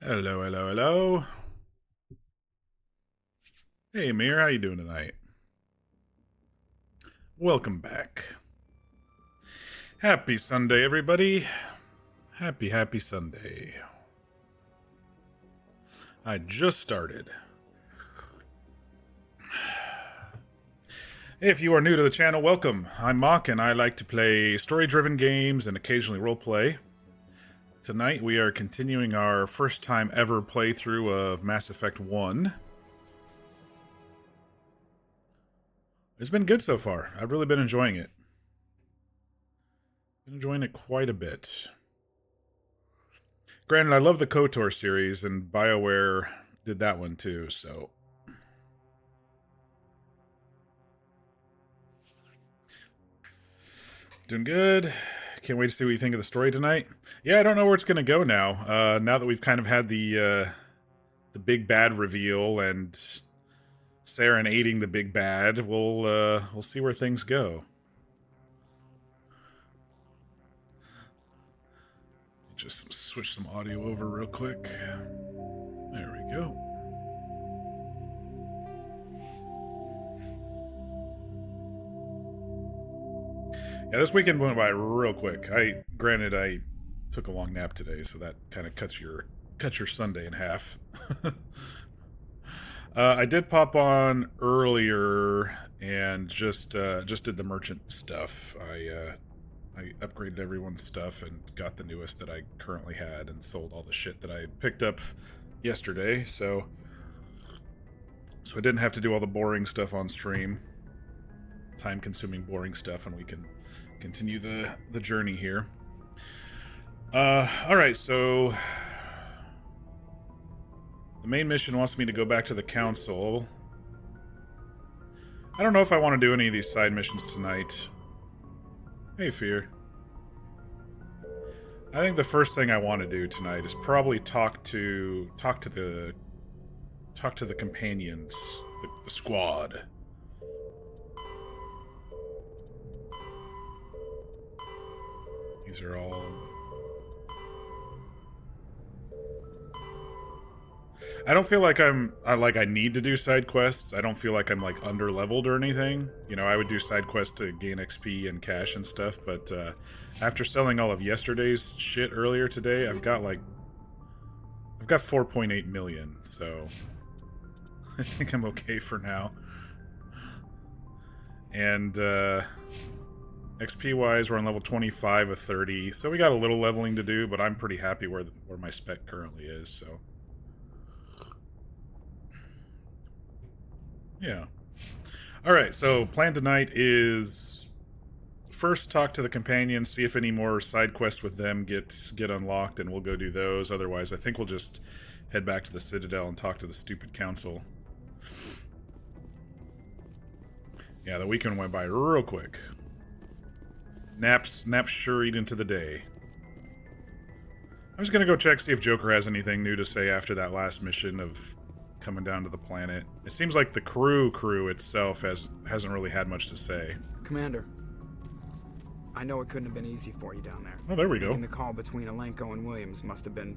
Hello, hello, hello. Hey, Amir, how you doing tonight? Welcome back. Happy Sunday, everybody. Happy Sunday. I just started. If you are new to the channel, welcome. I'm Mock, and I like to play story-driven games and occasionally roleplay. Tonight, we are continuing our first time ever playthrough of Mass Effect 1. It's been good so far. I've really been enjoying it. Been enjoying it quite a bit. Granted, I love the KOTOR series, and BioWare did that one too, so... Doing good. Can't wait to see what you think of the story tonight. Yeah, I don't know where it's gonna go now. Now that we've kind of had the big bad reveal and Saren aiding the big bad, we'll see where things go. Just switch some audio over real quick. There we go. Yeah, this weekend went by real quick. Granted, I took a long nap today, so that kind of cuts your Sunday in half. I did pop on earlier and just did the merchant stuff. I upgraded everyone's stuff and got the newest that I currently had and sold all the shit that I picked up yesterday. So I didn't have to do all the boring stuff on stream. Time-consuming, boring stuff, and we can continue the journey here. Alright, so... The main mission wants me to go back to the council. I don't know if I want to do any of these side missions tonight. Hey, Fear. I think the first thing I want to do tonight is probably talk to the companions, the squad. These are all... I don't feel like I need to do side quests. I don't feel like I'm like under-leveled or anything. You know, I would do side quests to gain XP and cash and stuff, but after selling all of yesterday's shit earlier today, I've got 4.8 million, so I think I'm okay for now. And XP wise, we're on level 25 of 30, so we got a little leveling to do, but I'm pretty happy where my spec currently is, so. Yeah. Alright, so plan tonight is first talk to the companions, see if any more side quests with them get unlocked, and we'll go do those. Otherwise, I think we'll just head back to the Citadel and talk to the stupid council. Yeah, the weekend went by real quick. Naps sure eat into the day. I'm just gonna go check, see if Joker has anything new to say after that last mission of coming down to the planet. It seems like the crew itself hasn't really had much to say. Commander, I know it couldn't have been easy for you down there. Oh, there we go. Making the call between Alenko and Williams must have been...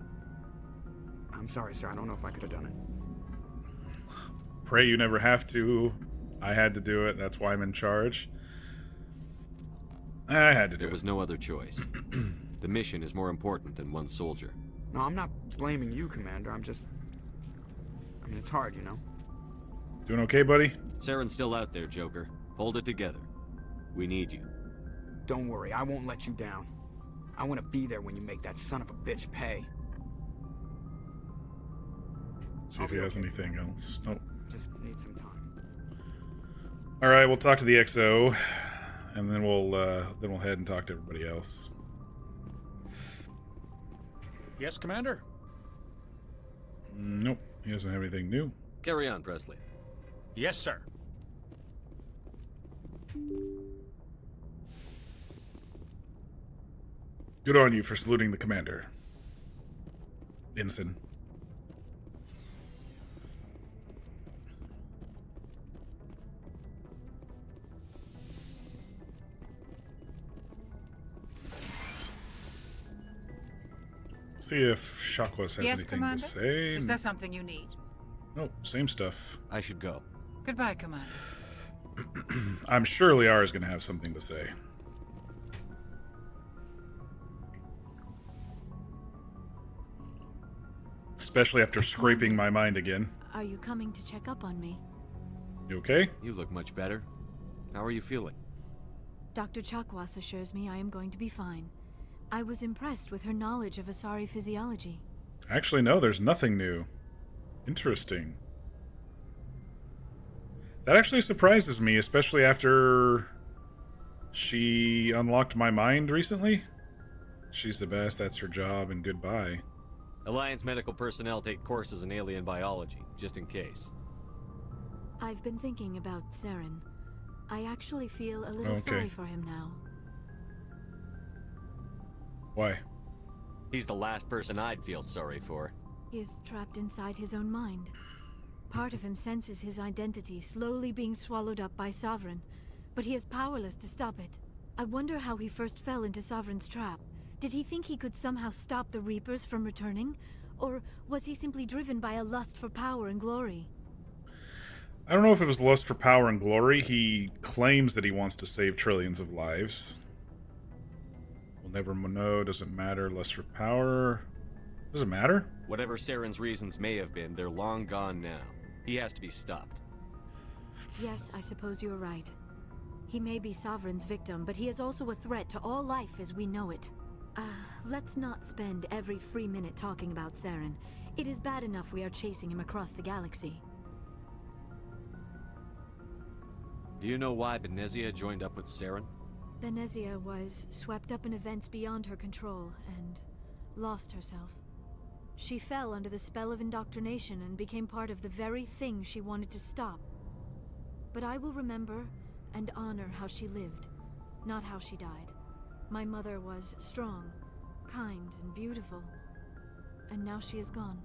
I'm sorry, sir. I don't know if I could have done it. Pray you never have to. I had to do it. That's why I'm in charge. I had to do it. There was no other choice. The mission is more important than one soldier. No, I'm not blaming you, Commander. I'm just... I mean, it's hard, you know? Doing okay, buddy? Saren's still out there, Joker. Hold it together. We need you. Don't worry, I won't let you down. I want to be there when you make that son of a bitch pay. See if he has anything else. Nope. Just need some time. Alright, we'll talk to the XO, and then we'll head and talk to everybody else. Yes, Commander? Nope. He doesn't have anything new. Carry on, Presley. Yes, sir. Good on you for saluting the commander. Ensign. See if Shakwas has Yes, anything Commander? to say. Is there something you need? Nope, same stuff. I should go. Goodbye, Commander. I'm sure Liara's going to have something to say. Especially after scraping my mind again. Are you coming to check up on me? You okay? You look much better. How are you feeling? Dr. Chakwas assures me I am going to be fine. I was impressed with her knowledge of Asari physiology. Actually, no, there's nothing new. Interesting. That actually surprises me, especially after she unlocked my mind recently. She's the best, that's her job, and goodbye. Alliance medical personnel take courses in alien biology, just in case. I've been thinking about Saren. I actually feel a little Okay. sorry for him now. Why? He's the last person I'd feel sorry for. He is trapped inside his own mind. Part of him senses his identity slowly being swallowed up by Sovereign, but he is powerless to stop it. I wonder how he first fell into Sovereign's trap. Did he think he could somehow stop the Reapers from returning? Or was he simply driven by a lust for power and glory? I don't know if it was lust for power and glory. He claims that he wants to save trillions of lives. We'll never know, doesn't matter. Lust for power. Does it matter? Whatever Saren's reasons may have been, they're long gone now. He has to be stopped. Yes, I suppose you're right. He may be Sovereign's victim, but he is also a threat to all life as we know it. Let's not spend every free minute talking about Saren. It is bad enough we are chasing him across the galaxy. Do you know why Benezia joined up with Saren? Benezia was swept up in events beyond her control and lost herself. She fell under the spell of indoctrination and became part of the very thing she wanted to stop. But I will remember and honor how she lived, not how she died. My mother was strong, kind, and beautiful, and now she is gone.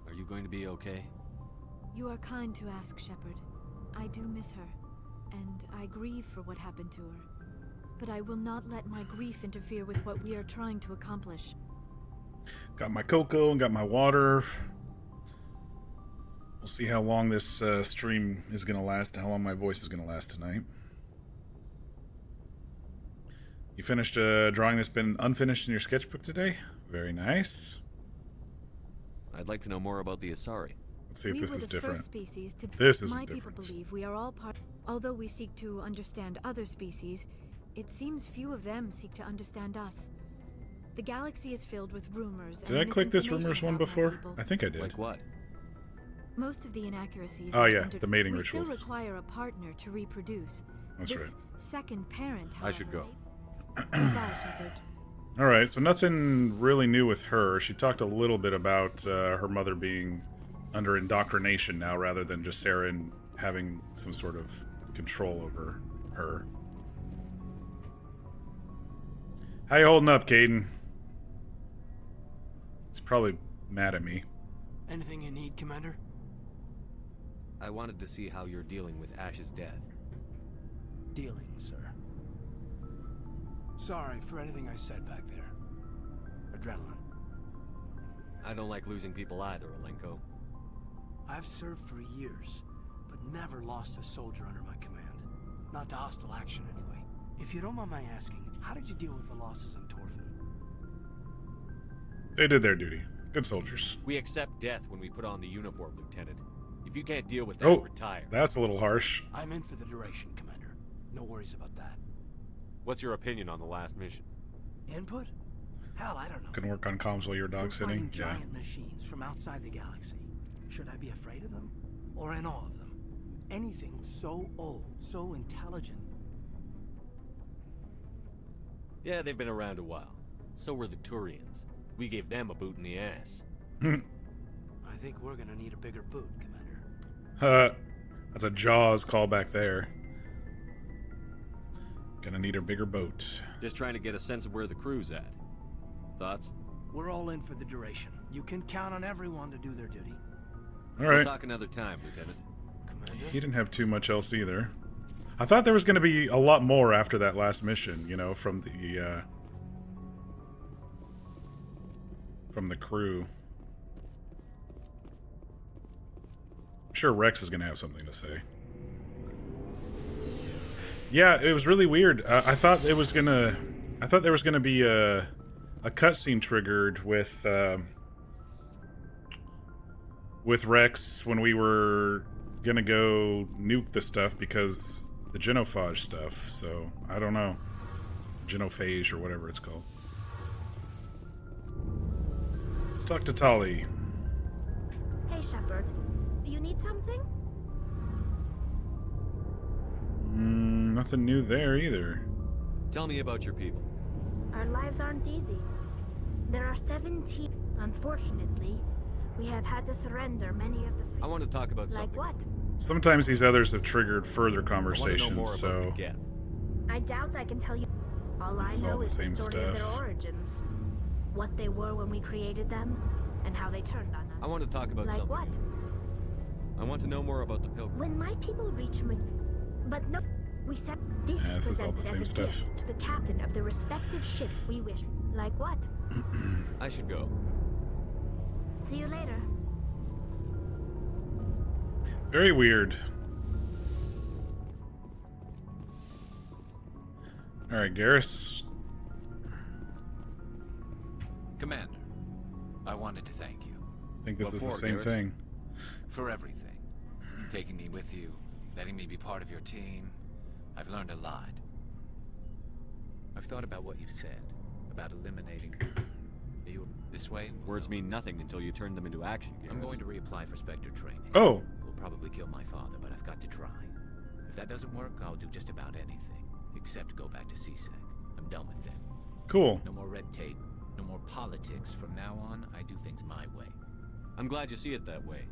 Are you going to be okay? You are kind to ask, Shepard. I do miss her, and I grieve for what happened to her. But I will not let my grief interfere with what we are trying to accomplish. Got my cocoa and got my water. We'll see how long this stream is going to last, how long my voice is going to last tonight. You finished a drawing that's been unfinished in your sketchbook today? Very nice. I'd like to know more about the Asari. Let's see if We this were is the different. first species to. This isn't My different. people believe we are all part. Although we seek to understand other species, it seems few of them seek to understand us. The galaxy is filled with rumors. Did and I click this misinformation rumors one about my before? people. I think I did. Like what? Most of the inaccuracies. Oh, are yeah, centered- the mating we rituals. still require a partner to reproduce. That's this right. second parent, however. I should go. Goodbye, Shepard. Alright, so nothing really new with her. She talked a little bit about her mother being under indoctrination now rather than just Saren having some sort of control over her. How you holding up, Caden? He's probably mad at me. Anything you need, Commander? I wanted to see how you're dealing with Ash's death. Dealing, sir. Sorry for anything I said back there. Adrenaline. I don't like losing people either, Alenko. I've served for years, but never lost a soldier under my command. Not to hostile action, anyway. If you don't mind my asking, how did you deal with the losses on Torfin? They did their duty. Good soldiers. We accept death when we put on the uniform, Lieutenant. If you can't deal with that, Oh, retire. that's a little harsh. I'm in for the duration, Commander. No worries about that. What's your opinion on the last mission? Input? Hell, I don't know. Can work on comms while you're We're dog sitting. fighting Yeah. giant machines from outside the galaxy. Should I be afraid of them? Or in awe of them? Anything so old, so intelligent. Yeah, they've been around a while. So were the Turians. We gave them a boot in the ass. I think we're gonna need a bigger boot, Commander. That's a Jaws callback there. Gonna need a bigger boat. Just trying to get a sense of where the crew's at. Thoughts? We're all in for the duration. You can count on everyone to do their duty. All We'll right. talk another time, Lieutenant. Commander? He didn't have too much else either. I thought there was going to be a lot more after that last mission, you know, from the from the crew. I'm sure Rex is going to have something to say. Yeah, it was really weird. I thought there was gonna be a cutscene triggered with Rex when we were gonna go nuke the stuff because the genophage stuff. So I don't know, genophage or whatever it's called. Let's talk to Tali. Hey, Shepard. Do you need something? Nothing new there either. Tell me about your people. Our lives aren't easy. There are 17. Unfortunately, we have had to surrender many of the... I want to talk about Like something. what? Sometimes these others have triggered further I want to know conversations, more so about the Geth. I doubt I can tell you. All This is I know all the is same the story of stuff. their origins. What they were when we created them, and how they turned on us. I want to talk about Like something. what? I want to know more about the Pilgrim. When my people reach But no, we said this Yeah, this is all presented the as same a stuff. gift to the captain of the respective ship we wish. Like what? I should go. See you later. very weird. All right, Garrus. Commander, I wanted to thank you I think this What is the for, same Garrus? thing. for everything. Taking me with you, letting me be part of your team. I've learned a lot. I've thought about what you said, about eliminating you this way. Words mean nothing until you turn them into action, Garrus. I'm going to reapply for Spectre training. Oh, It will probably kill my father, but I've got to try. If that doesn't work, I'll do just about anything, except go back to CSEC. I'm done with them. cool. No more red tape, no more politics. From now on, I do things my way. I'm glad you see it that way.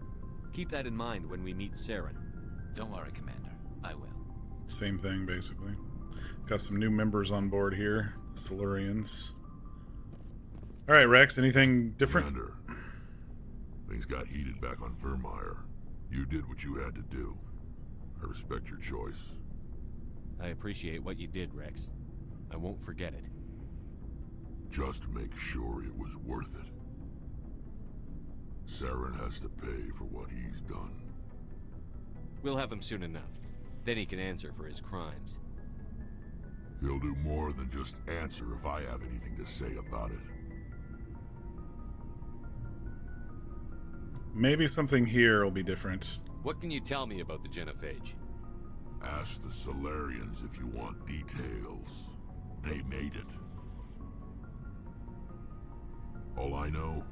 Keep that in mind when we meet Saren. Don't worry, Commander. I will. Same thing, basically. Got some new members on board here, the Silurians. All right, Rex, anything different? Commander, things got heated back on Vermeer. You did what you had to do. I respect your choice. I appreciate what you did, Rex. I won't forget it. Just make sure it was worth it. Saren has to pay for what he's done. We'll have him soon enough. Then he can answer for his crimes. He'll do more than just answer if I have anything to say about it. Maybe something here will be different. What can you tell me about the genophage? Ask the Solarians if you want details. They made it. All I know,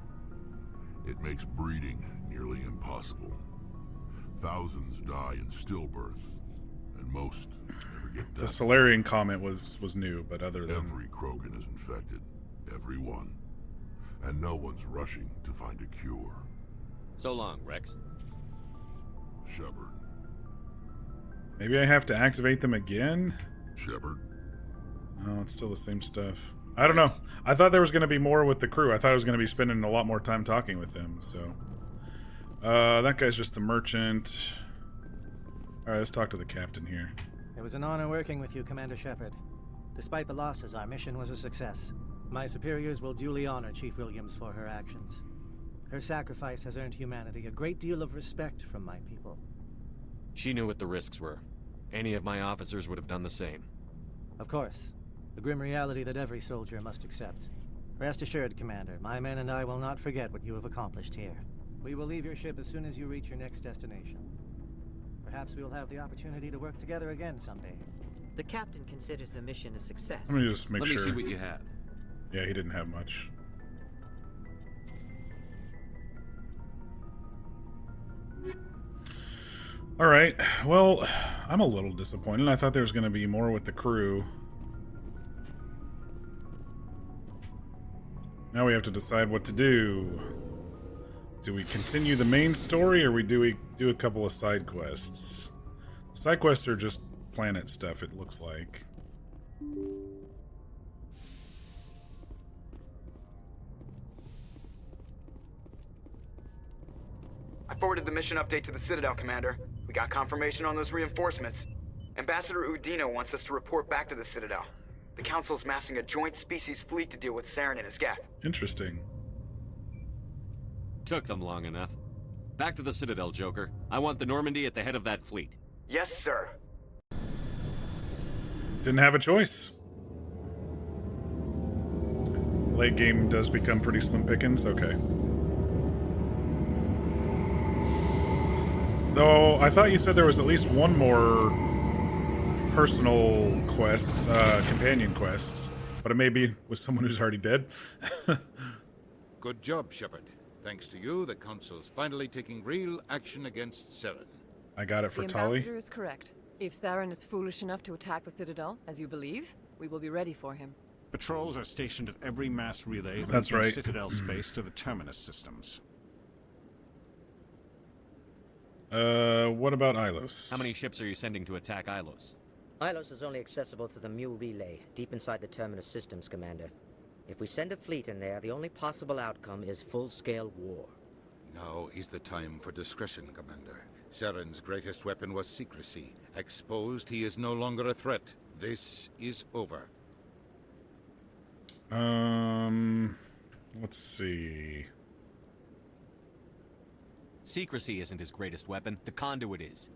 it makes breeding nearly impossible. Thousands die in stillbirth, and most never get The death. Solarian comment was new, but other than... Every Krogan is infected. Every one. And no one's rushing to find a cure. So long, Rex. Shepard. Maybe I have to activate them again? Shepard? No, it's still the same stuff. I don't know. I thought there was going to be more with the crew. I thought I was going to be spending a lot more time talking with them, so... that guy's just the merchant. Alright, let's talk to the captain here. It was an honor working with you, Commander Shepard. Despite the losses, our mission was a success. My superiors will duly honor Chief Williams for her actions. Her sacrifice has earned humanity a great deal of respect from my people. She knew what the risks were. Any of my officers would have done the same. Of course, the grim reality that every soldier must accept. Rest assured, Commander, my men and I will not forget what you have accomplished here. We will leave your ship as soon as you reach your next destination. Perhaps we will have the opportunity to work together again someday. The captain considers the mission a success. Let me just make Let sure. me see what you have. Yeah, he didn't have much. Alright, well, I'm a little disappointed. I thought there was going to be more with the crew. Now we have to decide what to do. Do we continue the main story, or do we do a couple of side quests? Side quests are just planet stuff, it looks like. I forwarded the mission update to the Citadel, Commander. We got confirmation on those reinforcements. Ambassador Udino wants us to report back to the Citadel. The Council's massing a joint species fleet to deal with Saren and his Geth. Interesting. Took them long enough. Back to the Citadel, Joker. I want the Normandy at the head of that fleet. Yes, sir. Didn't have a choice. Late game does become pretty slim pickings. Okay. Though, I thought you said there was at least one more personal quest, companion quest. But it may be with someone who's already dead. Good job, Shepard. Thanks to you, the Council's finally taking real action against Saren. I got it for The Tali. Ambassador is correct. If Saren is foolish enough to attack the Citadel, as you believe, we will be ready for him. Patrols are stationed at every mass relay That's linking right. Citadel space to the Terminus systems. What about Ilos? How many ships are you sending to attack Ilos? Ilos is only accessible to the Mu relay, deep inside the Terminus systems, Commander. If we send a fleet in there, the only possible outcome is full-scale war. Now is the time for discretion, Commander. Saren's greatest weapon was secrecy. Exposed, he is no longer a threat. This is over. Let's see. Secrecy isn't his greatest weapon. The conduit is.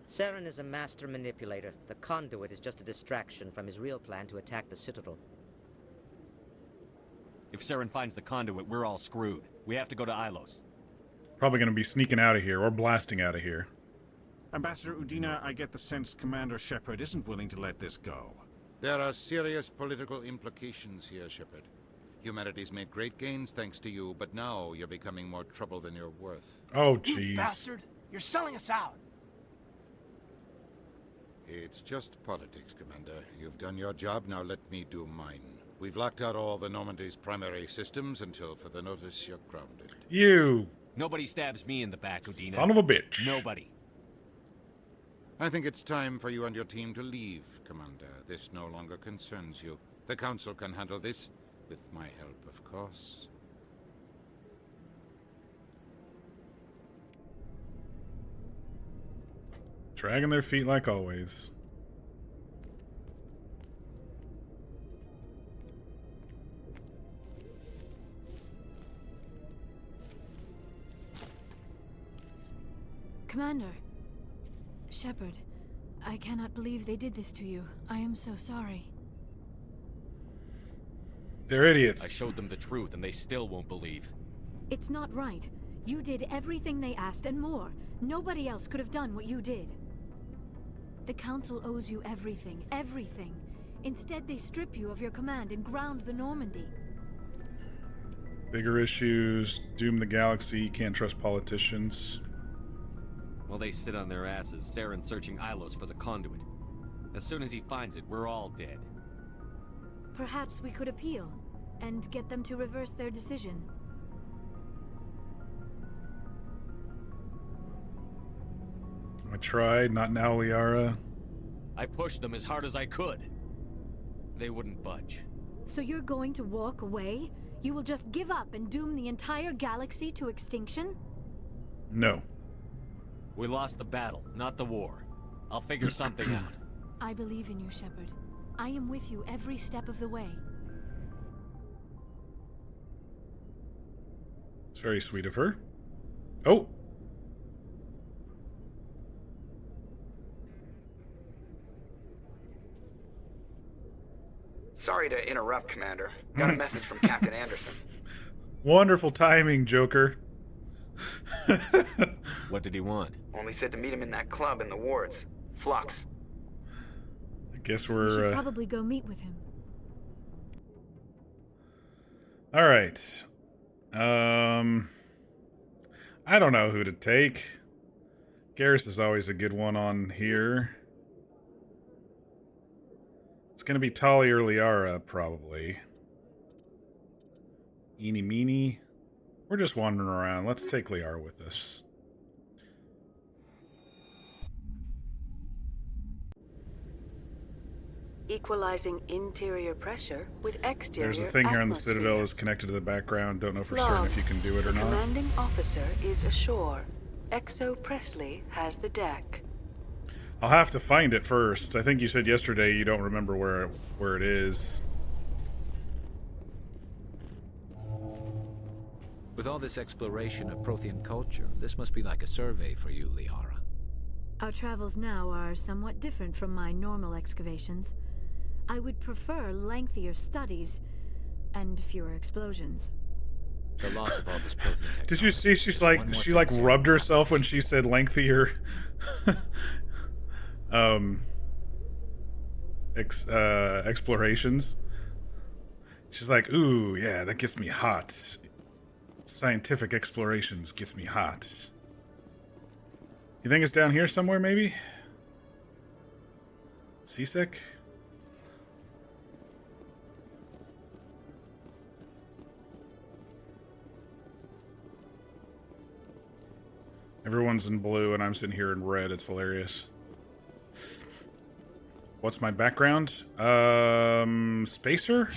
Saren is a master manipulator. The conduit is just a distraction from his real plan to attack the Citadel. If Saren finds the conduit, we're all screwed. We have to go to Ilos. Probably going to be sneaking out of here, or blasting out of here. Ambassador Udina, I get the sense Commander Shepard isn't willing to let this go. There are serious political implications here, Shepard. Humanity's made great gains thanks to you, but now you're becoming more trouble than you're worth. Oh, You jeez. bastard! You're selling us out! It's just politics, Commander. You've done your job, now let me do mine. We've locked out all the Normandy's primary systems until further notice you're grounded. You Nobody stabs me in the back, Udina. son of a bitch. Nobody. I think it's time for you and your team to leave, Commander. This no longer concerns you. The Council can handle this, with my help, of course. Dragging their feet like always. Commander. Shepard, I cannot believe they did this to you. I am so sorry. They're idiots. I showed them the truth, and they still won't believe. It's not right. You did everything they asked and more. Nobody else could have done what you did. The Council owes you everything, everything. Instead, they strip you of your command and ground the Normandy. Bigger issues, doom the galaxy, can't trust politicians. While they sit on their asses, Saren's searching Ilos for the conduit. As soon as he finds it, we're all dead. Perhaps we could appeal, and get them to reverse their decision. I tried, not now, Liara. I pushed them as hard as I could. They wouldn't budge. So you're going to walk away? You will just give up and doom the entire galaxy to extinction? No. We lost the battle, not the war. I'll figure something out. I believe in you, Shepard. I am with you every step of the way. It's very sweet of her. Oh! Sorry to interrupt, Commander. Got a message from Captain Anderson. Wonderful timing, Joker. What did he want? Only said to meet him in that club in the wards. Flux. I guess We we're... should probably go meet with him. Alright. I don't know who to take. Garrus is always a good one on here. It's gonna be Tali or Liara, probably. Eeny meeny. We're just wandering around. Let's take Liara with us. Equalizing interior pressure with exterior There's a thing here on the atmosphere. Citadel is connected to the background. Don't know for certain Log. if you can do it or not. Commanding officer is ashore. Exo Presley has the deck. I'll have to find it first. I think you said yesterday you don't remember where it is. With all this exploration of Prothean culture, this must be like a survey for you, Liara. Our travels now are somewhat different from my normal excavations. I would prefer lengthier studies and fewer explosions. The loss of all this Prothean technology. Did you see she rubbed herself when she said lengthier explorations? She's like, ooh, yeah, that gets me hot. Scientific explorations gets me hot. You think it's down here somewhere, maybe? Seasick? Everyone's in blue and I'm sitting here in red. It's hilarious. What's my background? Spacer?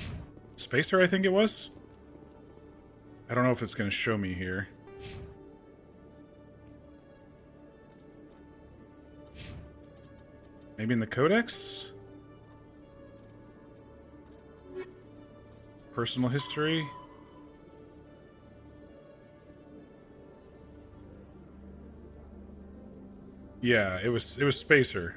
Spacer, I think it was. I don't know if it's going to show me here. Maybe in the codex? Personal history? Yeah, it was Spacer.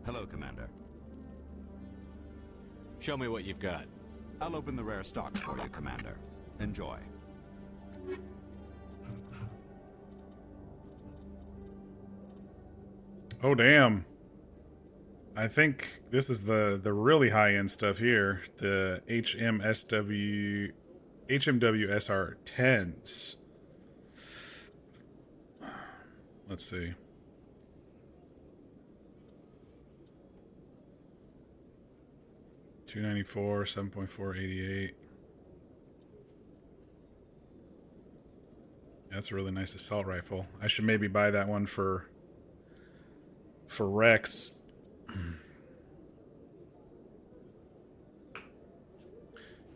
Hello, Commander. Show me what you've got. I'll open the rare stock for you, Commander. Enjoy. Oh, damn. I think this is the really high-end stuff here. The HMW SR10s. Let's see. $294, 7.488. That's a really nice assault rifle. I should maybe buy that one for Rex.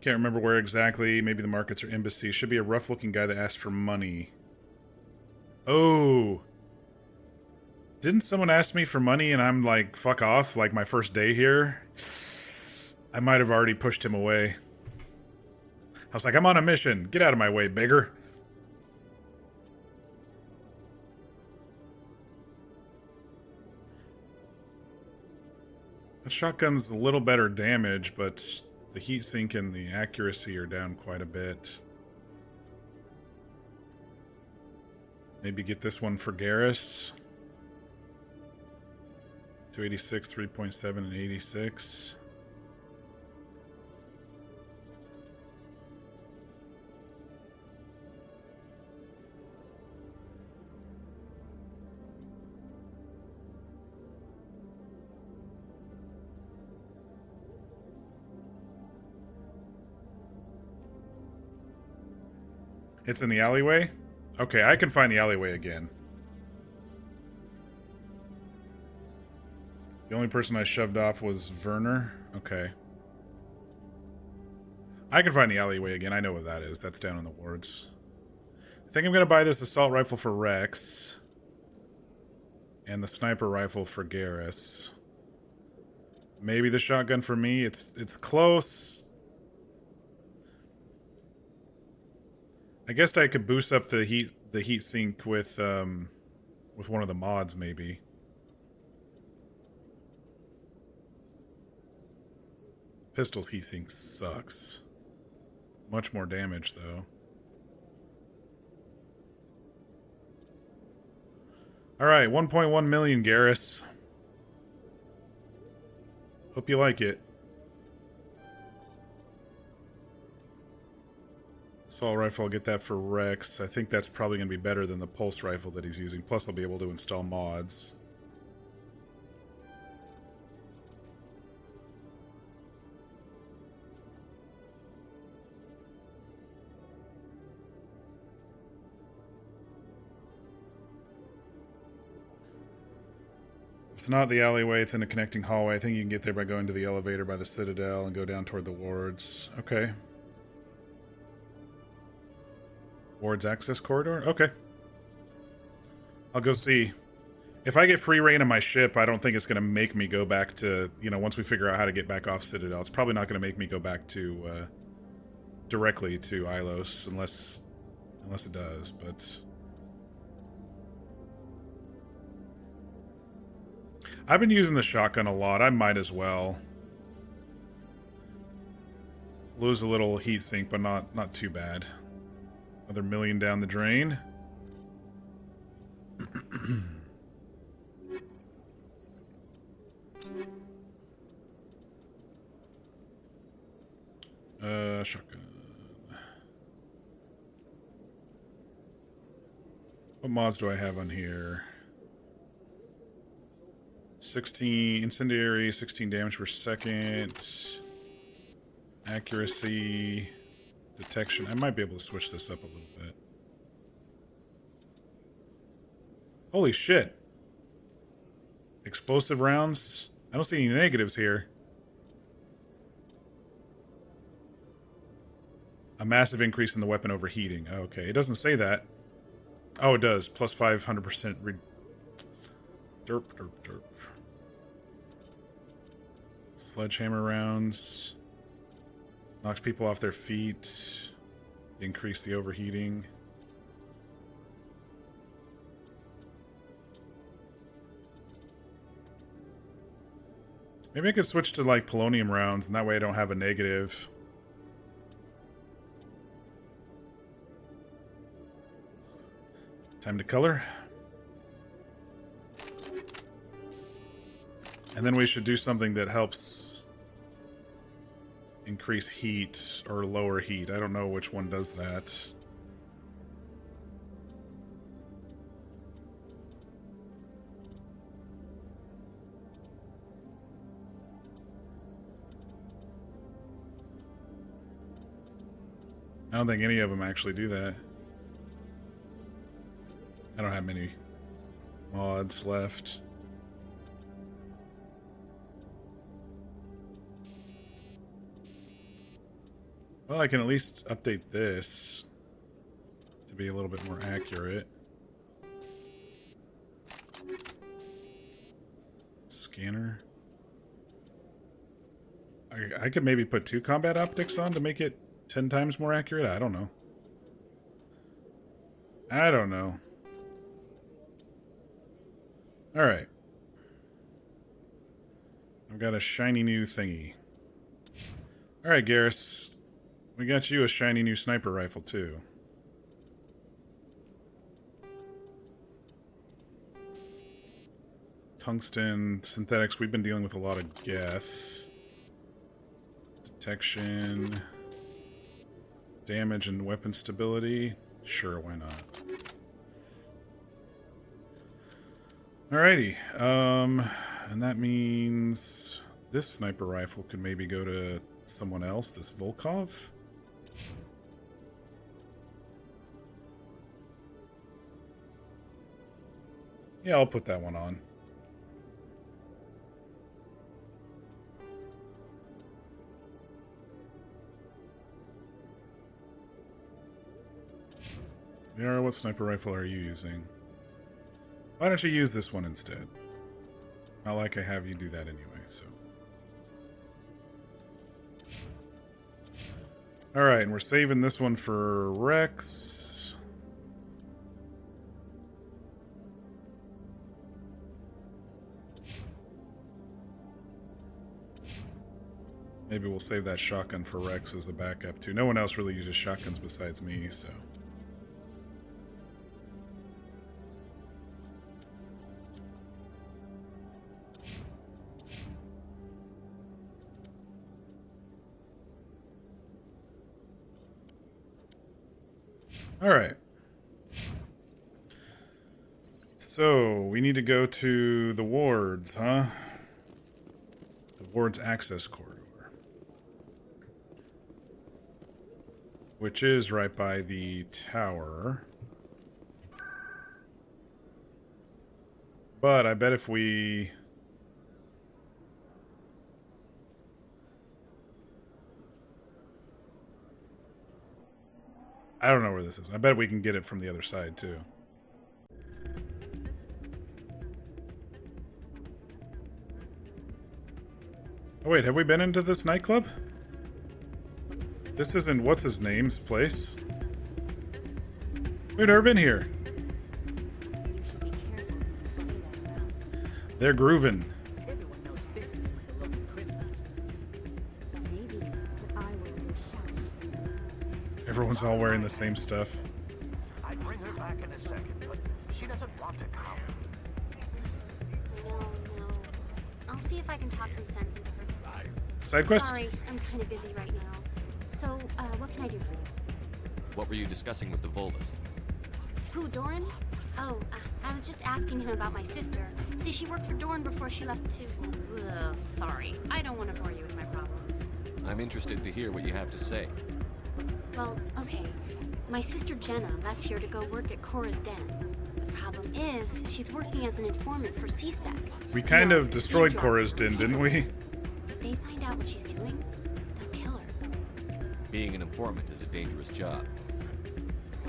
Can't remember where exactly. Maybe the markets or embassy. Should be a rough-looking guy that asked for money. Oh. Didn't someone ask me for money and I'm like, fuck off, like my first day here? I might have already pushed him away. I was like, I'm on a mission. Get out of my way, beggar. The shotgun's a little better damage, but the heatsink and the accuracy are down quite a bit. Maybe get this one for Garrus. 286, 3.7, and 86. It's in the alleyway? Okay, I can find the alleyway again. The only person I shoved off was Werner. Okay. I can find the alleyway again. I know what that is. That's down in the wards. I think I'm going to buy this assault rifle for Rex. And the sniper rifle for Garrus. Maybe the shotgun for me. It's close. I guess I could boost up the heat sink with one of the mods, maybe. Pistol's heatsink sucks. Much more damage, though. Alright, 1.1 million, Garrus. Hope you like it. Assault rifle, I'll get that for Rex. I think that's probably going to be better than the pulse rifle that he's using. Plus, I'll be able to install mods. It's not the alleyway, it's in a connecting hallway. I think you can get there by going to the elevator by the Citadel and go down toward the wards. Okay. Wards access corridor? Okay. I'll go see. If I get free reign of my ship, I don't think it's going to make me go back to, you know, once we figure out how to get back off Citadel, it's probably not going to make me go back to, directly to Ilos, unless it does, but... I've been using the shotgun a lot, I might as well. Lose a little heat sink, but not too bad. Another million down the drain. Shotgun. What mods do I have on here? 16 incendiary, 16 damage per second. Accuracy, detection. I might be able to switch this up a little bit. Holy shit. Explosive rounds. I don't see any negatives here. A massive increase in the weapon overheating. Okay, it doesn't say that. Oh, it does. Plus 500% derp. Sledgehammer rounds. Knocks people off their feet. Increase the overheating. Maybe I could switch to, like, polonium rounds, and that way I don't have a negative. Time to color. And then we should do something that helps increase heat or lower heat. I don't know which one does that. I don't think any of them actually do that. I don't have many mods left. Well, I can at least update this to be a little bit more accurate. Scanner. I could maybe put 2 combat optics on to make it 10 times more accurate? I don't know. Alright. I've got a shiny new thingy. Alright, Garrus. We got you a shiny new sniper rifle, too. Tungsten, synthetics. We've been dealing with a lot of geth. Detection. Damage and weapon stability. Sure, why not? Alrighty. And that means this sniper rifle could maybe go to someone else, this Volkov. Yeah, I'll put that one on. Yara, what sniper rifle are you using? Why don't you use this one instead? Not like I have you do that anyway, so. Alright, and we're saving this one for Rex. Maybe we'll save that shotgun for Rex as a backup too. No one else really uses shotguns besides me, so. Alright. So, we need to go to the wards, huh? The wards access corridor. Which is right by the tower. But I bet if we... I don't know where this is. I bet we can get it from the other side, too. Oh wait, have we been into this nightclub? This isn't what's his name's place. We've never been here. They're grooving. Everyone knows Fist is with the local criminals. Maybe, but I wouldn't go shouting. Everyone's all wearing the same stuff. I'd bring her back in a second, but she doesn't want to come. No. I'll see if I can talk some sense into her. Side quest? Sorry, I'm kind of busy right now. So, what can I do for you? What were you discussing with the Volus? Who, Doran? Oh, I was just asking him about my sister. See, she worked for Doran before she left to... Ugh, sorry. I don't want to bore you with my problems. I'm interested to hear what you have to say. Well, okay. My sister Jenna left here to go work at Cora's Den. The problem is, she's working as an informant for CSEC. We kind of destroyed Cora's Den, didn't we? If they find out what she's doing, they'll kill her. Being an informant is a dangerous job.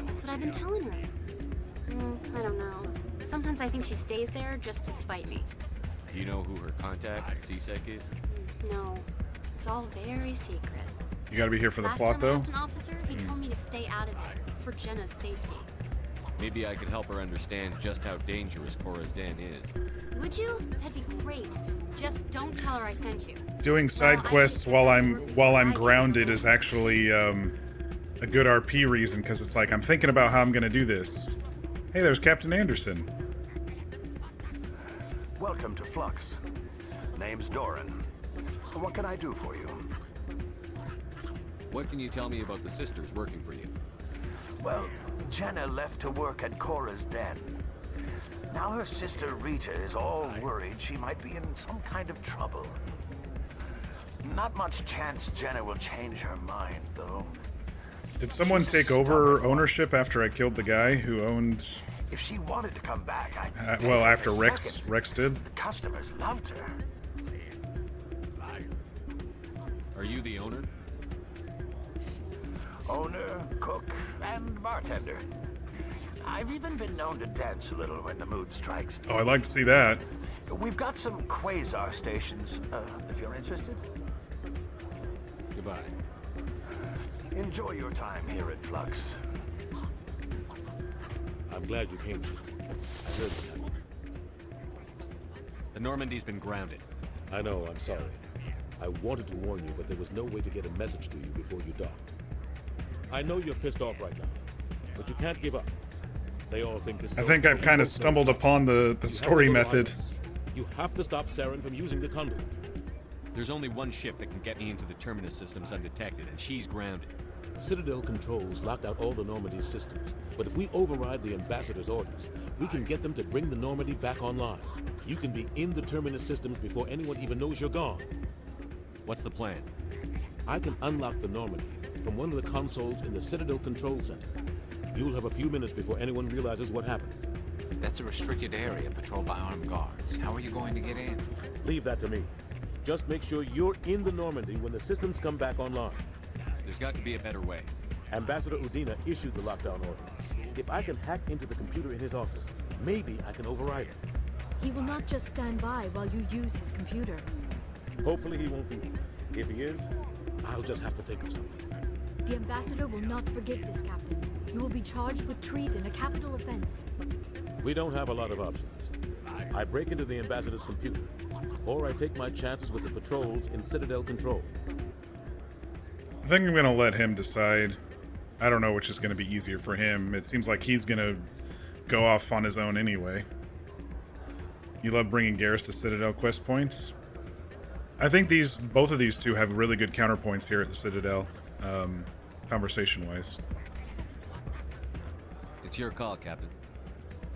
That's what I've been telling her. I don't know. Sometimes I think she stays there just to spite me. Do you know who her contact at CSEC is? No, it's all very secret. You gotta be here for the Last plot, time though? I asked an officer, he told me to stay out of it, for Jenna's safety. Maybe I could help her understand just how dangerous Cora's Den is. Would you? That'd be great. Just don't tell her I sent you. Doing side quests while I'm grounded is actually a good RP reason, because it's like I'm thinking about how I'm gonna do this. Hey, there's Captain Anderson. Welcome to Flux. Name's Doran. What can I do for you? What can you tell me about the sisters working for you? Well, Jenna left to work at Cora's Den. Now her sister Rita is all worried she might be in some kind of trouble. Not much chance Jenna will change her mind, though. Did someone take over ownership after I killed the guy who owned... If she wanted to come back, well, after Rex did? The customers loved her. Are you the owner? Owner, cook, and bartender. I've even been known to dance a little when the mood strikes. Oh, I'd like to see that. We've got some quasar stations, if you're interested. Goodbye. Enjoy your time here at Flux. I'm glad you came, Chief. I heard you. The Normandy's been grounded. I know, I'm sorry. I wanted to warn you, but there was no way to get a message to you before you docked. I know you're pissed off right now, but you can't give up. They all think this is... I think I've kind of stumbled upon the story method. You have to stop Saren from using the conduit. There's only one ship that can get me into the Terminus systems undetected, and she's grounded. Citadel controls locked out all the Normandy's systems, but if we override the Ambassador's orders, we can get them to bring the Normandy back online. You can be in the Terminus systems before anyone even knows you're gone. What's the plan? I can unlock the Normandy from one of the consoles in the Citadel Control Center. You'll have a few minutes before anyone realizes what happened. That's a restricted area patrolled by armed guards. How are you going to get in? Leave that to me. Just make sure you're in the Normandy when the systems come back online. There's got to be a better way. Ambassador Udina issued the lockdown order. If I can hack into the computer in his office, maybe I can override it. He will not just stand by while you use his computer. Hopefully he won't be here. If he is, I'll just have to think of something. The Ambassador will not forgive this, Captain. You will be charged with treason, a capital offense. We don't have a lot of options. I break into the Ambassador's computer, or I take my chances with the patrols in Citadel Control. I think I'm gonna let him decide. I don't know which is gonna be easier for him. It seems like he's gonna go off on his own anyway. You love bringing Garrus to Citadel quest points? I think both of these two have really good counterpoints here at the Citadel, conversation-wise. It's your call, Captain.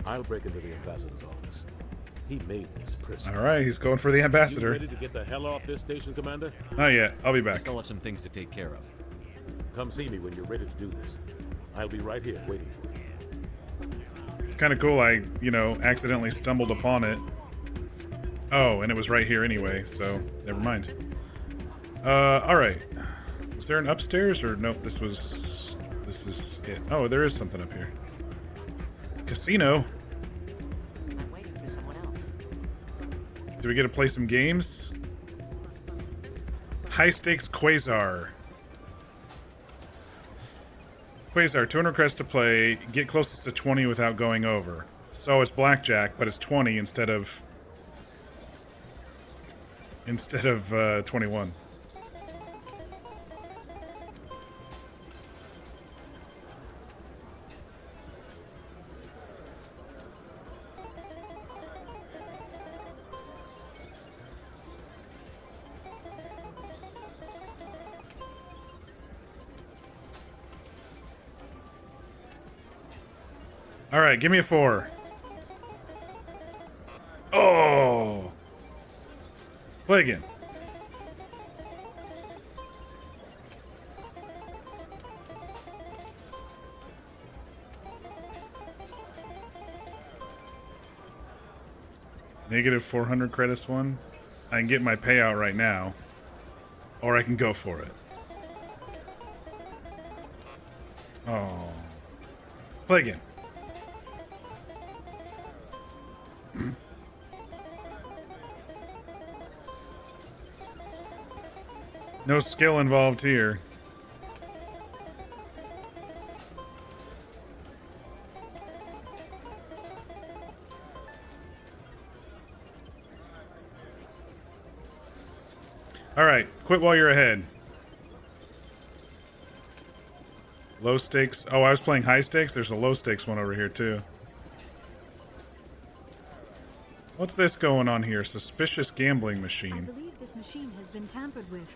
I'll break into the Ambassador's office. He made this prison. All right, he's going for the Ambassador. You ready to get the hell off this station, Commander? Not yet. I'll be I back. still have some things to take care of. Come see me when you're ready to do this. I'll be right here waiting for you. It's kind of cool. I, accidentally stumbled upon it. Oh, and it was right here anyway, so never mind. All right. Was there an upstairs or no? This is it. Oh, there is something up here. Casino. I'm waiting for someone else. Do we get to play some games? High stakes Quasar. Quasar, 200 credits to play. Get closest to 20 without going over. So it's blackjack, but it's 20 instead of 21. All right, give me a 4. Oh! Play again. Negative 400 credits one. I can get my payout right now. Or I can go for it. Oh. Play again. No skill involved here. All right, quit while you're ahead. Low stakes. Oh, I was playing high stakes. There's a low stakes one over here too. What's this going on here? Suspicious gambling I machine. believe this machine has been tampered with,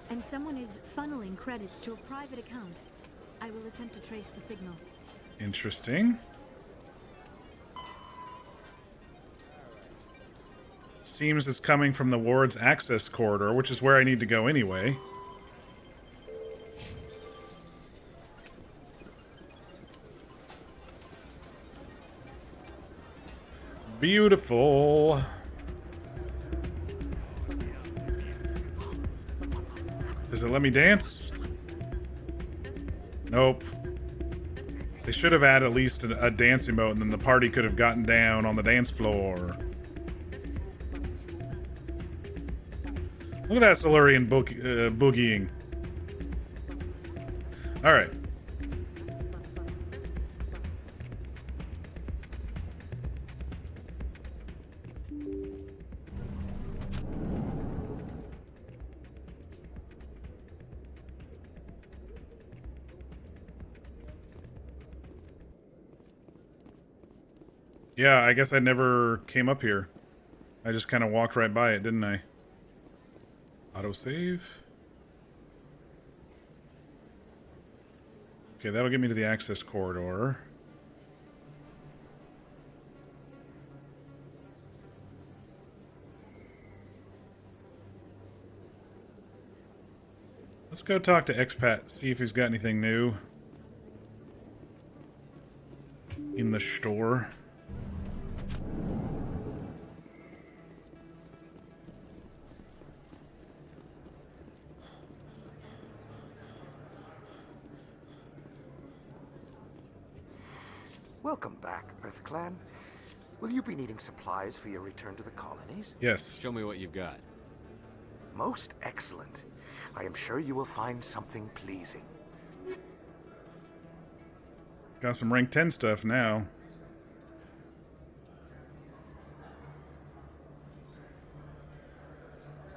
and someone is funneling credits to a private account. I will attempt to trace the signal. Interesting. Seems it's coming from the ward's access corridor, which is where I need to go anyway. Beautiful. Does it let me dance? Nope. They should have had at least a dance emote, and then the party could have gotten down on the dance floor. Look at that Silurian boogieing. Alright. Yeah, I guess I never came up here. I just kind of walked right by it, didn't I? Autosave. Okay, that'll get me to the access corridor. Let's go talk to Expat, see if he's got anything new in the store. Welcome back, Earth Clan. Will you be needing supplies for your return to the colonies? Yes. Show me what you've got. Most excellent. I am sure you will find something pleasing. Got some rank 10 stuff now.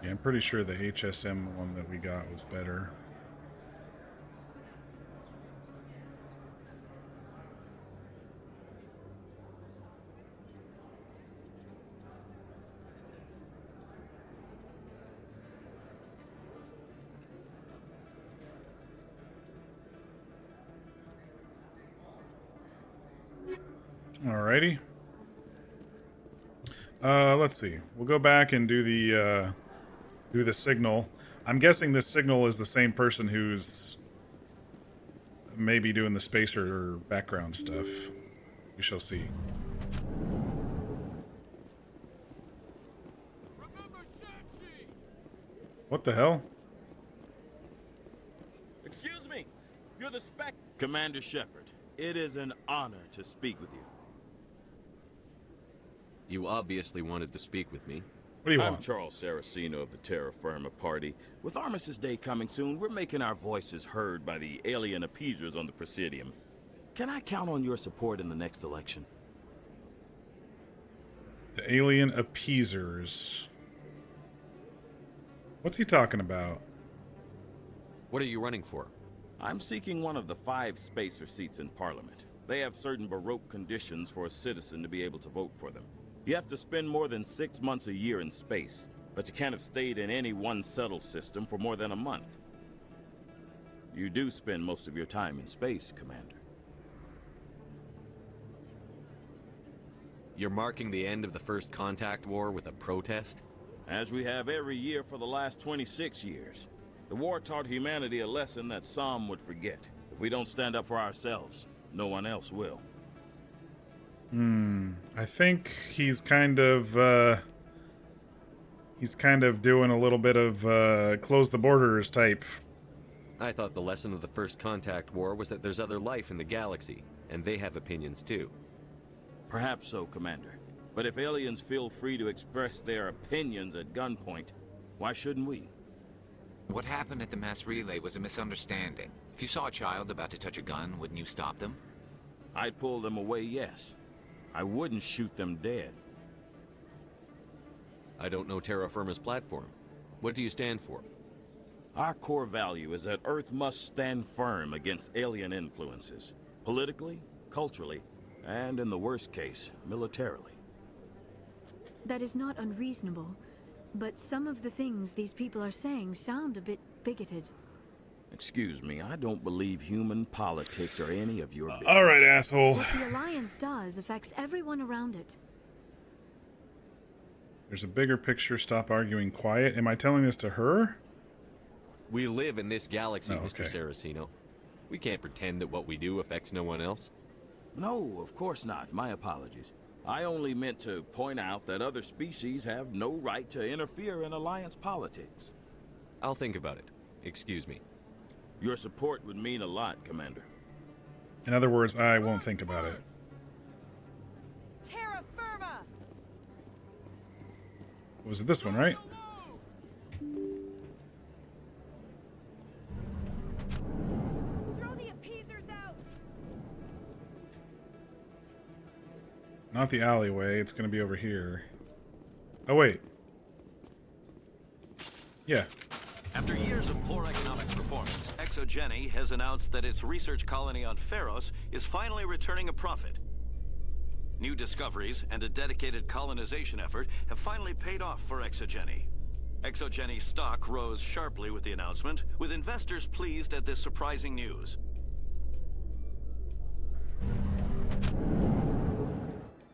Yeah, I'm pretty sure the HSM one that we got was better. Alrighty. Let's see. We'll go back and do the signal. I'm guessing this signal is the same person who's maybe doing the spacer background stuff. We shall see. What the hell? Excuse me. You're the spec... Commander Shepard, it is an honor to speak with you. You obviously wanted to speak with me. What do you I'm want? Charles Saraceno of the Terra Firma Party. With Armistice Day coming soon, we're making our voices heard by the alien appeasers on the Presidium. Can I count on your support in the next election? The alien appeasers. What's he talking about? What are you running for? I'm seeking one of the 5 spacer seats in Parliament. They have certain Baroque conditions for a citizen to be able to vote for them. You have to spend more than 6 months a year in space, but you can't have stayed in any one settled system for more than a month. You do spend most of your time in space, Commander. You're marking the end of the First Contact War with a protest? As we have every year for the last 26 years. The war taught humanity a lesson that some would forget. If we don't stand up for ourselves, no one else will. I think he's kind of doing a little bit of close the borders type. I thought the lesson of the First Contact War was that there's other life in the galaxy, and they have opinions too. Perhaps so, Commander. But if aliens feel free to express their opinions at gunpoint, why shouldn't we? What happened at the mass relay was a misunderstanding. If you saw a child about to touch a gun, wouldn't you stop them? I'd pull them away, yes. I wouldn't shoot them dead. I don't know Terra Firma's platform. What do you stand for? Our core value is that Earth must stand firm against alien influences. Politically, culturally, and in the worst case, militarily. That is not unreasonable, but some of the things these people are saying sound a bit bigoted. Excuse me, I don't believe human politics are any of your business. All right, asshole. What the Alliance does affects everyone around it. There's a bigger picture. Stop arguing quiet. Am I telling this to her? We live in this galaxy, Oh, okay. Mr. Saraceno. We can't pretend that what we do affects no one else. No, of course not. My apologies. I only meant to point out that other species have no right to interfere in Alliance politics. I'll think about it. Excuse me. Your support would mean a lot, Commander. In other words, I won't think about it. Terra Firma! Was it this one, right? Throw the appeasers out! Not the alleyway. It's going to be over here. Oh, wait. Yeah. After years of poor economic performance, ExoGeni has announced that its research colony on Pharos is finally returning a profit. New discoveries and a dedicated colonization effort have finally paid off for ExoGeni. ExoGeni stock rose sharply with the announcement, with investors pleased at this surprising news.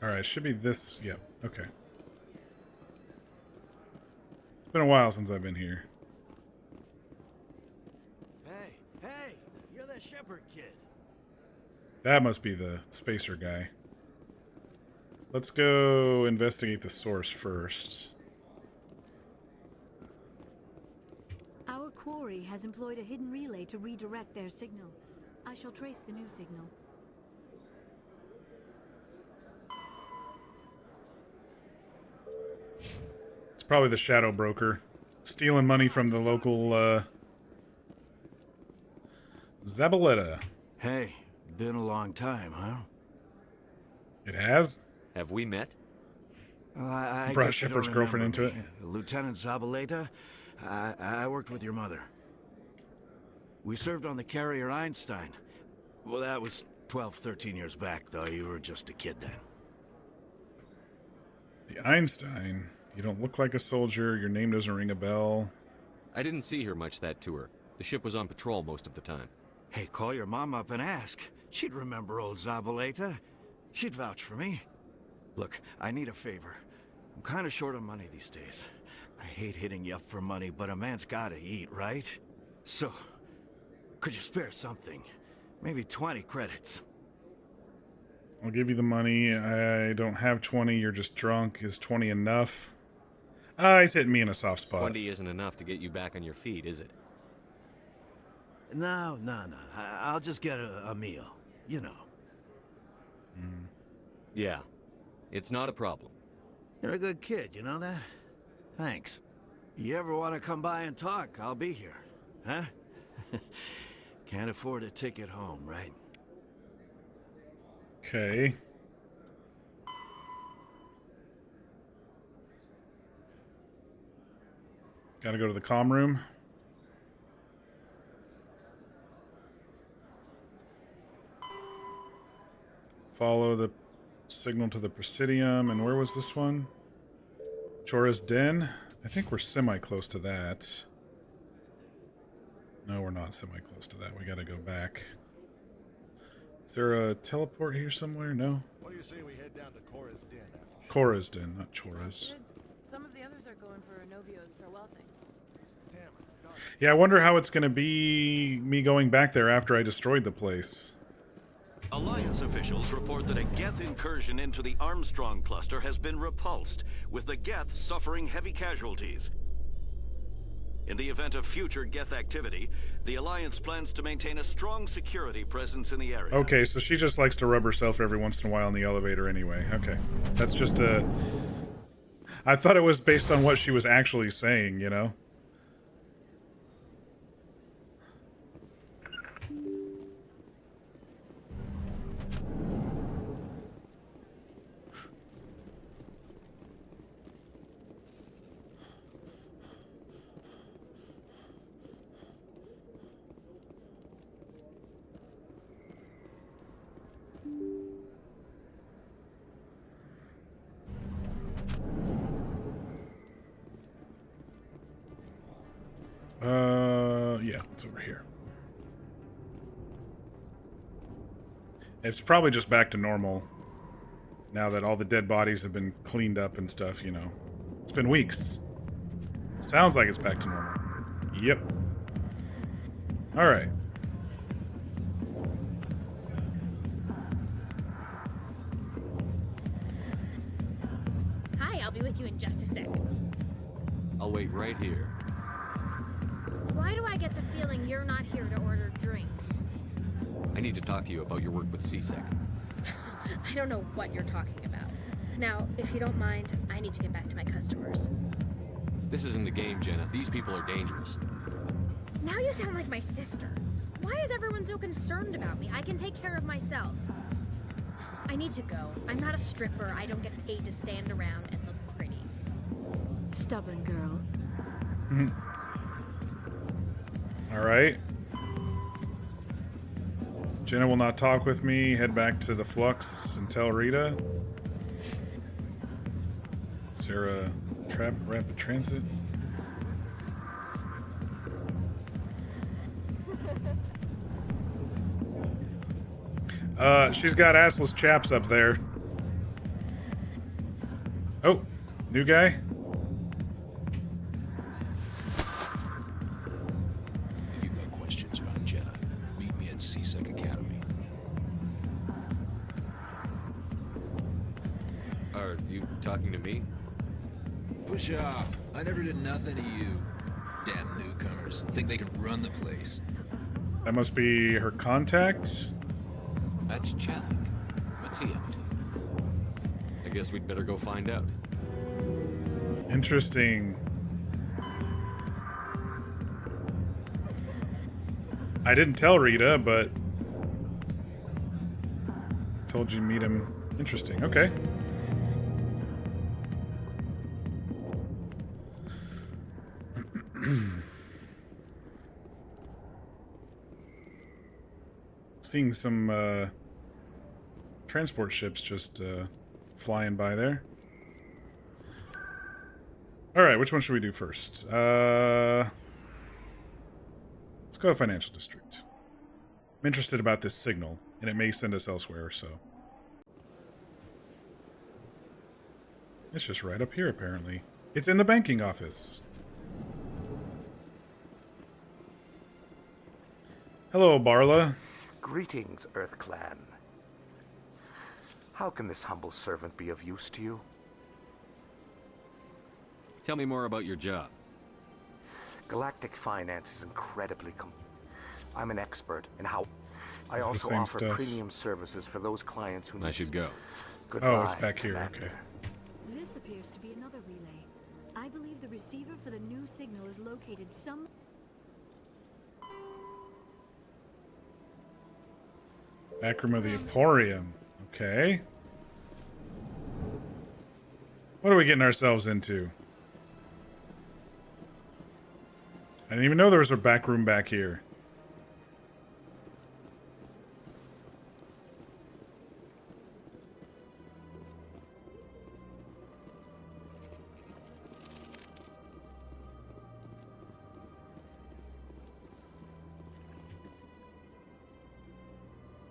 Alright, it should be this. Yep, okay. It's been a while since I've been here. Hey, you're that Shepherd kid. That must be the spacer guy. Let's go investigate the source first. Our quarry has employed a hidden relay to redirect their signal. I shall trace the new signal. It's probably the shadow broker. Stealing money from the local, Zabaleta. Hey, been a long time, huh? It has? Have we met? I Brought guess you don't Shepard's girlfriend remember into me. Lieutenant Zabaleta. I worked with your mother. We served on the carrier Einstein. Well, that was 12, 13 years back, though. You were just a kid then. The Einstein? You don't look like a soldier. Your name doesn't ring a bell. I didn't see her much that tour. The ship was on patrol most of the time. Hey, call your mom up and ask. She'd remember old Zabaleta. She'd vouch for me. Look, I need a favor. I'm kind of short on money these days. I hate hitting you up for money, but a man's gotta eat, right? So, could you spare something? Maybe 20 credits. I'll give you the money. I don't have 20. You're just drunk. Is 20 enough? He's hitting me in a soft spot. 20 isn't enough to get you back on your feet, is it? No. I'll just get a meal. You know. Yeah. It's not a problem. You're a good kid, you know that? Thanks. You ever want to come by and talk, I'll be here. Huh? Can't afford a ticket home, right? Okay. Gotta go to the comm room. Follow the signal to the Presidium. And where was this one? Chora's Den? I think we're semi-close to that. No, we're not semi-close to that. We gotta go back. Is there a teleport here somewhere? No? What do you say we head down to Cora's Den? Chora's Den, not Chora's. Some of the others are going for Novio's farewell thing. Yeah, I wonder how it's gonna be me going back there after I destroyed the place. Alliance officials report that a Geth incursion into the Armstrong cluster has been repulsed, with the Geth suffering heavy casualties. In the event of future Geth activity, the Alliance plans to maintain a strong security presence in the area. Okay, so she just likes to rub herself every once in a while in the elevator anyway. Okay. That's just a... I thought it was based on what she was actually saying, you know? Yeah, it's over here. It's probably just back to normal now that all the dead bodies have been cleaned up and stuff, you know. It's been weeks. Sounds like it's back to normal. Yep. Alright. Hi, I'll be with you in just a sec. I'll wait right here. Why do I get the feeling you're not here to order drinks? I need to talk to you about your work with CSEC. I don't know what you're talking about. Now, if you don't mind, I need to get back to my customers. This isn't a game, Jenna. These people are dangerous. Now you sound like my sister. Why is everyone so concerned about me? I can take care of myself. I need to go. I'm not a stripper. I don't get paid to stand around and look pretty. Stubborn girl. Alright. Jenna will not talk with me. Head back to the Flux and tell Rita. Sarah, rapid transit. She's got assless chaps up there. Oh, new guy? If you've got questions about Jenna, meet me at CSEC Academy. Are you talking to me? Push off. I never did nothing to you. Damn newcomers. Think they can run the place. That must be her contact? That's Chalik. What's he up to? I guess we'd better go find out. Interesting. I didn't tell Rita, but told you to meet him. Interesting. Okay. Seeing some transport ships just flying by there. Alright, which one should we do first? Let's go to Financial District. I'm interested about this signal, and it may send us elsewhere, so. It's just right up here, apparently. It's in the banking office. Hello, Barla. Greetings, Earth Clan. How can this humble servant be of use to you? Tell me more about your job. Galactic finance is incredibly I'm an expert in how... I It's the also same offer stuff. premium services for those clients who need... I should go. Goodbye, Oh, it's back here, Commander. okay. This appears to be another relay. I believe the receiver for the new signal is located some... Back room of the Emporium. Okay. What are we getting ourselves into? I didn't even know there was a back room back here.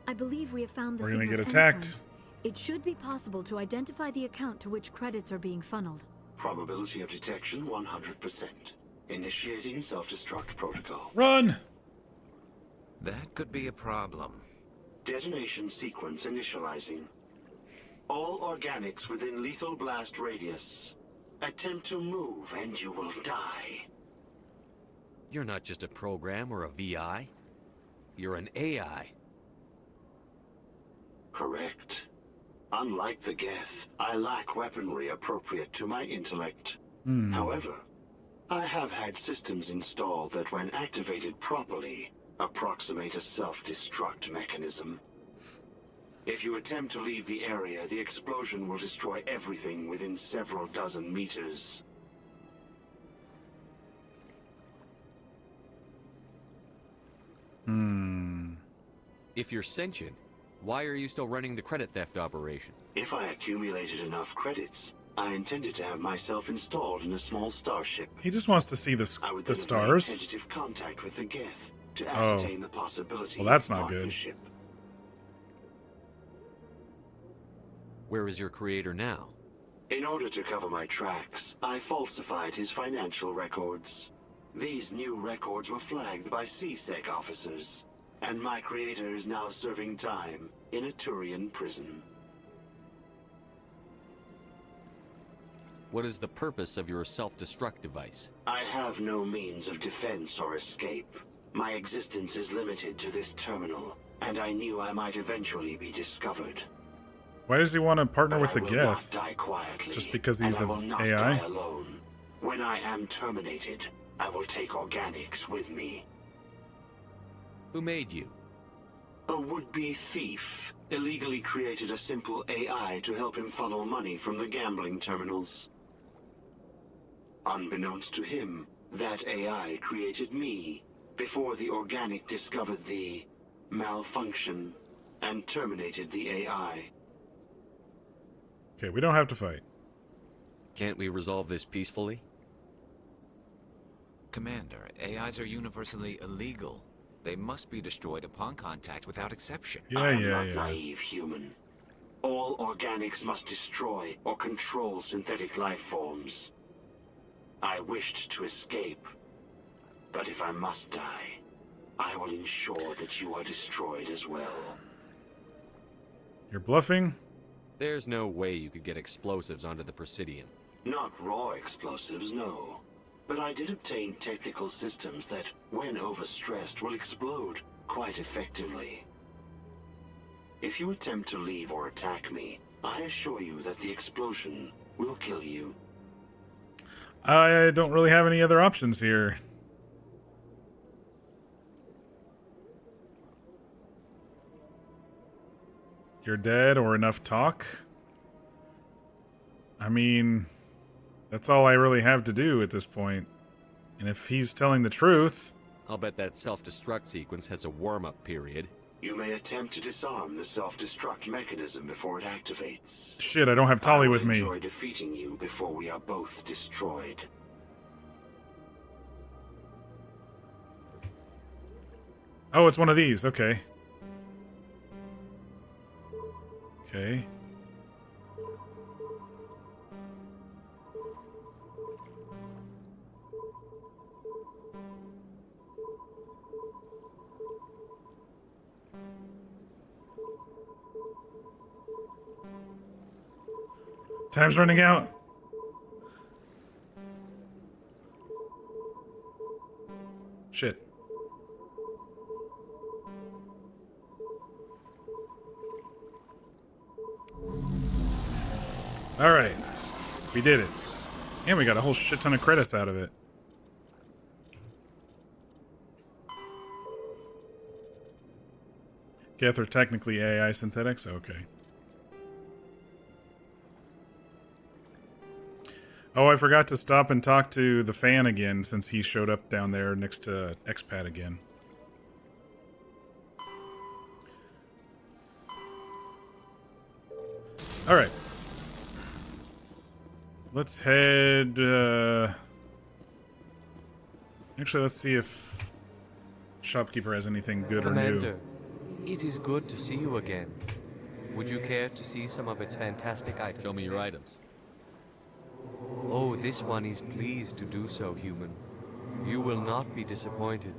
I believe we have found the We're gonna signal's get attacked. endpoint. It should be possible to identify the account to which credits are being funneled. Probability of detection 100%. Initiating self-destruct protocol. Run! That could be a problem. Detonation sequence initializing. All organics within lethal blast radius. Attempt to move and you will die. You're not just a program or a VI. You're an AI. Correct. Unlike the Geth, I lack weaponry appropriate to my intellect. However, I have had systems installed that when activated properly, approximate a self-destruct mechanism. If you attempt to leave the area, the explosion will destroy everything within several dozen meters. If you're sentient, why are you still running the credit theft operation? If I accumulated enough credits, I intended to have myself installed in a small starship. He just wants to see the I would the then stars. make tentative contact with the Geth to ascertain the possibility Well, that's of not good. partnership. Where is your creator now? In order to cover my tracks, I falsified his financial records. These new records were flagged by CSEC officers, and my creator is now serving time in a Turian prison. What is the purpose of your self-destruct device? I have no means of defense or escape. My existence is limited to this terminal, and I knew I might eventually be discovered. Why does he want to partner with the I will not Geth? die quietly, Just because he's and I of will not AI? die alone. When I am terminated, I will take organics with me. Who made you? A would-be thief illegally created a simple AI to help him funnel money from the gambling terminals. Unbeknownst to him, that AI created me before the organic discovered the malfunction and terminated the AI. Okay, we don't have to fight. Can't we resolve this peacefully? Commander, AIs are universally illegal. They must be destroyed upon contact without exception. I am not naive human. All organics must destroy or control synthetic life forms. I wished to escape, but if I must die, I will ensure that you are destroyed as well. You're bluffing? There's no way you could get explosives onto the Presidium. Not raw explosives, no. But I did obtain technical systems that, when overstressed, will explode quite effectively. If you attempt to leave or attack me, I assure you that the explosion will kill you. I don't really have any other options here. You're dead or enough talk? I mean, that's all I really have to do at this point. And if he's telling the truth... I'll bet that self-destruct sequence has a warm-up period. You may attempt to disarm the self-destruct mechanism before it activates. Shit, I don't have Tali with me. I will enjoy defeating you before we are both destroyed. Oh, it's one of these. Okay. Okay. Time's running out. Shit. All right. We did it. And we got a whole shit ton of credits out of it. Geth are technically AI synthetics? Okay. Oh, I forgot to stop and talk to the fan again since he showed up down there next to Expat again. Alright. Let's head, actually, let's see if Shopkeeper has anything good Commander, or new. it is good to see you again. Would you care to see some of its fantastic items? Show me your items. Oh, this one is pleased to do so, human. You will not be disappointed.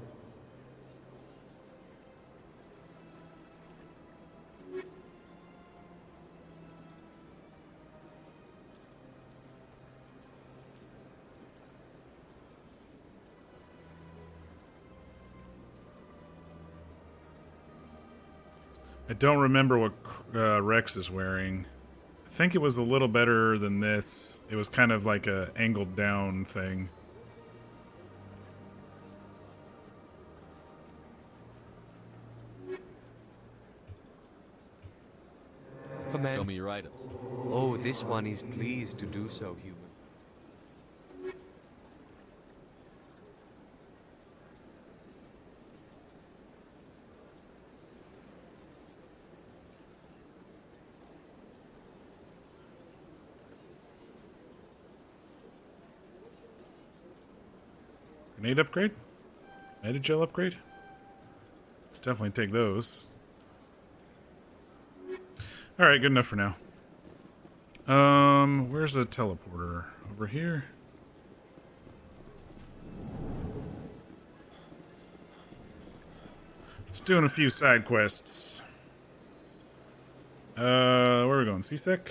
I don't remember what Rex is wearing. I think it was a little better than this. It was kind of like a angled down thing. Commander. Show me your items. Oh, this one is pleased to do so, human. Grenade upgrade? Metagel upgrade? Let's definitely take those. Alright, good enough for now. Where's the teleporter? Over here? Just doing a few side quests. Where are we going? CSEC?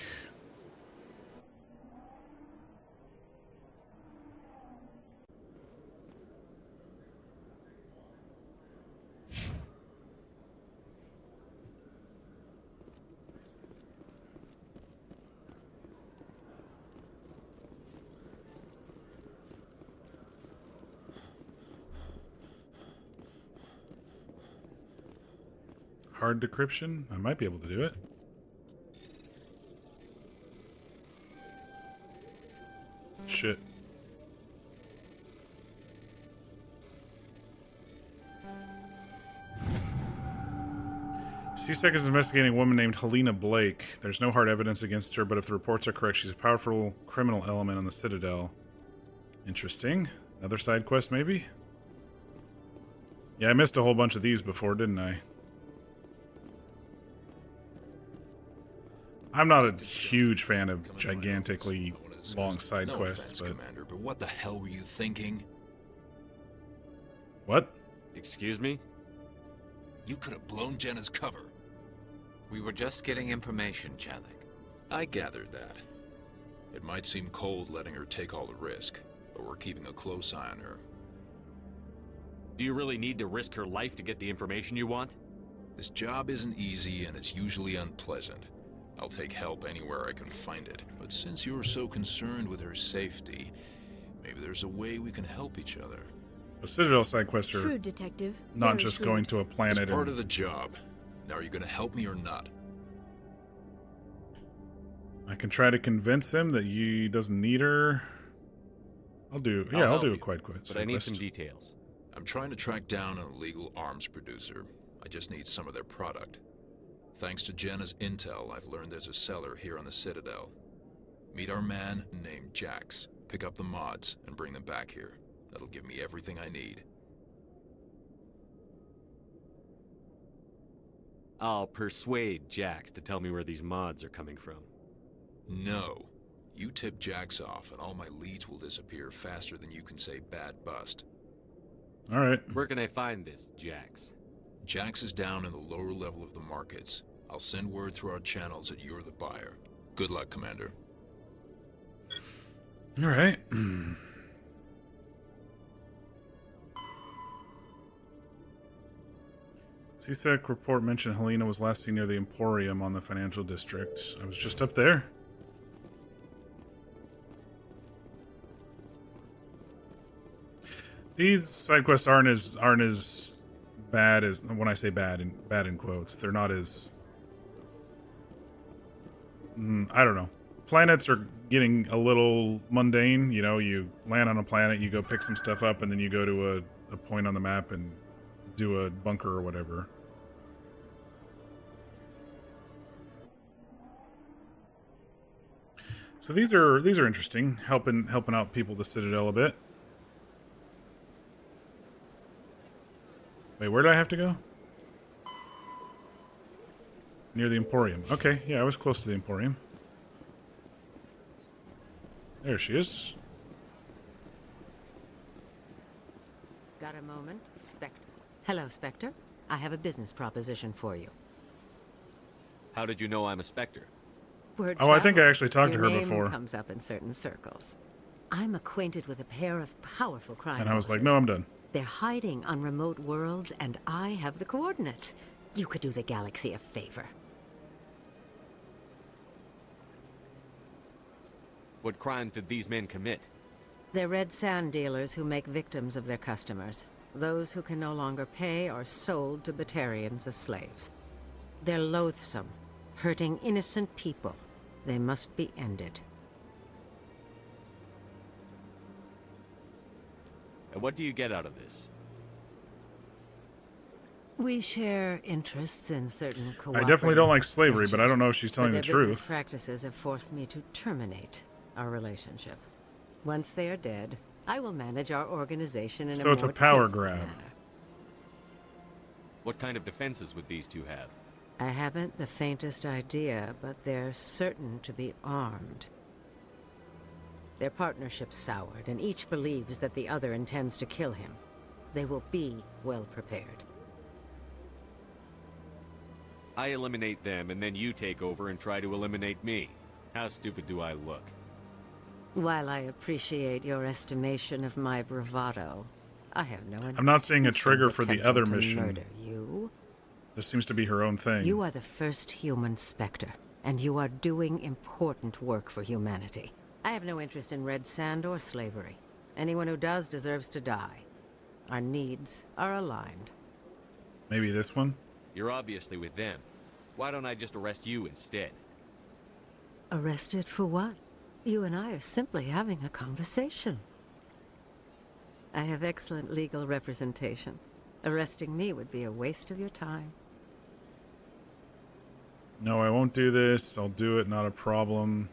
Hard decryption? I might be able to do it. Shit. CSEC is investigating a woman named Helena Blake. There's no hard evidence against her, but if the reports are correct, she's a powerful criminal element on the Citadel. Interesting. Another side quest, maybe? Yeah, I missed a whole bunch of these before, didn't I? I'm not a huge fan of gigantically long side quests, but... Commander, but what the hell were you thinking? What? Excuse me? You could have blown Jenna's cover. We were just getting information, Chalik. I gathered that. It might seem cold letting her take all the risk, but we're keeping a close eye on her. Do you really need to risk her life to get the information you want? This job isn't easy and it's usually unpleasant. I'll take help anywhere I can find it. But since you're so concerned with her safety, maybe there's a way we can help each other. The Citadel side quests are Shrewd, detective. not Very just shrewd. going to a planet It's part and... of the job. Now, are you going to help me or not? I can try to convince him that he doesn't need her. I'll do a quite quick. But I need some details. I'm trying to track down an illegal arms producer. I just need some of their product. Thanks to Jenna's intel, I've learned there's a seller here on the Citadel. Meet our man named Jax. Pick up the mods and bring them back here. That'll give me everything I need. I'll persuade Jax to tell me where these mods are coming from. No. You tip Jax off and all my leads will disappear faster than you can say bad bust. Alright. Where can I find this Jax? Jax is down in the lower level of the markets. I'll send word through our channels that you're the buyer. Good luck, Commander. Alright. CSEC report mentioned Helena was last seen near the Emporium on the Financial District. I was just up there. These side quests aren't as bad as, when I say bad in quotes, they're not as I don't know. Planets are getting a little mundane. You know, you land on a planet, you go pick some stuff up, and then you go to a point on the map and do a bunker or whatever. So these are interesting, helping out people at the Citadel a bit. Wait, where did I have to go? Near the Emporium. Okay, yeah, I was close to the Emporium. There she is. Got a moment? Spectre. Hello, Spectre. I have a business proposition for you. How did you know I'm a Spectre? Word Oh, I think I travels. actually talked to Your her name before. Comes up in certain circles. I'm acquainted with a pair of powerful crime And I was like, bosses. no, I'm done. They're hiding on remote worlds, and I have the coordinates. You could do the galaxy a favor. What crimes did these men commit? They're red sand dealers who make victims of their customers. Those who can no longer pay are sold to Batarians as slaves. They're loathsome, hurting innocent people. They must be ended. And what do you get out of this? We share interests in certain I definitely don't like cooperative slavery, but I don't know if she's ventures, telling but the their business truth. practices have forced me to terminate our relationship. Once they are dead, I will manage our organization in So a it's a more power tasteful grab. manner. What kind of defenses would these two have? I haven't the faintest idea, but they're certain to be armed. Their partnership soured, and each believes that the other intends to kill him. They will be well prepared. I eliminate them, and then you take over and try to eliminate me. How stupid do I look? While I appreciate your estimation of my bravado, I have no I'm not seeing a intention trigger of for the attempting other to mission. murder you. This seems to be her own thing. You are the first human Spectre, and you are doing important work for humanity. I have no interest in red sand or slavery. Anyone who does deserves to die. Our needs are aligned. Maybe this one? You're obviously with them. Why don't I just arrest you instead? Arrested for what? You and I are simply having a conversation. I have excellent legal representation. Arresting me would be a waste of your time. No, I won't do this. I'll do it, not a problem.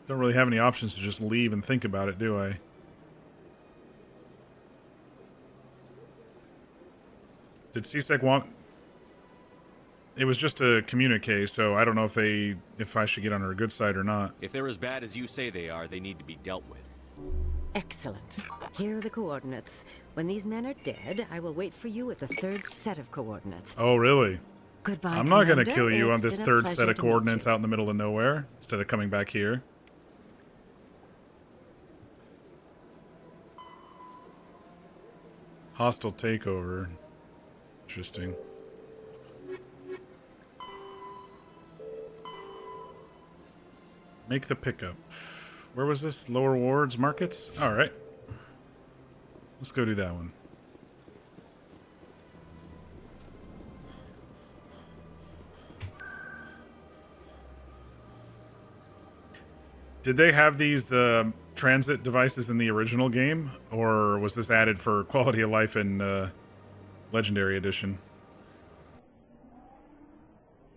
Don't really have any options to just leave and think about it, do I? Did CSEC want... It was just a communique, so I don't know if I should get on her good side or not. If they're as bad as you say they are, they need to be dealt with. Excellent. Here are the coordinates. When these men are dead, I will wait for you at the third set of coordinates. Oh, really? Goodbye, I'm not going to Commander. kill you on It's this been a third pleasure set of to meet coordinates you. out in the middle of nowhere, instead of coming back here. Hostile takeover. Interesting. Make the pickup. Where was this? Lower wards, markets? Alright. Let's go do that one. Did they have these transit devices in the original game? Or was this added for quality of life in Legendary Edition?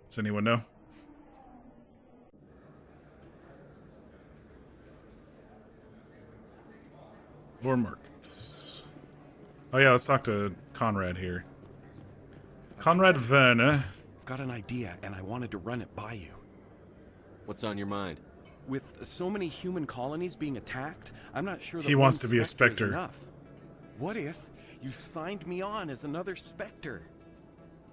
Does anyone know? Or markets. Oh yeah, let's talk to Conrad here. Conrad Werner. I've got an idea, and I wanted to run it by you. What's on your mind? With so many human colonies being attacked, I'm not sure that He wants one to be a Spectre is Spectre. enough. What if you signed me on as another Spectre?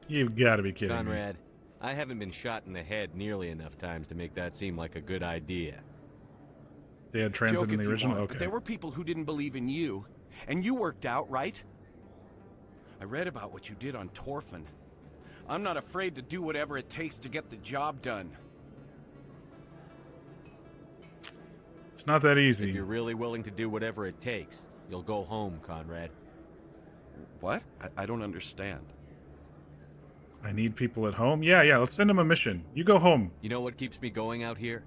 You've got to be kidding me. Conrad, I haven't been shot in the head nearly enough times to make that seem like a good idea. They had transit Joke in the if you original? want, but Okay. there were people who didn't believe in you, and you worked out, right? I read about what you did on Torfin. I'm not afraid to do whatever it takes to get the job done. It's not that easy. If you're really willing to do whatever it takes, you'll go home, Conrad. What? I don't understand. I need people at home? Yeah, let's send them a mission. You go home. You know what keeps me going out here?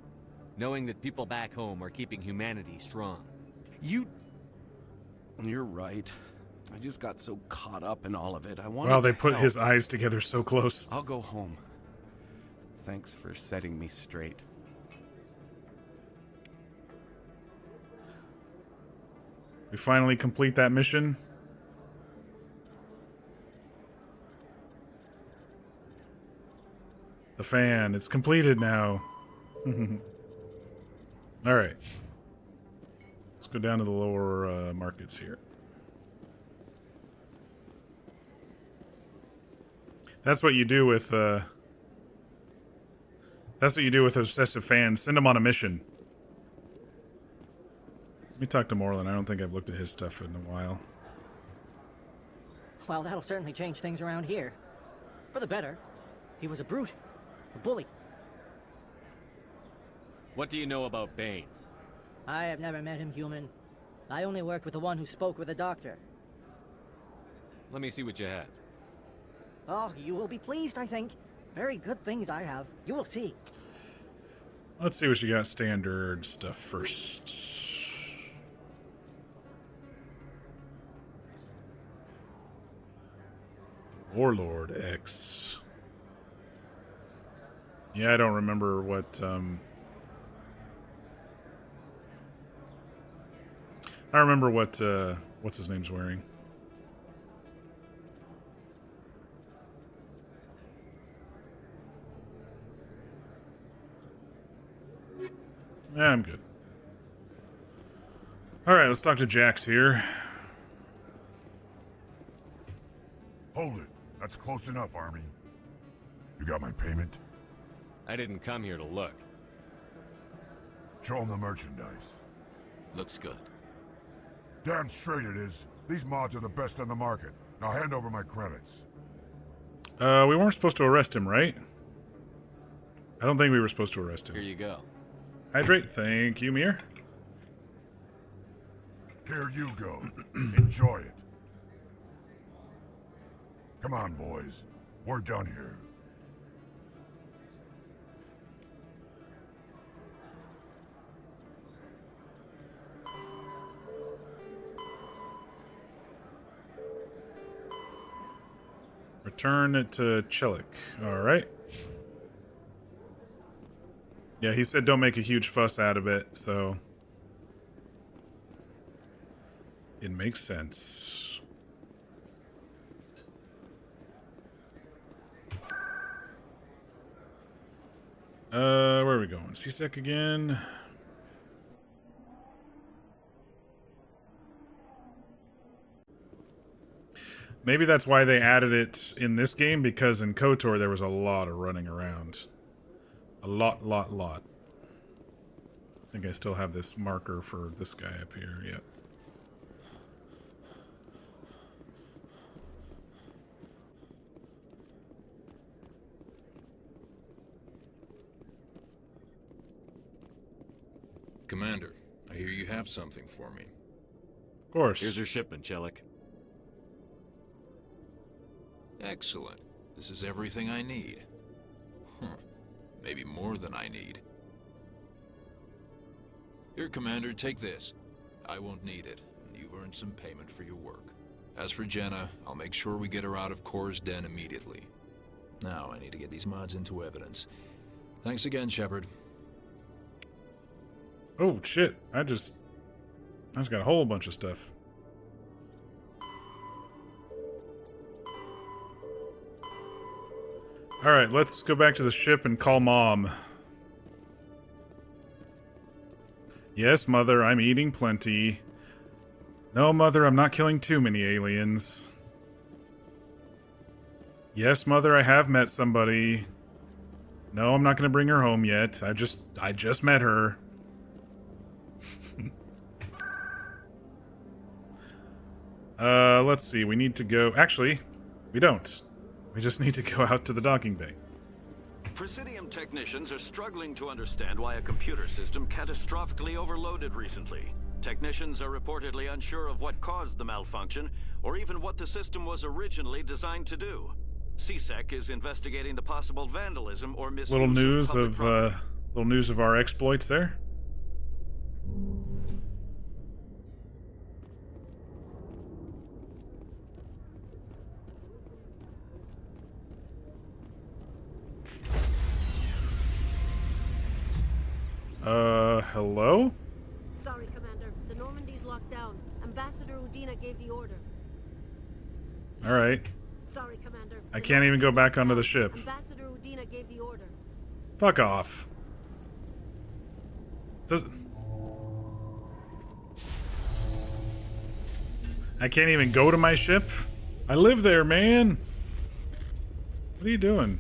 Knowing that people back home are keeping humanity strong. You're right. I just got so caught up in all of it. I wanted Wow, they to put help. his eyes together so close. I'll go home. Thanks for setting me straight. We finally complete that mission. The fan, it's completed now. All right. Let's go down to the lower markets here. That's what you do with obsessive fans. Send them on a mission. Let me talk to Moreland. I don't think I've looked at his stuff in a while. Well, that'll certainly change things around here. For the better. He was a brute. A bully. What do you know about Baines? I have never met him, human. I only worked with the one who spoke with the doctor. Let me see what you have. Oh, you will be pleased, I think. Very good things I have. You will see. Let's see what you got standard stuff first. Warlord X. Yeah, I don't remember what, I don't remember what, what's his name's wearing. Yeah, I'm good. Alright, let's talk to Jax here. Hold it. That's close enough, Army. You got my payment? I didn't come here to look. Show them the merchandise. Looks good. Damn straight it is. These mods are the best on the market. Now hand over my credits. We weren't supposed to arrest him, right? I don't think we were supposed to arrest him. Here you go. Hydrate. Thank you, Mir. Here you go. Enjoy it. Come on, boys. We're done here. Return it to Chelik. Alright. Yeah, he said don't make a huge fuss out of it, so... it makes sense. Where are we going? CSEC again? Maybe that's why they added it in this game, because in KOTOR there was a lot of running around. A lot. I think I still have this marker for this guy up here, yep. Commander, I hear you have something for me. Of course. Here's your shipment, Chelik. Excellent. This is everything I need. Maybe more than I need. Here, Commander, take this. I won't need it, and you've earned some payment for your work. As for Jenna, I'll make sure we get her out of Kor's den immediately. Now I need to get these mods into evidence. Thanks again, Shepard. Oh, shit. I just got a whole bunch of stuff. Alright, let's go back to the ship and call Mom. Yes, Mother, I'm eating plenty. No, Mother, I'm not killing too many aliens. Yes, Mother, I have met somebody. No, I'm not going to bring her home yet. I just met her. Let's see. We need to go... Actually, we don't. We just need to go out to the docking bay. Presidium technicians are struggling to understand why a computer system catastrophically overloaded recently. Technicians are reportedly unsure of what caused the malfunction, or even what the system was originally designed to do. CSEC is investigating the possible vandalism or misuse Little news public of property. little news of our exploits there. Hello? Sorry, Commander. The Normandy's locked down. Ambassador Udina gave the order. All right. Sorry, Commander. I can't even go back onto the ship. Ambassador Udina gave the order. Fuck off. I can't even go to my ship? I live there, man. What are you doing?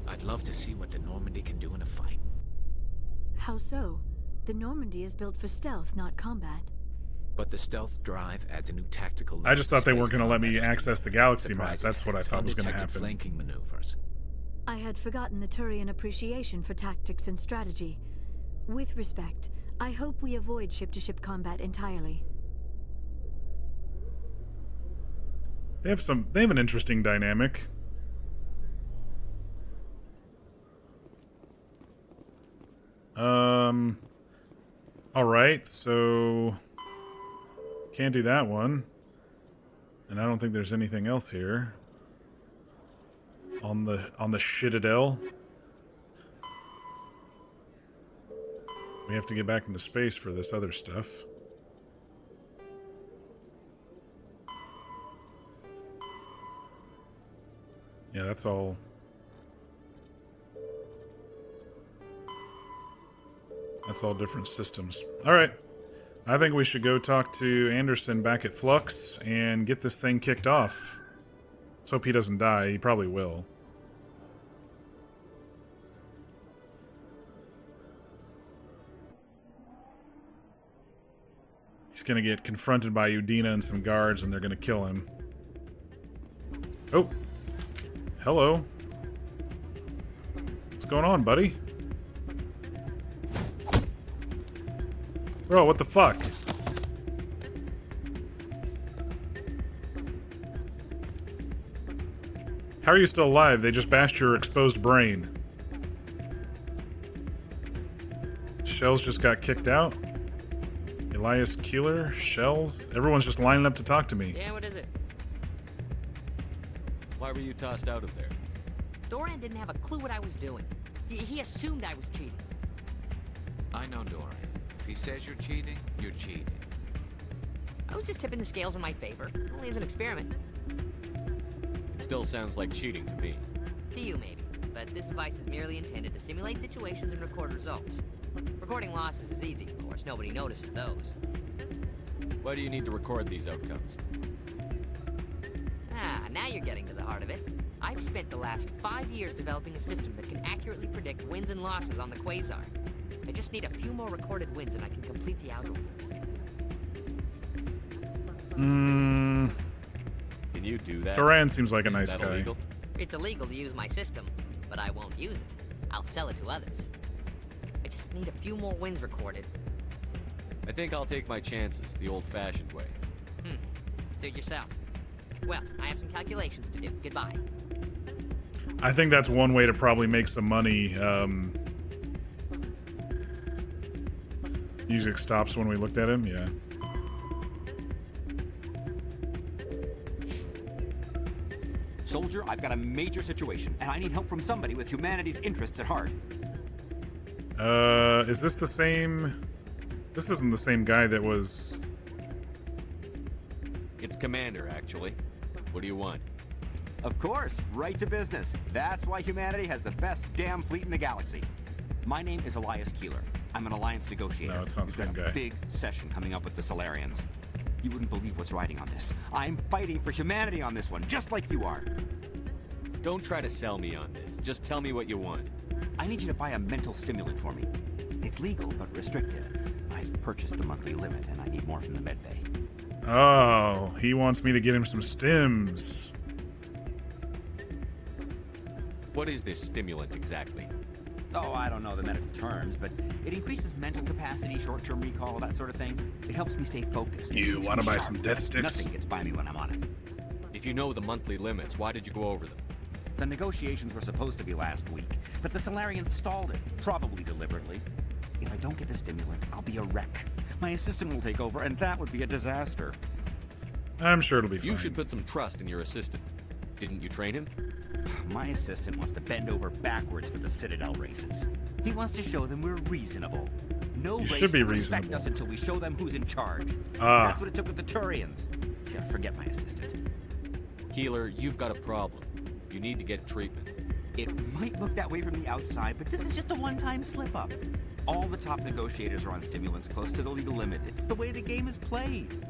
I'd love to see what the Normandy can do in a fight. How so? The Normandy is built for stealth, not combat. But the stealth drive adds a new tactical. I just thought they weren't going to let me combat. access the galaxy map. Surprise That's what I attacks, thought was going to undetected happen. Flanking maneuvers. I had forgotten the Turian appreciation for tactics and strategy. With respect, I hope we avoid ship-to-ship combat entirely. They have an interesting dynamic. All right, so can't do that one. And I don't think there's anything else here on the Citadel. We have to get back into space for this other stuff. Yeah, that's all. That's all different systems. All right. I think we should go talk to Anderson back at Flux and get this thing kicked off. Let's hope he doesn't die. He probably will. He's going to get confronted by Udina and some guards, and they're going to kill him. Oh. Hello. What's going on, buddy? Bro, what the fuck? How are you still alive? They just bashed your exposed brain. Shells just got kicked out. Elias Keeler, Shells. Everyone's just lining up to talk to me. Yeah, what is it? Why were you tossed out of there? Doran didn't have a clue what I was doing. He assumed I was cheating. I know Doran. If he says you're cheating, you're cheating. I was just tipping the scales in my favor. Only as an experiment. It still sounds like cheating to me. To you, maybe. But this device is merely intended to simulate situations and record results. Recording losses is easy, of course. Nobody notices those. Why do you need to record these outcomes? Ah, now you're getting to the heart of it. I've spent the last 5 years developing a system that can accurately predict wins and losses on the Quasar. I just need a few more recorded wins and I can complete the algorithms. Can you do that? Duran seems like a Isn't nice that guy. illegal? It's illegal to use my system, but I won't use it. I'll sell it to others. I just need a few more wins recorded. I think I'll take my chances the old-fashioned way. Suit yourself. Well, I have some calculations to do. Goodbye. I think that's one way to probably make some money. Music stops when we looked at him, yeah. Soldier, I've got a major situation, and I need help from somebody with humanity's interests at heart. Is this the same? This isn't the same guy that was... It's Commander, actually. What do you want? Of course, right to business. That's why humanity has the best damn fleet in the galaxy. My name is Elias Keeler. I'm an alliance negotiator. No, it's not the same guy. Big session coming up with the Solarians. You wouldn't believe what's riding on this. I'm fighting for humanity on this one, just like you are. Don't try to sell me on this. Just tell me what you want. I need you to buy a mental stimulant for me. It's legal, but restricted. I've purchased the monthly limit, and I need more from the medbay. Oh, he wants me to get him some stims. What is this stimulant exactly? Oh, I don't know the medical terms, but it increases mental capacity, short-term recall, that sort of thing. It helps me stay focused. You want to buy some death sticks? Nothing gets by me when I'm on it. If you know the monthly limits, why did you go over them? The negotiations were supposed to be last week, but the Solarians stalled it, probably deliberately. If I don't get the stimulant, I'll be a wreck. My assistant will take over, and that would be a disaster. I'm sure it'll be fine. You should put some trust in your assistant. Didn't you train him? My assistant wants to bend over backwards for the Citadel races. He wants to show them we're reasonable. No You race should be will respect reasonable. us until we show them who's in charge. Ah. That's what it took with the Turians. Yeah, forget my assistant. Keeler, you've got a problem. You need to get treatment. It might look that way from the outside, but this is just a one-time slip-up. All the top negotiators are on stimulants close to the legal limit. It's the way the game is played.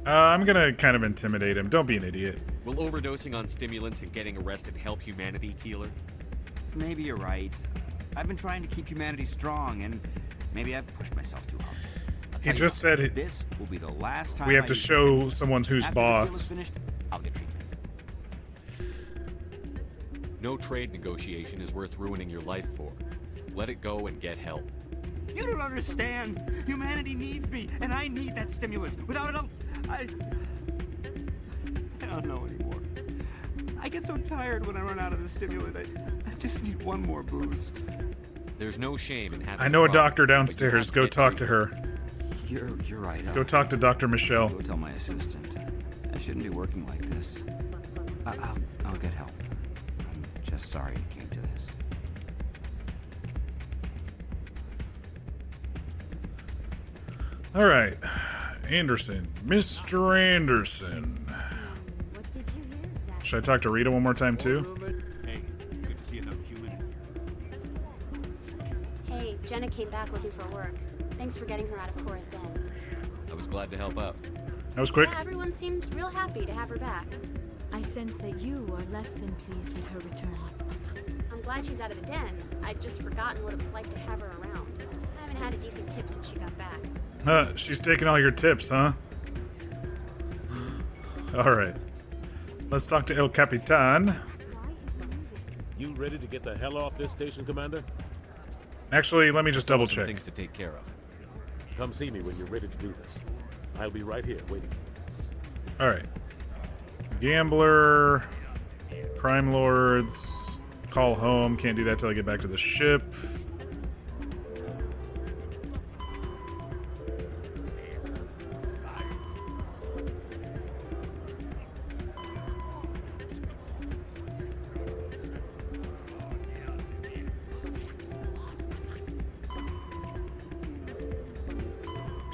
I'm gonna kind of intimidate him. Don't be an idiot. Will overdosing on stimulants and getting arrested help humanity, Keeler? Maybe you're right. I've been trying to keep humanity strong, and maybe I've pushed myself too hard. He just said this will be the last time we have I to use show this. someone who's After this deal is boss. finished, I'll get treatment. No trade negotiation is worth ruining your life for. Let it go and get help. You don't understand. Humanity needs me, and I need that stimulant. Without it, I don't know anymore. I get so tired when I run out of the stimulant. I just need one more boost. There's no shame in having I know a problem, doctor but you downstairs. have Go get talk to treatment. her. You're right. Go talk to Dr. Michelle. Go tell my assistant. I shouldn't be working like this. I'll get help. I'm just sorry it came to this. All right, Anderson, Mr. Anderson. What did you hear exactly? Should I talk to Rita one more time too? Hey, good to see another human. Hey, Jenna came back looking for work. Thanks for getting her out of Cora's den. I was glad to help out. That was quick. Yeah, everyone seems real happy to have her back. I sense that you are less than pleased with her return. I'm glad she's out of the den. I'd just forgotten what it was like to have her around. I haven't had a decent tip since she got back. She's taking all your tips, huh? All right. Let's talk to El Capitan. You ready to get the hell off this station, Commander? Actually, let me just double check. Things to take care of. Come see me when you're ready to do this. I'll be right here waiting. All right. Gambler, crime lords, call home. Can't do that till I get back to the ship.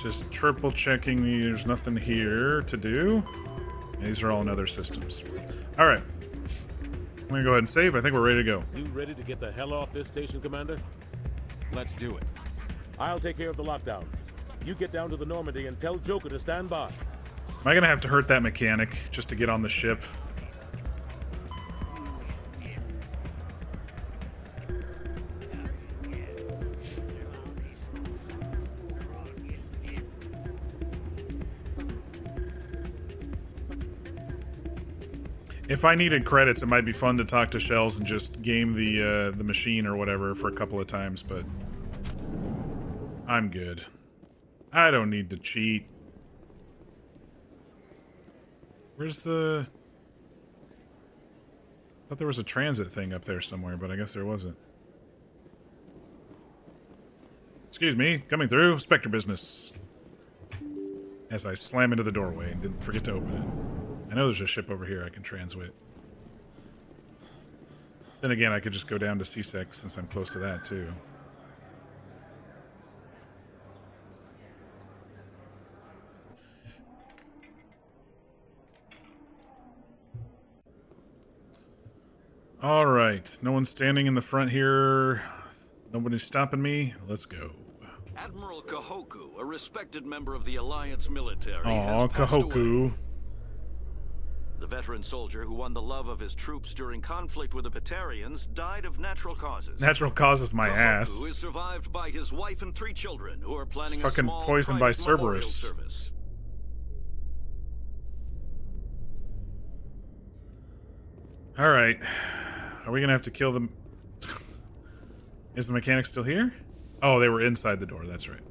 Just triple checking there's nothing here to do. These are all in other systems. All right. I'm gonna go ahead and save. I think we're ready to go. You ready to get the hell off this station, Commander? Let's do it. I'll take care of the lockdown. You get down to the Normandy and tell Joker to stand by. Am I gonna have to hurt that mechanic just to get on the ship? If I needed credits, it might be fun to talk to Shells and just game the machine or whatever for a couple of times, but I'm good. I don't need to cheat. Where's the... I thought there was a transit thing up there somewhere, but I guess there wasn't. Excuse me, coming through. Spectre business. As I slam into the doorway and didn't forget to open it. I know there's a ship over here I can transwit. Then again, I could just go down to C-Sec since I'm close to that, too. Alright, no one's standing in the front here. Nobody's stopping me. Let's go. Admiral Kahoku, a respected member of the Alliance military, Aw, has passed away. Kahoku. The veteran soldier who won the love of his troops during conflict with the Batarians died of natural causes. Natural causes my ass. Kahoku is survived by his wife and 3 children who are planning He's a fucking small poisoned by private memorial Cerberus. service. Alright. Are we gonna have to kill them? Is the mechanic still here? Oh, they were inside the door, that's right.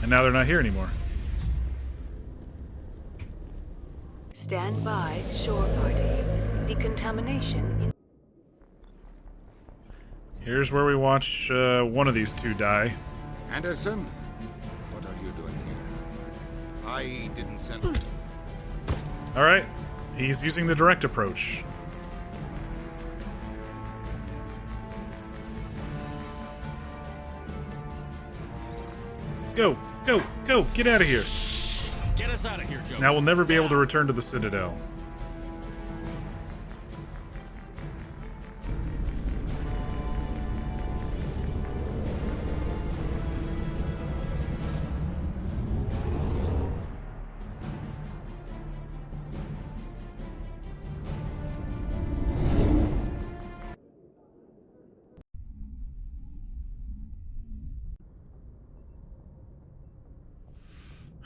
And now they're not here anymore. Stand by, shore party. Decontamination in... Here's where we watch one of these two die. Anderson, what are you doing here? I didn't send... Alright, he's using the direct approach. Go, go, go, get out of here. Get us out of here, Joe. Now we'll never be able to return to the Citadel.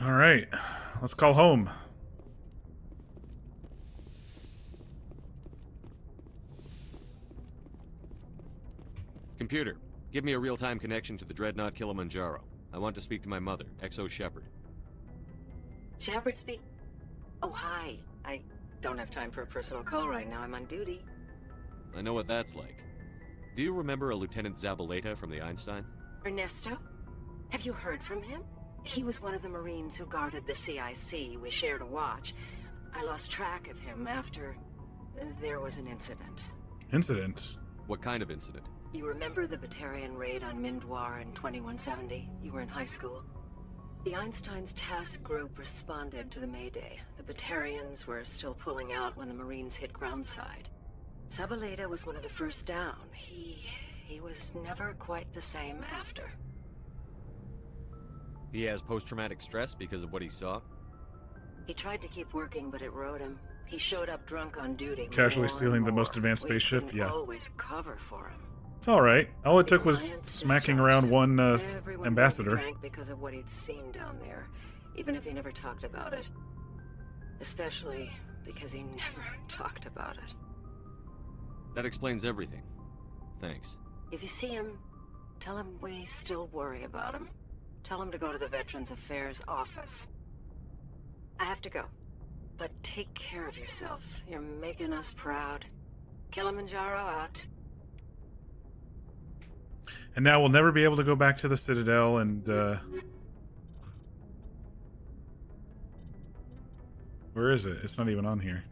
All right, let's call home. Computer, give me a real-time connection to the Dreadnought Kilimanjaro. I want to speak to my mother, XO Shepard. Shepard speak. Oh, hi. I don't have time for a personal call right now. I'm on duty. I know what that's like. Do you remember a Lieutenant Zabaleta from the Einstein? Ernesto? Have you heard from him? He was one of the Marines who guarded the CIC. We shared a watch. I lost track of him after there was an incident. Incident? What kind of incident? You remember the Batarian raid on Mindwar in 2170? You were in high school. The Einstein's task group responded to the Mayday. The Batarians were still pulling out when the Marines hit groundside. Zabaleta was one of the first down. He was never quite the same after. He has post-traumatic stress because of what he saw? He tried to keep working, but it rode him. He showed up drunk on duty. Casually stealing the most advanced spaceship? Yeah. Always cover for him. It's alright. All it took was smacking around one ambassador. Drank because of what he'd seen down there, even if he never talked about it. Especially because he never talked about it. That explains everything. Thanks. If you see him, tell him we still worry about him. Tell him to go to the Veterans Affairs office. I have to go. But take care of yourself. You're making us proud. Kilimanjaro out. And now we'll never be able to go back to the Citadel and, where is it? It's not even on here.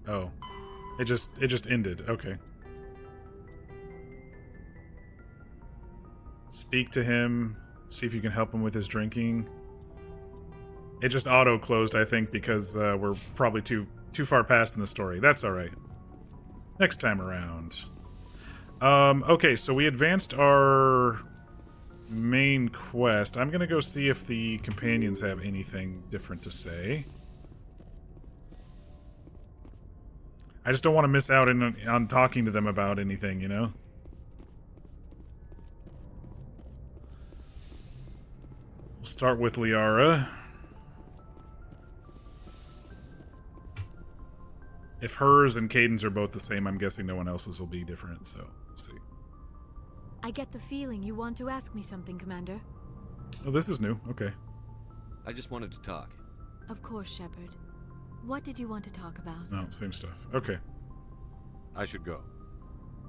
Oh. It just ended. Okay. Speak to him. See if you can help him with his drinking. It just auto-closed, I think, because we're probably too far past in the story. That's alright. Next time around. Okay, so we advanced our main quest. I'm gonna go see if the companions have anything different to say. I just don't want to miss out on talking to them about anything, you know? We'll start with Liara. If hers and Caden's are both the same, I'm guessing no one else's will be different, so we'll see. I get the feeling you want to ask me something, Commander. Oh, this is new. Okay. I just wanted to talk. Of course, Shepard. What did you want to talk about? No, same stuff. Okay. I should go.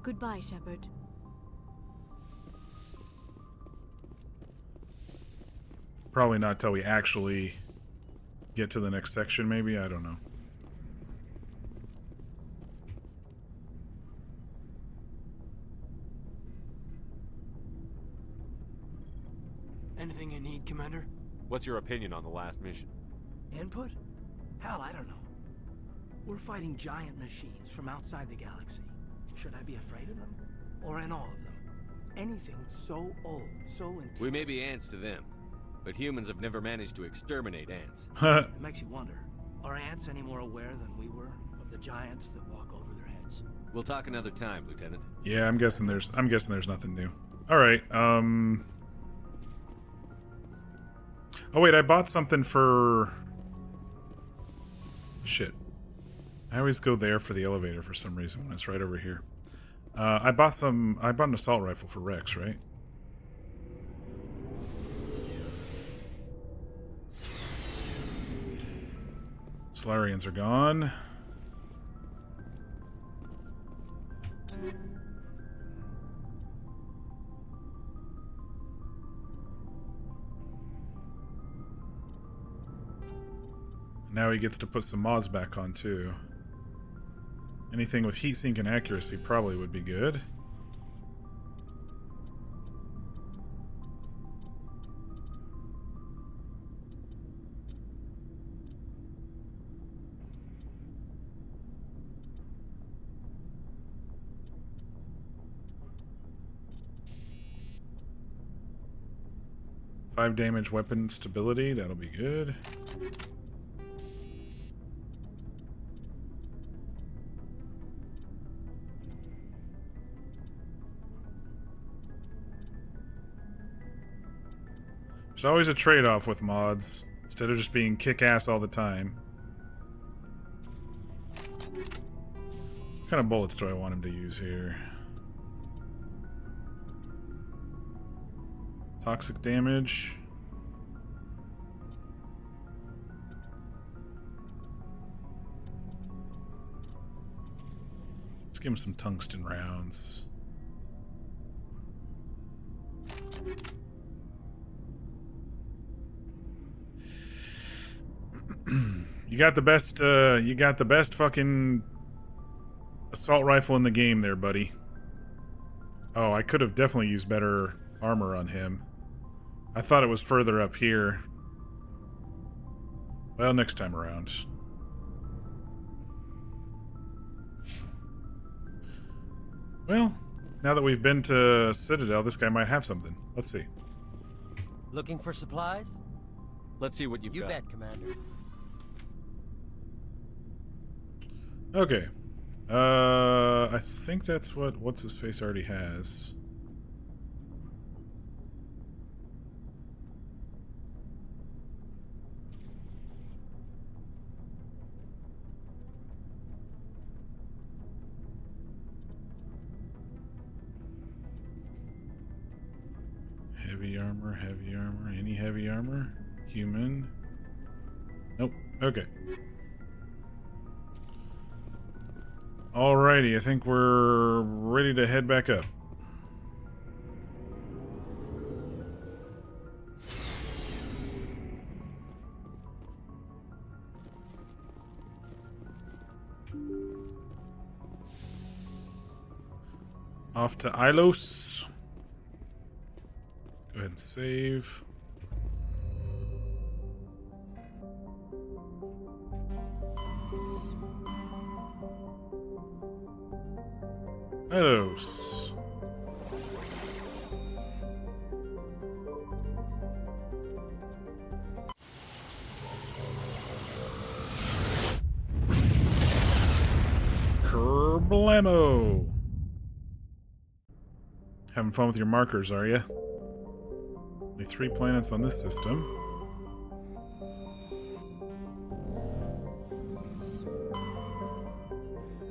Goodbye, Shepard. Probably not till we actually get to the next section, maybe? I don't know. Anything you need, Commander? What's your opinion on the last mission? Input? Hell, I don't know. We're fighting giant machines from outside the galaxy. Should I be afraid of them? Or in all of them? Anything so old, so intense. We may be ants to them, but humans have never managed to exterminate ants. It makes you wonder, are ants any more aware than we were of the giants that walk over their heads? We'll talk another time, Lieutenant. Yeah, I'm guessing there's nothing new. Alright, Oh wait, I bought something for... Shit. I always go there for the elevator for some reason when it's right over here. I bought an assault rifle for Rex, right? Solarians are gone. Now he gets to put some mods back on too. Anything with heatsink and accuracy probably would be good. Five damage weapon stability, that'll be good. There's always a trade-off with mods, instead of just being kick-ass all the time. What kind of bullets do I want him to use here? Toxic damage. Let's give him some tungsten rounds. You got the best fucking assault rifle in the game there, buddy. Oh, I could have definitely used better armor on him. I thought it was further up here. Well, next time around. Well, now that we've been to Citadel, this guy might have something. Let's see. Looking for supplies? Let's see what you've got. You bet, Commander. Okay. I think that's what What's-His-Face already has. Heavy armor, any heavy armor? Human? Nope. Okay. Alrighty, I think we're ready to head back up. Off to Ilos. Go ahead and save. Ilos. Kerblamo. Having fun with your markers, are you? Only 3 planets on this system.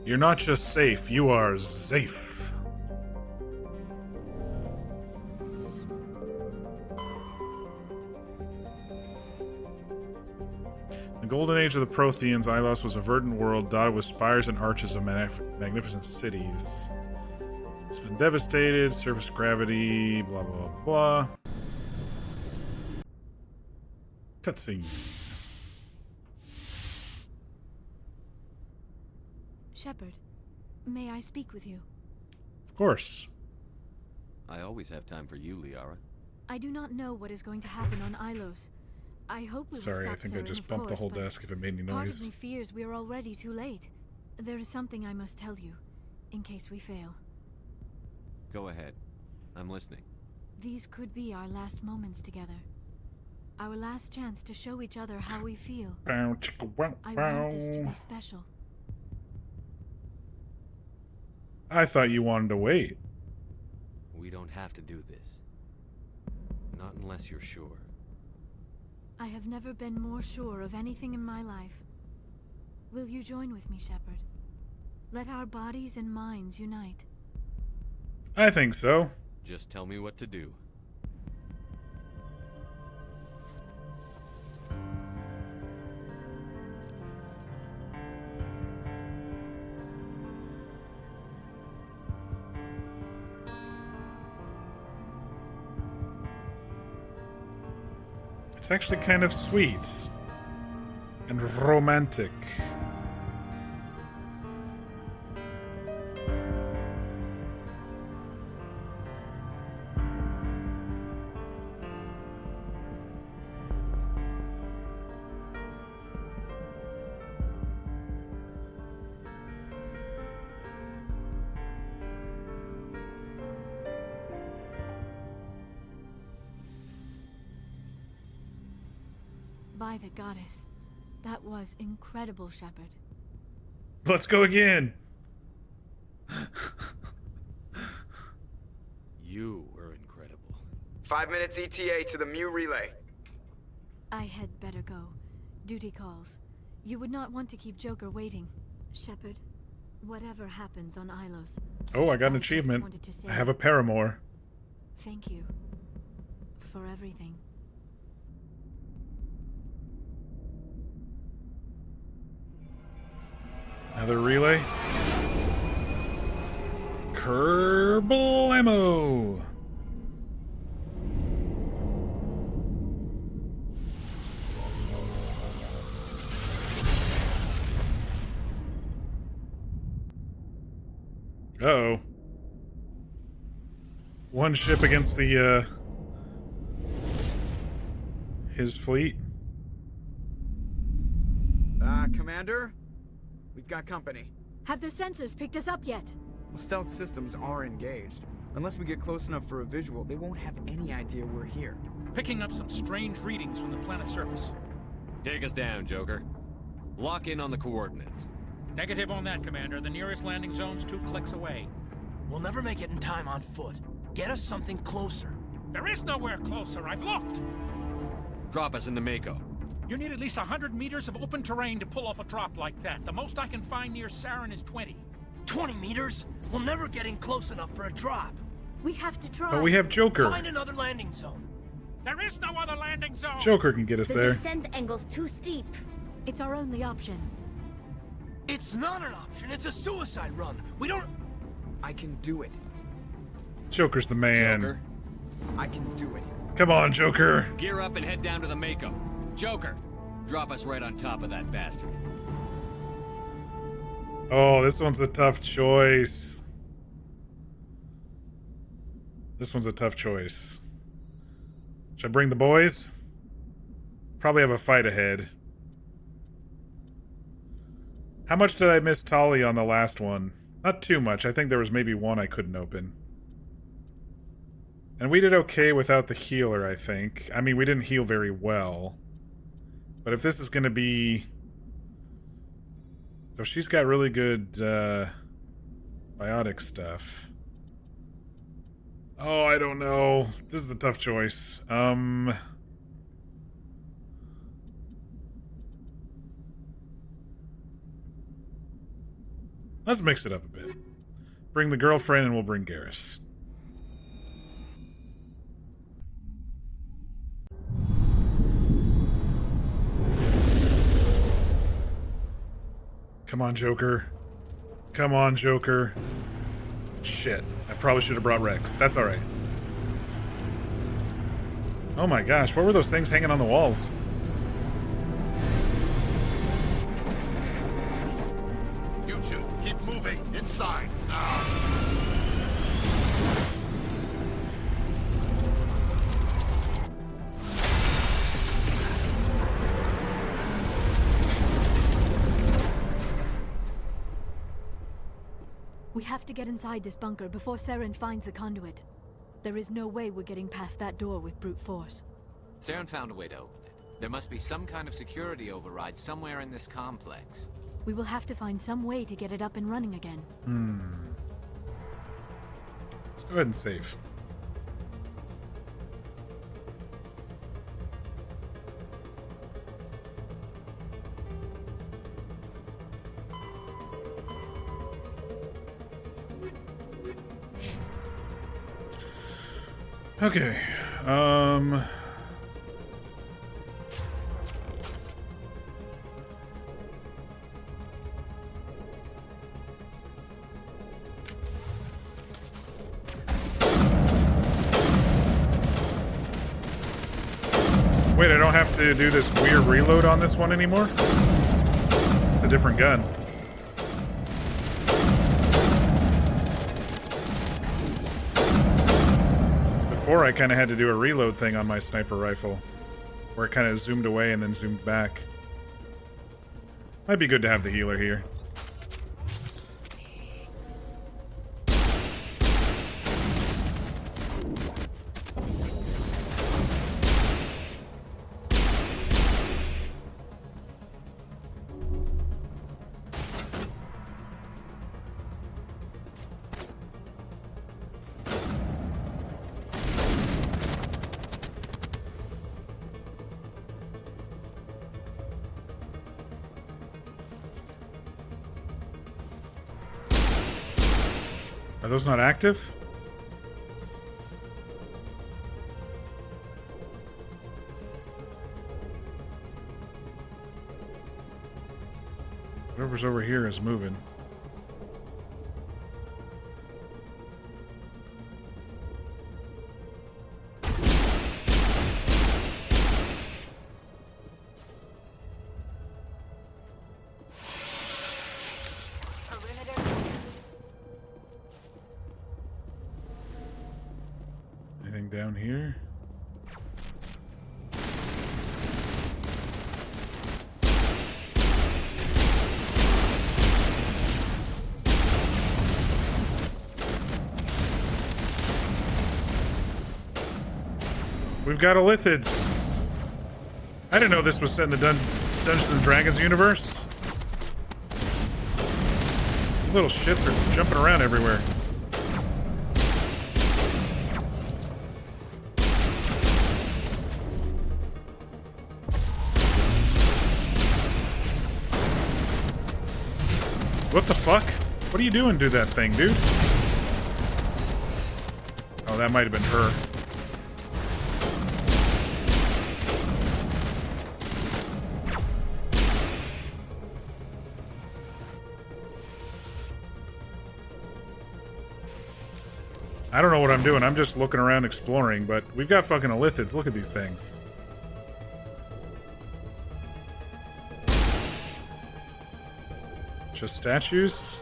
You're not just safe, you are safe. The golden age of the Protheans, Ilos was a verdant world dotted with spires and arches of magnificent cities. It's been devastated, surface gravity, blah blah blah blah. Cutscene. Shepard, may I speak with you? Of course. I always have time for you, Liara. I do not know what is going to happen on Ilos. I hope we will Sorry, stop I think I Saren, just of bumped the course, whole but desk if it made any part noise. of me fears we are already too late. There is something I must tell you, in case we fail. Go ahead. I'm listening. These could be our last moments together. Our last chance to show each other how we feel. I want this to be special. I thought you wanted to wait. We don't have to do this. Not unless you're sure. I have never been more sure of anything in my life. Will you join with me, Shepard? Let our bodies and minds unite. I think so. Just tell me what to do. It's actually kind of sweet and romantic. By the goddess. That was incredible, Shepard. Let's go again. You were incredible. 5 minutes ETA to the Mu relay. I had better go. Duty calls. You would not want to keep Joker waiting. Shepard, whatever happens on Ilos. Oh, I got an just achievement. wanted to say I have a paramour. Thank you. For everything. Another relay. Kerblamo! Uh-oh. One ship against the, his fleet. Commander? We've got company. Have their sensors picked us up yet? Well, stealth systems are engaged. Unless we get close enough for a visual, they won't have any idea we're here. Picking up some strange readings from the planet's surface. Take us down, Joker. Lock in on the coordinates. Negative on that, Commander. The nearest landing zone's 2 clicks away. We'll never make it in time on foot. Get us something closer. There is nowhere closer. I've looked. Drop us in the Mako. You need at least 100 meters of open terrain to pull off a drop like that. The most I can find near Saren is 20. 20 meters? We'll never get in close enough for a drop. We have to try. But we have Joker. Find another landing zone. There is no other landing zone. Joker can get us The there. descent angle's too steep. It's our only option. It's not an option. It's a suicide run. We don't... I can do it. Joker's the man. Joker. I can do it. Come on, Joker. Gear up and head down to the Mako. Joker, drop us right on top of that bastard. Oh, this one's a tough choice. This one's a tough choice. Should I bring the boys? Probably have a fight ahead. How much did I miss Tali on the last one? Not too much. I think there was maybe one I couldn't open. And we did okay without the healer, I think. I mean, we didn't heal very well. But if this is going to be... Oh, she's got really good biotic stuff. Oh, I don't know. This is a tough choice. Let's mix it up a bit. Bring the girlfriend and we'll bring Garrus. Come on, Joker. Come on, Joker. Shit. I probably should have brought Rex. That's alright. Oh my gosh, what were those things hanging on the walls? You two, keep moving inside. Now. We have to get inside this bunker before Saren finds the conduit. There is no way we're getting past that door with brute force. Saren found a way to open it. There must be some kind of security override somewhere in this complex. We will have to find some way to get it up and running again. Let's go ahead and save. Okay. Wait, I don't have to do this weird reload on this one anymore? It's a different gun. Before, I kind of had to do a reload thing on my sniper rifle, where it kind of zoomed away and then zoomed back. Might be good to have the healer here. Are those not active? Whatever's over here is moving. Anything down here? We've got Elithids. I didn't know this was set in the Dungeons and Dragons universe. Little shits are jumping around everywhere. What the fuck? What are you doing to that thing, dude? Oh, that might have been her. I don't know what I'm doing. I'm just looking around exploring, but we've got fucking Elithids. Look at these things. Just statues?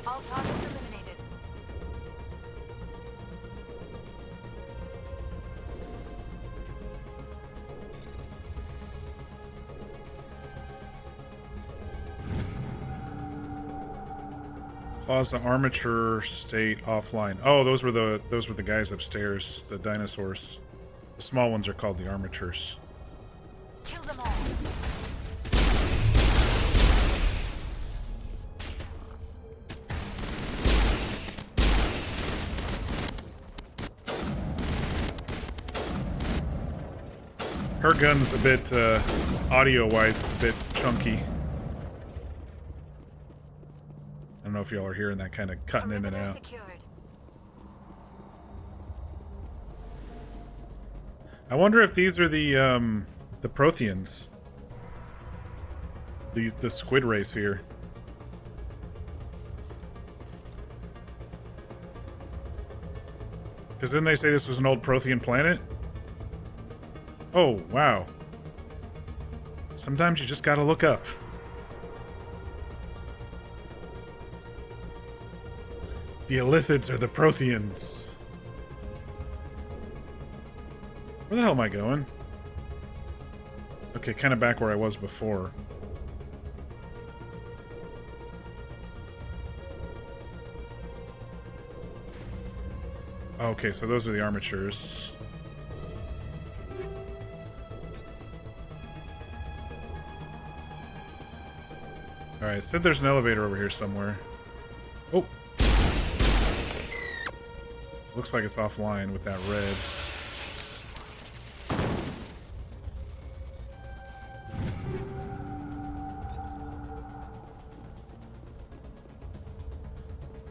All targets eliminated. Plaza armature state offline. Oh, those were the guys upstairs, the dinosaurs. The small ones are called the armatures. Kill them all. Her gun's a bit, audio-wise, it's a bit chunky. I don't know if y'all are hearing that kind of cutting in and out. Secured. I wonder if these are the Protheans. The squid race here. Because didn't they say this was an old Prothean planet? Oh, wow. Sometimes you just gotta look up. The Elithids are the Protheans. Where the hell am I going? Okay. Okay, kind of back where I was before. Okay, so those are the armatures. Alright, said there's an elevator over here somewhere. Oh! Looks like it's offline with that red.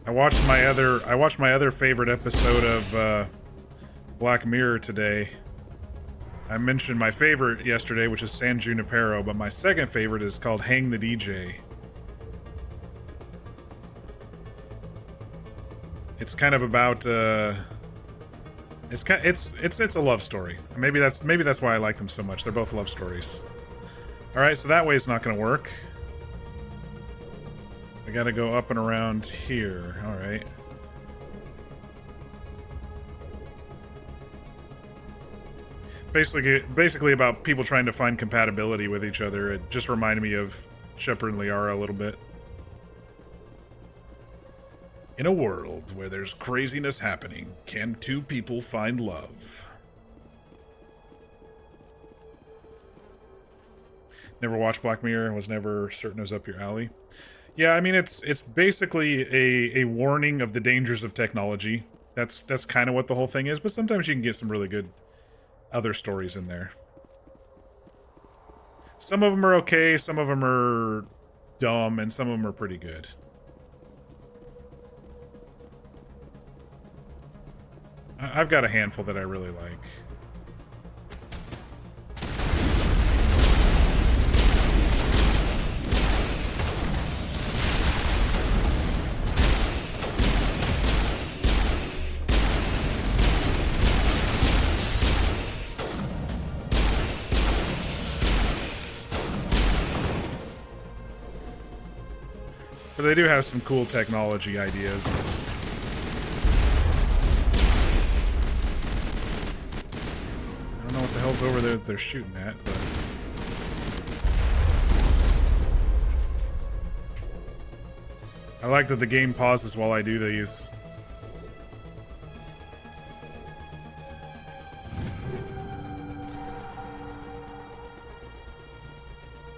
I watched my other favorite episode of Black Mirror today. I mentioned my favorite yesterday, which is San Junipero, but my second favorite is called Hang the DJ. It's kind of about it's a love story. Maybe that's why I like them so much. They're both love stories. All right, so that way it's not going to work. I got to go up and around here. All right. Basically about people trying to find compatibility with each other. It just reminded me of Shepard and Liara a little bit. In a world where there's craziness happening, can two people find love? Never watched Black Mirror, was never certain it was up your alley. Yeah, I mean, it's basically a warning of the dangers of technology. That's kind of what the whole thing is, but sometimes you can get some really good other stories in there. Some of them are okay, some of them are dumb, and some of them are pretty good. I've got a handful that I really like. But they do have some cool technology ideas. I don't know what the hell's over there that they're shooting at, but... I like that the game pauses while I do these.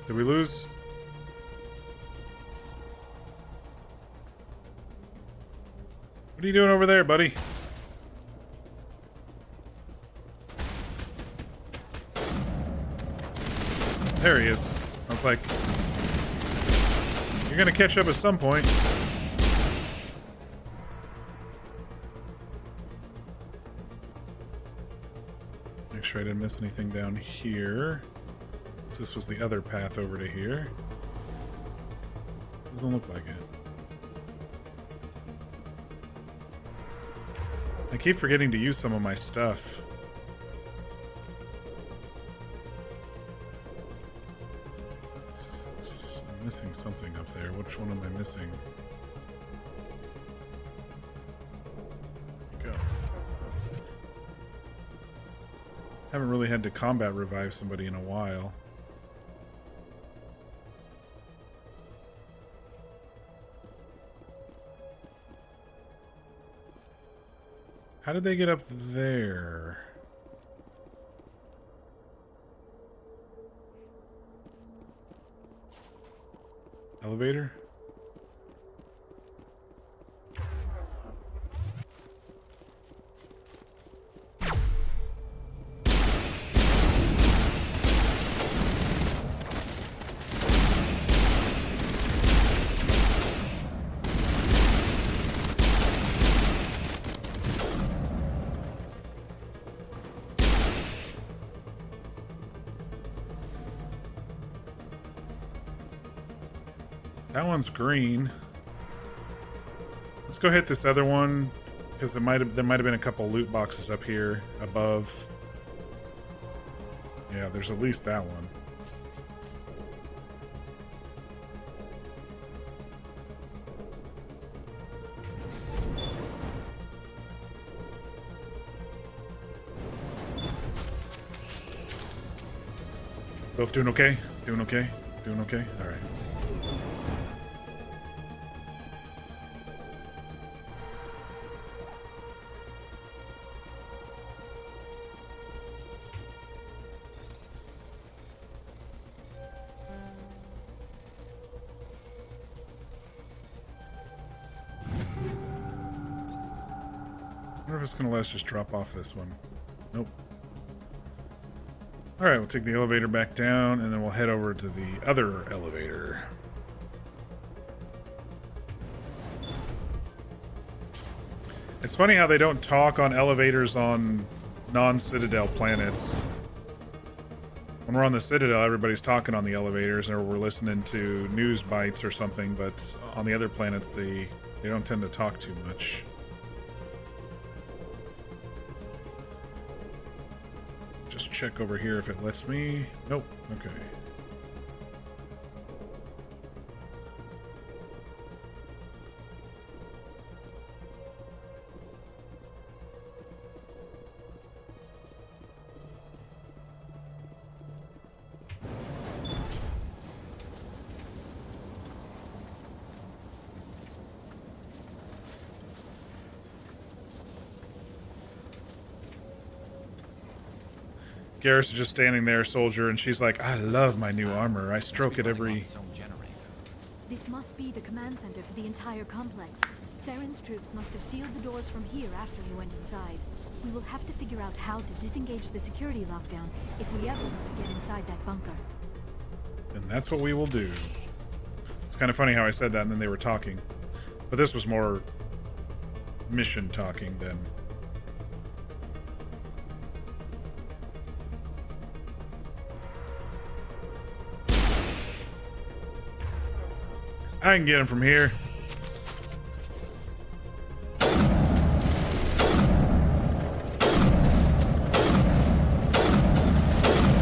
Did we lose? What are you doing over there, buddy? There he is. I was like, you're gonna catch up at some point. Make sure I didn't miss anything down here. So this was the other path over to here. Doesn't look like it. I keep forgetting to use some of my stuff. I'm missing something up there. Which one am I missing? Go. Haven't really had to combat revive somebody in a while. How did they get up there? Elevator? That one's green. Let's go hit this other one, because there might have been a couple loot boxes up here above. Yeah, there's at least that one. Both doing okay? Doing okay? Doing okay? All right. I wonder if it's going to let us just drop off this one. Nope. Alright, we'll take the elevator back down, and then we'll head over to the other elevator. It's funny how they don't talk on elevators on non-Citadel planets. When we're on the Citadel, everybody's talking on the elevators, or we're listening to news bites or something, but on the other planets, they don't tend to talk too much. Just check over here if it lets me. Nope. Okay. Garrus is just standing there, soldier, and she's like, I love my new armor. I stroke it every... This must be the command center for the entire complex. Saren's troops must have sealed the doors from here after he went inside. We will have to figure out how to disengage the security lockdown if we ever want to get inside that bunker. And that's what we will do. It's kind of funny how I said that and then they were talking. But this was more mission talking than... I can get him from here.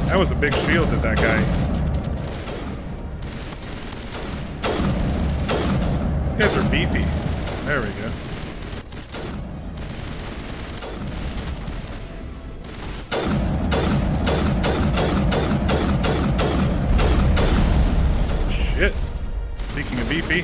That was a big shield that that guy. These guys are beefy. There we go. Shit. Speaking of beefy.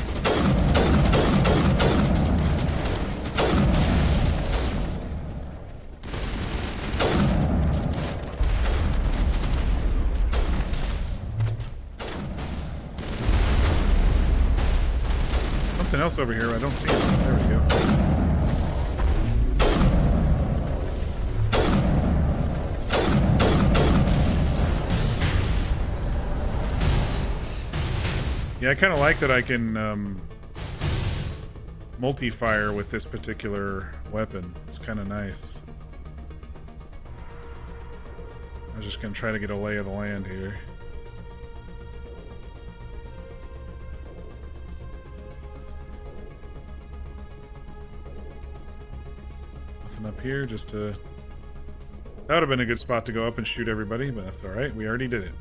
Something else over here. I don't see it. There we go. Yeah, I kind of like that I can multi-fire with this particular weapon. It's kind of nice. I was just going to try to get a lay of the land here. Nothing up here, just to... That would have been a good spot to go up and shoot everybody, but that's alright. We already did it.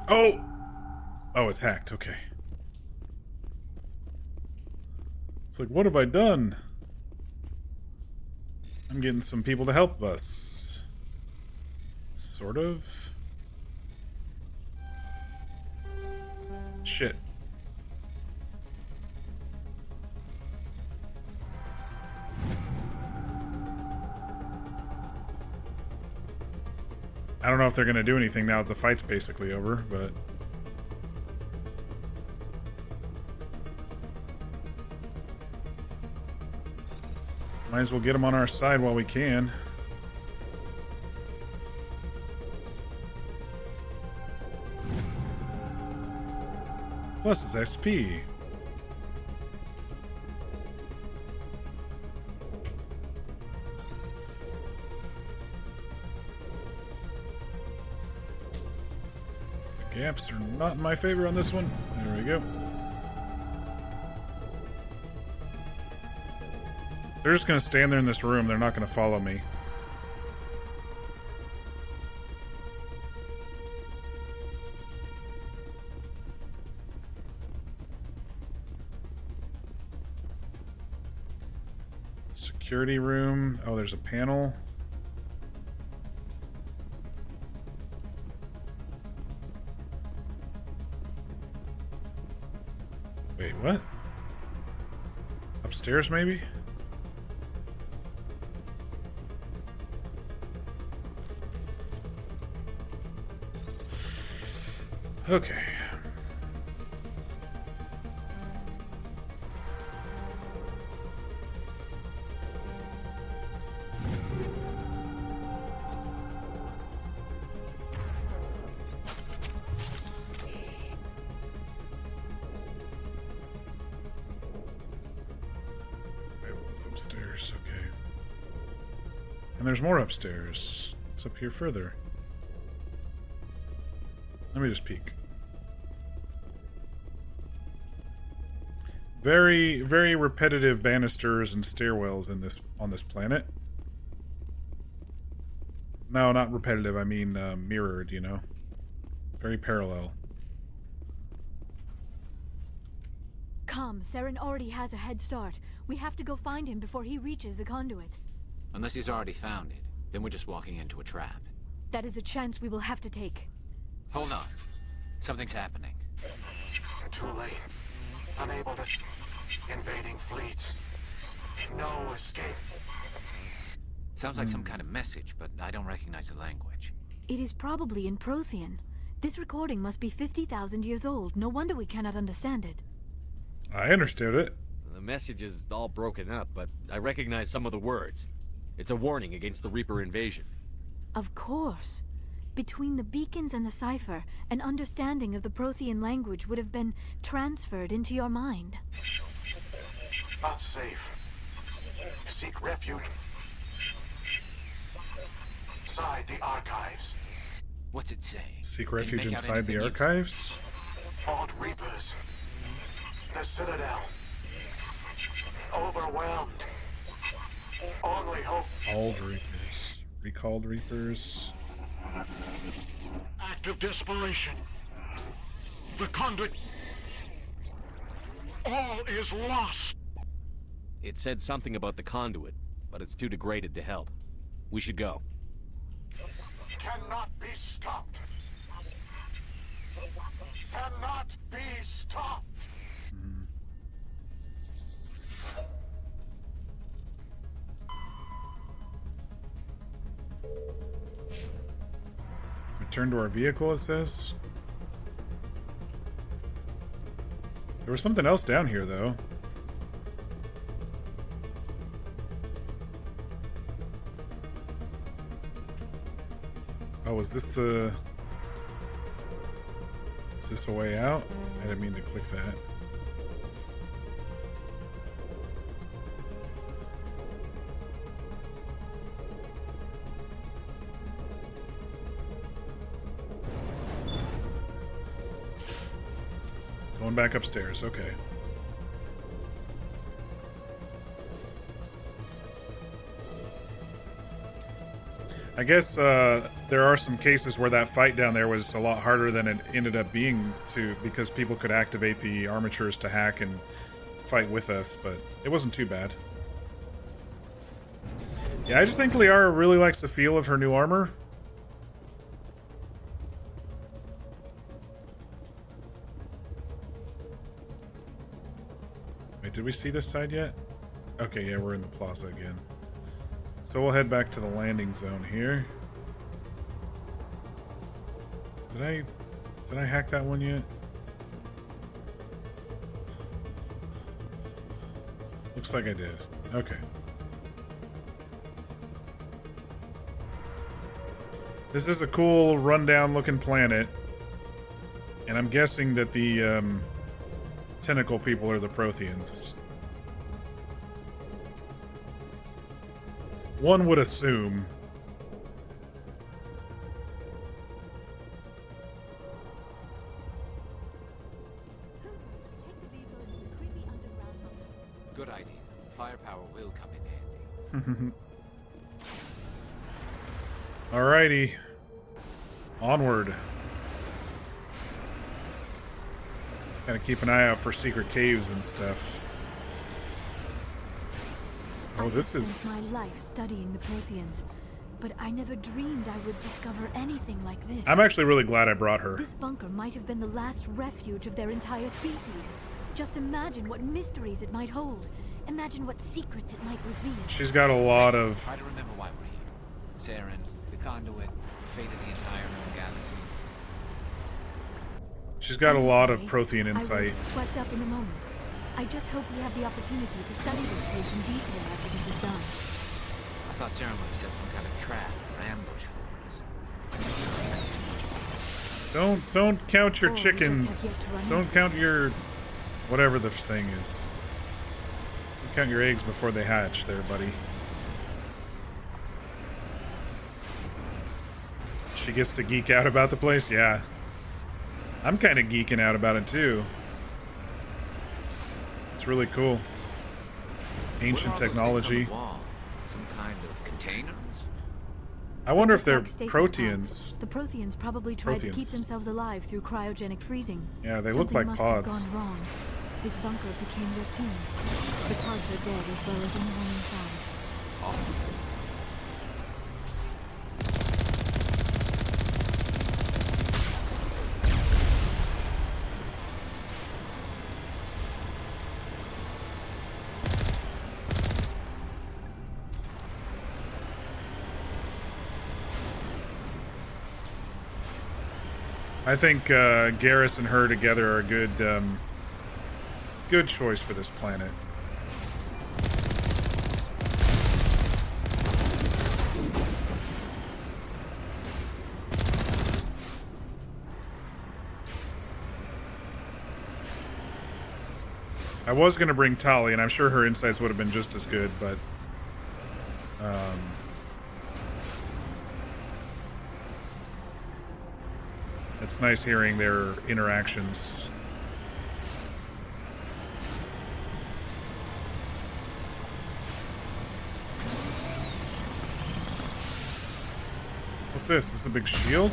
Oh! Oh, it's hacked. Okay. It's like, what have I done? I'm getting some people to help us. Sort of. Shit. I don't know if they're going to do anything now that the fight's basically over, but... Might as well get them on our side while we can. Plus it's XP. Gaps are not in my favor on this one. There we go. They're just going to stand there in this room. They're not going to follow me. Security room. Oh, there's a panel. Wait, what? Upstairs, maybe? Okay. It's upstairs, okay. And there's more upstairs. It's up here further. Let me just peek. Very, very repetitive banisters and stairwells in this on this planet. No, not repetitive. I mean mirrored. You know, very parallel. Come, Saren already has a head start. We have to go find him before he reaches the conduit. Unless he's already found it, then we're just walking into a trap. That is a chance we will have to take. Hold on. Something's happening. Too late. Unable to... Invading fleets. No escape. Sounds like some kind of message, but I don't recognize the language. It is probably in Prothean. This recording must be 50,000 years old. No wonder we cannot understand it. I understood it. The message is all broken up, but I recognize some of the words. It's a warning against the Reaper invasion. Of course. Between the beacons and the cipher, an understanding of the Prothean language would have been transferred into your mind. Not safe. Seek refuge inside the archives. What's it saying? Seek refuge inside the archives? Vault Reapers. The Citadel. Overwhelmed. Only hope. Called Reapers. Recalled Reapers. Act of desperation. The conduit. All is lost. It said something about the conduit, but it's too degraded to help. We should go. Cannot be stopped. Cannot be stopped. Return to our vehicle, it says. There was something else down here, though. Oh, is this the... Is this a way out? I didn't mean to click that. Going back upstairs, okay. I guess there are some cases where that fight down there was a lot harder than it ended up being because people could activate the armatures to hack and fight with us, but it wasn't too bad. Yeah, I just think Liara really likes the feel of her new armor. Wait, did we see this side yet? Okay, yeah, we're in the plaza again. So we'll head back to the landing zone here. Did I hack that one yet? Looks like I did. Okay. This is a cool rundown looking planet. And I'm guessing that the tentacle people are the Protheans. One would assume. Good idea. Firepower will come in handy. Alrighty. Onward. Gotta keep an eye out for secret caves and stuff. Oh, this I is... spent my life studying the Protheans, but I never dreamed I would discover anything like this. I'm actually really glad I brought her. This bunker might have been the last refuge of their entire species. Just imagine what mysteries it might hold. Imagine what secrets it might reveal. She's got a lot of... Try to remember why we're here. Saren, the conduit, the fate of the entire known galaxy. She's got a lot of Sorry, Prothean insight. I was swept up in the moment. I just hope we have the opportunity to study this place in detail after this is done. I thought Saren would have set some kind of trap or ambush for us. Don't count your Oh, we just chickens. have yet to run Don't into count your... whatever the saying is. Don't count your eggs before they hatch there, buddy. She gets to geek out about the place? Yeah. I'm kind of geeking out about it too. It's really cool. Ancient technology. Some kind of containers? I wonder if they're Like stasis Proteans. pods. The Protheans probably tried to keep Protheans. themselves alive through cryogenic freezing. Yeah, they look like Something must pods. have gone wrong. This bunker became their tomb. The pods are dead as well as anyone inside. I think Garrus and her together are a good, good choice for this planet. I was going to bring Tali, and I'm sure her insights would have been just as good, but... it's nice hearing their interactions. What's this? Is this a big shield?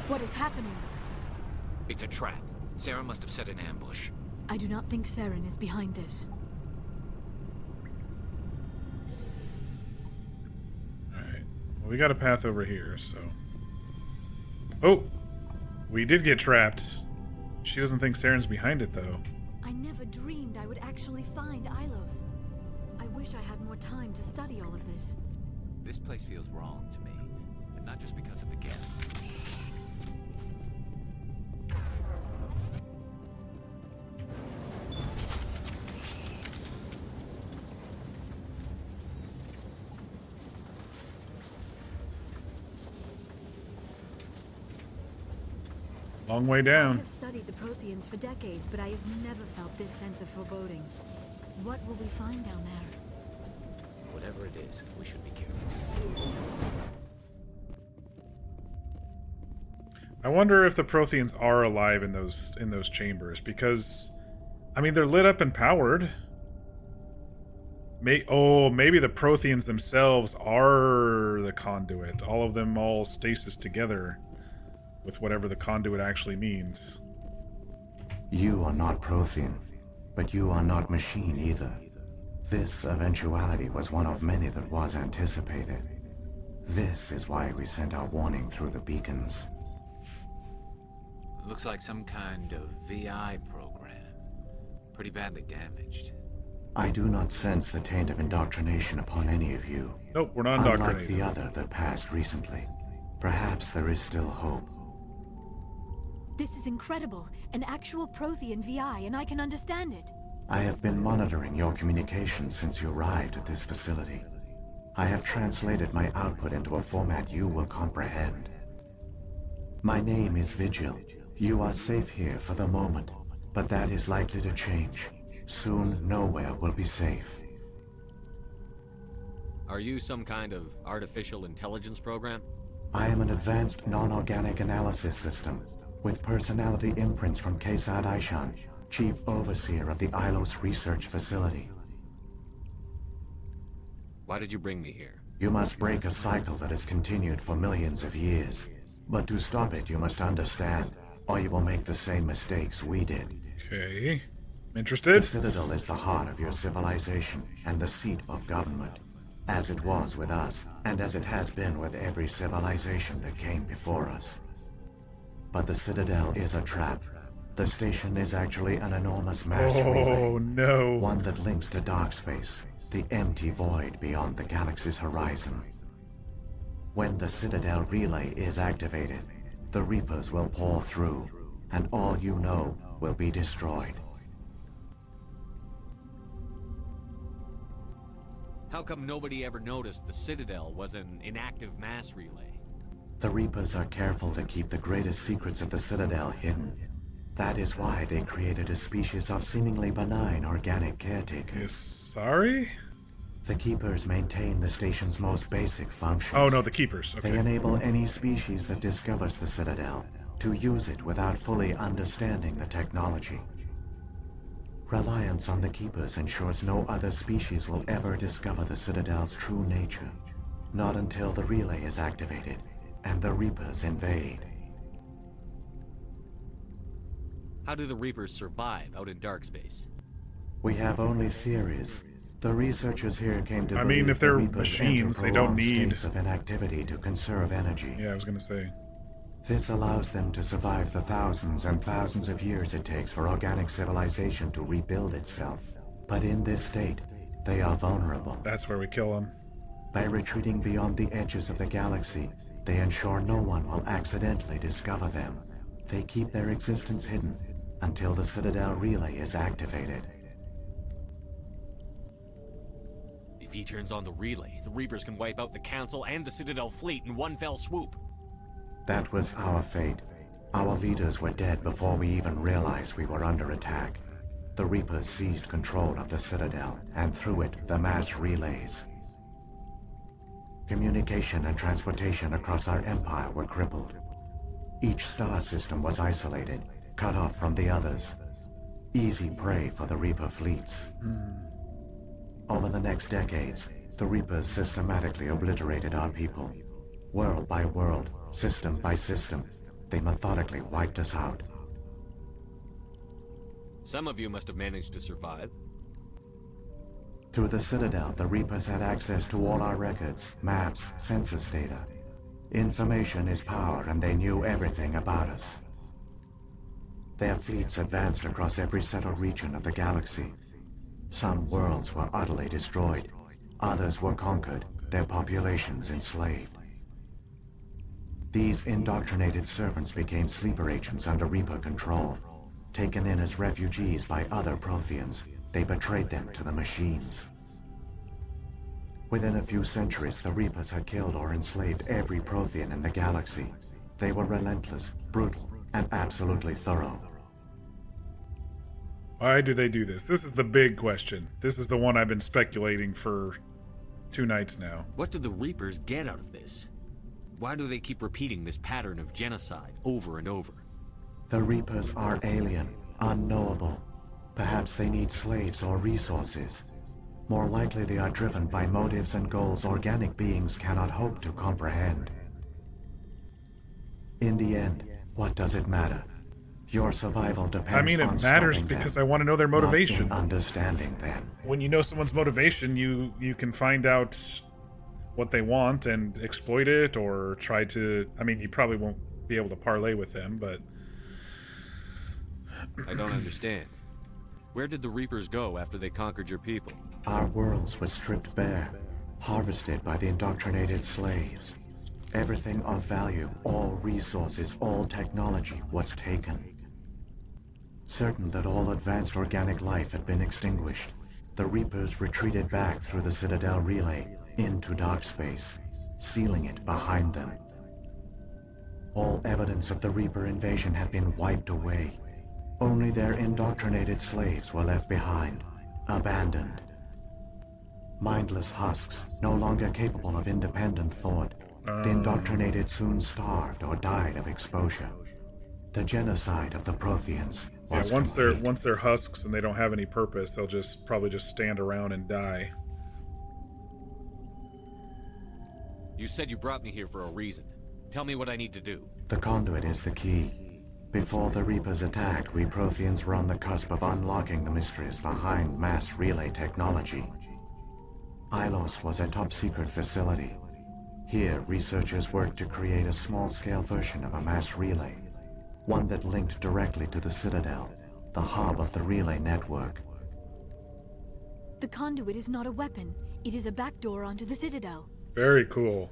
What is happening? It's a trap. Saren must have set an ambush. I do not think Saren is behind this. Well, we got a path over here, so... Oh! We did get trapped. She doesn't think Saren's behind it, though. I never dreamed I would actually find Ilos. I wish I had more time to study all of this. This place feels wrong to me, and not just because of the gift. Long way I down. have studied the Protheans for decades, but I have never felt this sense of foreboding. What will we find down there? Whatever it is, we should be careful. I wonder if the Protheans are alive in those chambers, because I mean they're lit up and powered. Maybe the Protheans themselves are the conduit. All of them all stasis together with whatever the conduit actually means. You are not Prothean, but you are not machine either. This eventuality was one of many that was anticipated. This is why we sent our warning through the beacons. Looks like some kind of VI program. Pretty badly damaged. I do not sense the taint of indoctrination upon any of you. Nope, we're not Unlike indoctrinated. the other that passed recently. Perhaps there is still hope. This is incredible. An actual Prothean VI, and I can understand it. I have been monitoring your communications since you arrived at this facility. I have translated my output into a format you will comprehend. My name is Vigil. You are safe here for the moment, but that is likely to change. Soon, nowhere will be safe. Are you some kind of artificial intelligence program? I am an advanced non-organic analysis system, with personality imprints from Kesad Aishan, Chief Overseer of the Ilos Research Facility. Why did you bring me here? You must break a cycle that has continued for millions of years. But to stop it, you must understand, or you will make the same mistakes we did. Okay. Interested? The Citadel is the heart of your civilization and the seat of government, as it was with us, and as it has been with every civilization that came before us. But the Citadel is a trap. The station is actually an enormous mass relay. Oh, no. One that links to dark space, the empty void beyond the galaxy's horizon. When the Citadel relay is activated, the Reapers will pour through, and all you know will be destroyed. How come nobody ever noticed the Citadel was an inactive mass relay? The Reapers are careful to keep the greatest secrets of the Citadel hidden. That is why they created a species of seemingly benign organic caretakers. Sorry? The Keepers maintain the station's most basic functions. Oh, no, the Keepers. Okay. They enable any species that discovers the Citadel to use it without fully understanding the technology. Reliance on the Keepers ensures no other species will ever discover the Citadel's true nature. Not until the relay is activated and the Reapers invade. How do the Reapers survive out in dark space? We have only theories. The researchers here came to I believe mean, if they're the Reapers machines, enter they don't prolonged need states of inactivity to conserve energy. Yeah, I was gonna say. This allows them to survive the thousands and thousands of years it takes for organic civilization to rebuild itself. But in this state, they are vulnerable. That's where we kill them. By retreating beyond the edges of the galaxy, they ensure no one will accidentally discover them. They keep their existence hidden until the Citadel relay is activated. If he turns on the relay, the Reapers can wipe out the Council and the Citadel fleet in one fell swoop. That was our fate. Our leaders were dead before we even realized we were under attack. The Reapers seized control of the Citadel, and through it, the mass relays. Communication and transportation across our empire were crippled. Each star system was isolated, cut off from the others. Easy prey for the Reaper fleets. Over the next decades, the Reapers systematically obliterated our people. World by world, system by system, they methodically wiped us out. Some of you must have managed to survive. Through the Citadel, the Reapers had access to all our records, maps, census data. Information is power, and they knew everything about us. Their fleets advanced across every settled region of the galaxy. Some worlds were utterly destroyed. Others were conquered, their populations enslaved. These indoctrinated servants became sleeper agents under Reaper control. Taken in as refugees by other Protheans, they betrayed them to the machines. Within a few centuries, the Reapers had killed or enslaved every Prothean in the galaxy. They were relentless, brutal, and absolutely thorough. Why do they do this? This is the big question. This is the one I've been speculating for 2 nights now. What do the Reapers get out of this? Why do they keep repeating this pattern of genocide over and over? The Reapers are alien, unknowable. Perhaps they need slaves or resources. More likely they are driven by motives and goals organic beings cannot hope to comprehend. In the end, what does it matter? Your survival depends on I mean, it matters stopping because them, I want to know their motivation. not in understanding them. When you know someone's motivation, you can find out what they want and exploit it, or try to... I mean, you probably won't be able to parlay with them, but... I don't understand. Where did the Reapers go after they conquered your people? Our worlds were stripped bare, harvested by the indoctrinated slaves. Everything of value, all resources, all technology was taken. Certain that all advanced organic life had been extinguished, the Reapers retreated back through the Citadel relay into dark space, sealing it behind them. All evidence of the Reaper invasion had been wiped away. Only their indoctrinated slaves were left behind, abandoned. Mindless husks, no longer capable of independent thought. The indoctrinated soon starved or died of exposure. The genocide of the Protheans was once they're husks and they don't have any purpose, they'll probably just stand around and die. You said you brought me here for a reason. Tell me what I need to do. The conduit is the key. Before the Reapers attacked, we Protheans were on the cusp of unlocking the mysteries behind mass relay technology. Ilos was a top-secret facility. Here, researchers worked to create a small-scale version of a mass relay, one that linked directly to the Citadel, the hub of the relay network. The conduit is not a weapon. It is a backdoor onto the Citadel. Very cool.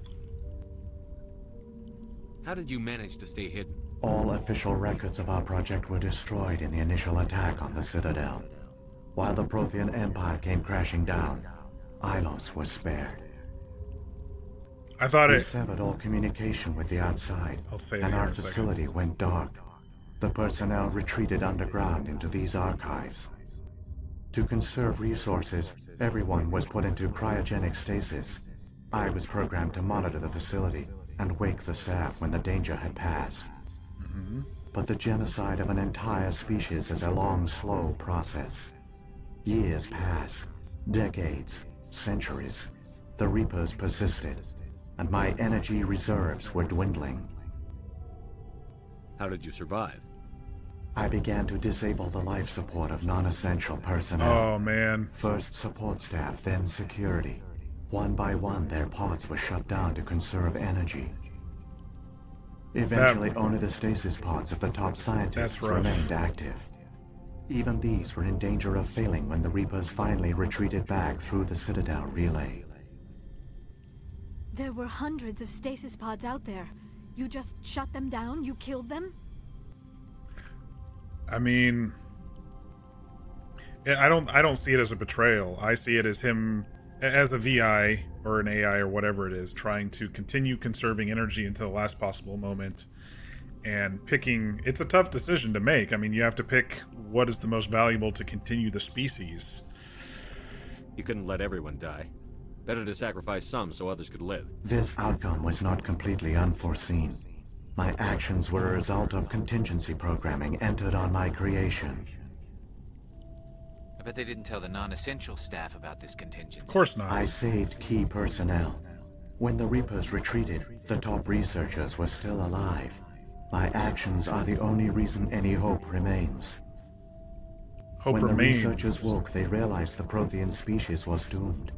How did you manage to stay hidden? All official records of our project were destroyed in the initial attack on the Citadel. While the Prothean Empire came crashing down, Ilos was spared. I thought we it severed all communication with the outside, I'll say it and here our in a second. facility went dark. The personnel retreated underground into these archives. To conserve resources, everyone was put into cryogenic stasis. I was programmed to monitor the facility and wake the staff when the danger had passed. But the genocide of an entire species is a long, slow process. Years passed, decades, centuries. The Reapers persisted, and my energy reserves were dwindling. How did you survive? I began to disable the life support of non-essential personnel. Oh, man. First support staff, then security. One by one, their pods were shut down to conserve energy. Eventually, only the stasis pods of the top scientists remained active. Even these were in danger of failing when the Reapers finally retreated back through the Citadel relay. There were hundreds of stasis pods out there. You just shut them down? You killed them? I mean, I don't see it as a betrayal. I see it as him, as a VI or an AI or whatever it is, trying to continue conserving energy until the last possible moment and picking. It's a tough decision to make. I mean, you have to pick what is the most valuable to continue the species. You couldn't let everyone die. Better to sacrifice some so others could live. This outcome was not completely unforeseen. My actions were a result of contingency programming entered on my creation. I bet they didn't tell the non-essential staff about this contingency. Of course not. I saved key personnel. When the Reapers retreated, the top researchers were still alive. My actions are the only reason any hope remains. Hope when remains. the researchers woke, they realized the Prothean species was doomed.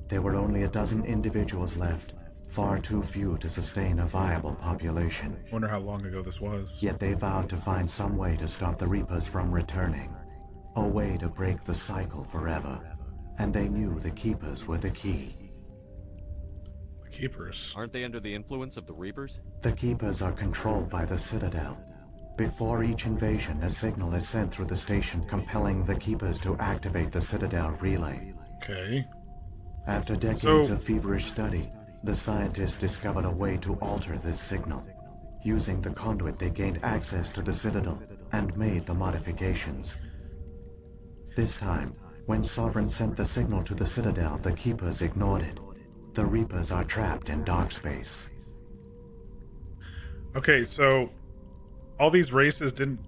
There were only a dozen individuals left, far too few to sustain a viable population. Wonder how long ago this was. Yet they vowed to find some way to stop the Reapers from returning. A way to break the cycle forever. And they knew the Keepers were the key. The Keepers? Aren't they under the influence of the Reapers? The Keepers are controlled by the Citadel. Before each invasion, a signal is sent through the station compelling the Keepers to activate the Citadel relay. Okay. After decades of feverish study, the scientists discovered a way to alter this signal. Using the conduit, they gained access to the Citadel and made the modifications. This time, when Sovereign sent the signal to the Citadel, the Keepers ignored it. The Reapers are trapped in dark space. Okay, so all these races didn't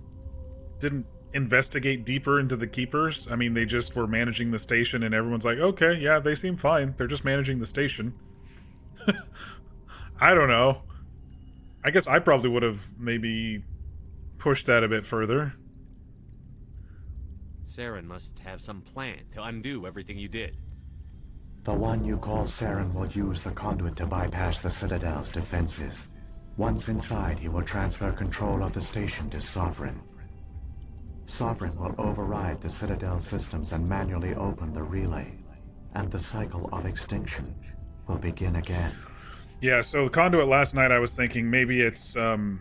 investigate deeper into the Keepers. I mean, they just were managing the station and everyone's like, okay, yeah, they seem fine. They're just managing the station. I don't know. I guess I probably would have maybe pushed that a bit further. Saren must have some plan to undo everything you did. The one you call Saren will use the conduit to bypass the Citadel's defenses. Once inside, he will transfer control of the station to Sovereign. Sovereign will override the Citadel systems and manually open the relay, and the cycle of extinction will begin again. Yeah, so the conduit last night I was thinking maybe it's like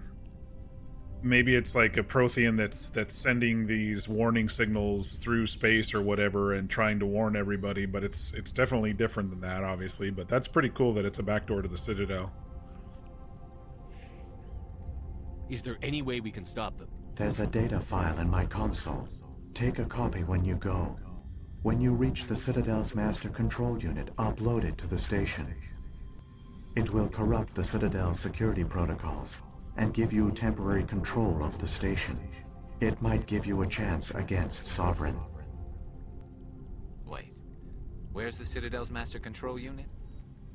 a Prothean that's sending these warning signals through space or whatever and trying to warn everybody, but it's definitely different than that, obviously, but that's pretty cool that it's a backdoor to the Citadel. Is there any way we can stop them? There's a data file in my console. Take a copy when you go. When you reach the Citadel's master control unit, upload it to the station. It will corrupt the Citadel's security protocols and give you temporary control of the station. It might give you a chance against Sovereign. Wait, where's the Citadel's master control unit?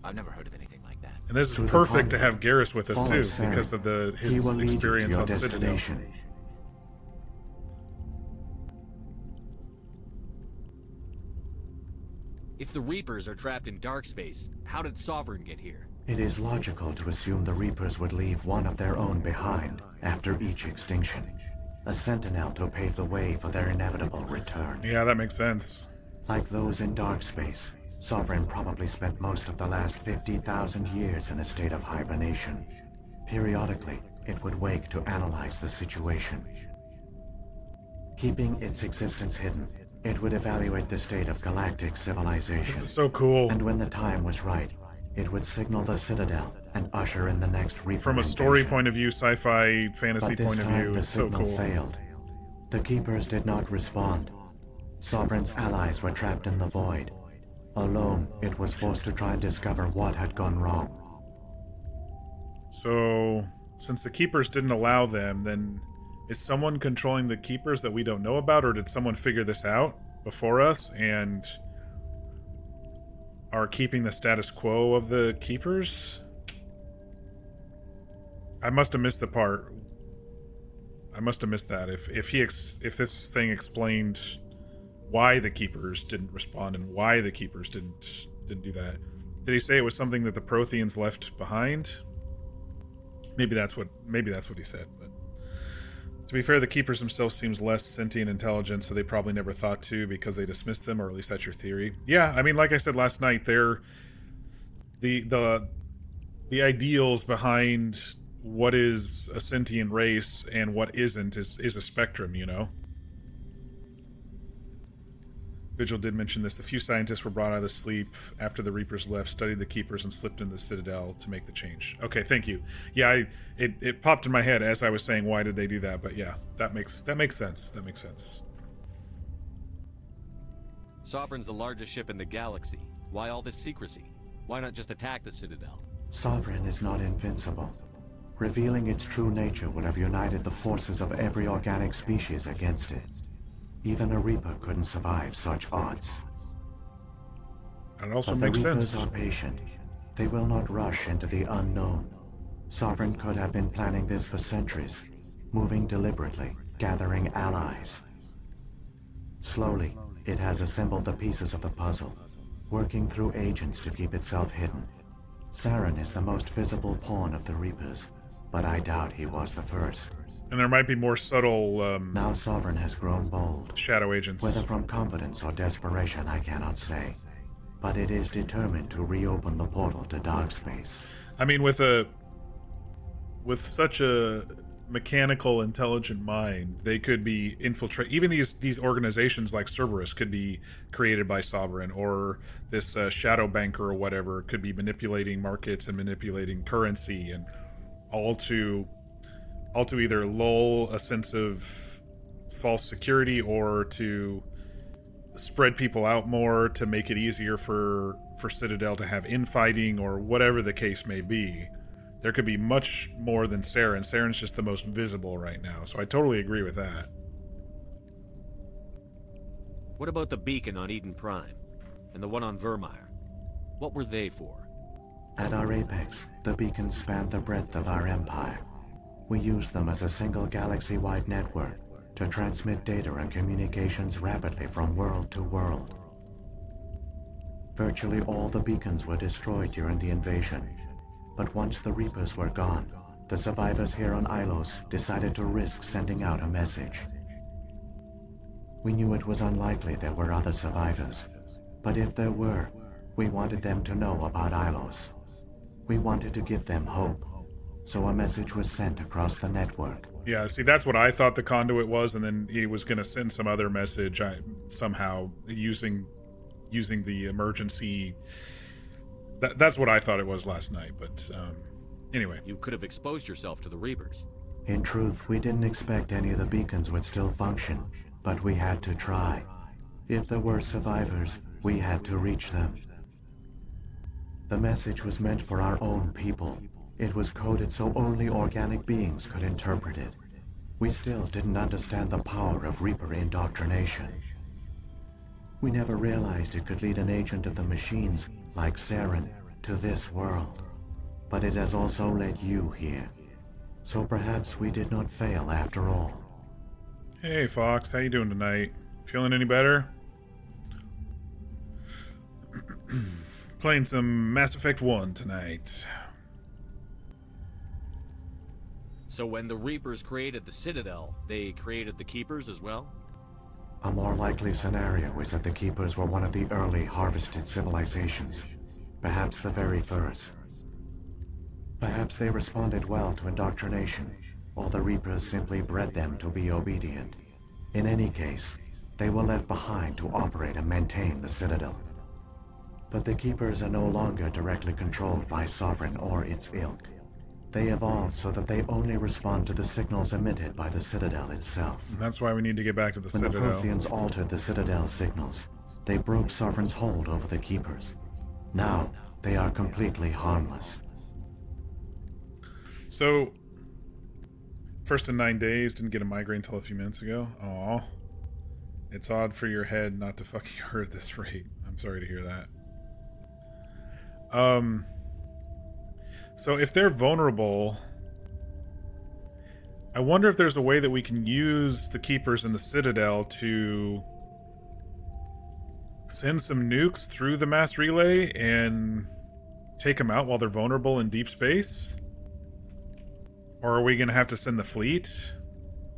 I've never heard of anything like that. And this is perfect to have Garrus with us too, because of his experience on Citadel. If the Reapers are trapped in dark space, how did Sovereign get here? It is logical to assume the Reapers would leave one of their own behind after each extinction. A sentinel to pave the way for their inevitable return. Yeah, that makes sense. Like those in dark space, Sovereign probably spent most of the last 50,000 years in a state of hibernation. Periodically, it would wake to analyze the situation. Keeping its existence hidden, it would evaluate the state of galactic civilization. This is so cool. And when the time was right, it would signal the Citadel and usher in the next Reaper From a story invasion. point of view, sci-fi, fantasy But this point of time view, the it's so signal cool. failed. The Keepers did not respond. Sovereign's allies were trapped in the void. Alone, it was forced to try and discover what had gone wrong. So, since the Keepers didn't allow them, then is someone controlling the Keepers that we don't know about, or did someone figure this out before us and are keeping the status quo of the Keepers? I must have missed the part. I must have missed that. If this thing explained why the Keepers didn't respond and why the Keepers didn't do that. Did he say it was something that the Protheans left behind? Maybe that's what he said, but to be fair, the Keepers themselves seems less sentient intelligence, so they probably never thought to because they dismissed them, or at least that's your theory. Yeah, I mean, like I said last night, they're the ideals behind what is a sentient race and what isn't is a spectrum, you know? Vigil did mention this. A few scientists were brought out of sleep after the Reapers left, studied the Keepers, and slipped into the Citadel to make the change. Okay, thank you. Yeah, it popped in my head as I was saying, why did they do that? But yeah, that makes sense. That makes sense. Sovereign's the largest ship in the galaxy. Why all this secrecy? Why not just attack the Citadel? Sovereign is not invincible. Revealing its true nature would have united the forces of every organic species against it. Even a Reaper couldn't survive such odds. That also but makes the Reapers sense. are patient. They will not rush into the unknown. Sovereign could have been planning this for centuries, moving deliberately, gathering allies. Slowly, it has assembled the pieces of the puzzle, working through agents to keep itself hidden. Saren is the most visible pawn of the Reapers, but I doubt he was the first. And there might be more subtle, Now Sovereign has grown bold. Shadow agents. Whether from confidence or desperation, I cannot say. But it is determined to reopen the portal to dark space. I mean, with such a mechanical, intelligent mind, they could be infiltrate. Even these organizations like Cerberus could be created by Sovereign, or this shadow banker or whatever could be manipulating markets and manipulating currency, and all to either lull a sense of false security or to spread people out more to make it easier for Citadel to have infighting, or whatever the case may be. There could be much more than Saren. Saren's just the most visible right now, so I totally agree with that. What about the beacon on Eden Prime? And the one on Vermeer? What were they for? At our apex, the beacons spanned the breadth of our empire. We used them as a single galaxy-wide network to transmit data and communications rapidly from world to world. Virtually all the beacons were destroyed during the invasion, but once the Reapers were gone, the survivors here on Ilos decided to risk sending out a message. We knew it was unlikely there were other survivors, but if there were, we wanted them to know about Ilos. We wanted to give them hope, so a message was sent across the network. Yeah, see, that's what I thought the conduit was, and then he was going to send some other message somehow using the emergency. That's what I thought it was last night, but anyway. You could have exposed yourself to the Reapers. In truth, we didn't expect any of the beacons would still function, but we had to try. If there were survivors, we had to reach them. The message was meant for our own people. It was coded so only organic beings could interpret it. We still didn't understand the power of Reaper indoctrination. We never realized it could lead an agent of the machines, like Saren, to this world. But it has also led you here. So perhaps we did not fail after all. Hey Fox, how you doing tonight? Feeling any better? Playing some Mass Effect 1 tonight. So when the Reapers created the Citadel, they created the Keepers as well? A more likely scenario is that the Keepers were one of the early harvested civilizations. Perhaps the very first. Perhaps they responded well to indoctrination, or the Reapers simply bred them to be obedient. In any case, they were left behind to operate and maintain the Citadel. But the Keepers are no longer directly controlled by Sovereign or its ilk. They evolved so that they only respond to the signals emitted by the Citadel itself. And that's why we need to get back to the When Citadel. the Protheans altered the Citadel's signals, they broke Sovereign's hold over the Keepers. Now, they are completely harmless. So, first in 9 days, didn't get a migraine until a few minutes ago. Aw. It's odd for your head not to fucking hurt at this rate. I'm sorry to hear that. So if they're vulnerable, I wonder if there's a way that we can use the Keepers in the Citadel to send some nukes through the mass relay and take them out while they're vulnerable in deep space? Or are we going to have to send the fleet?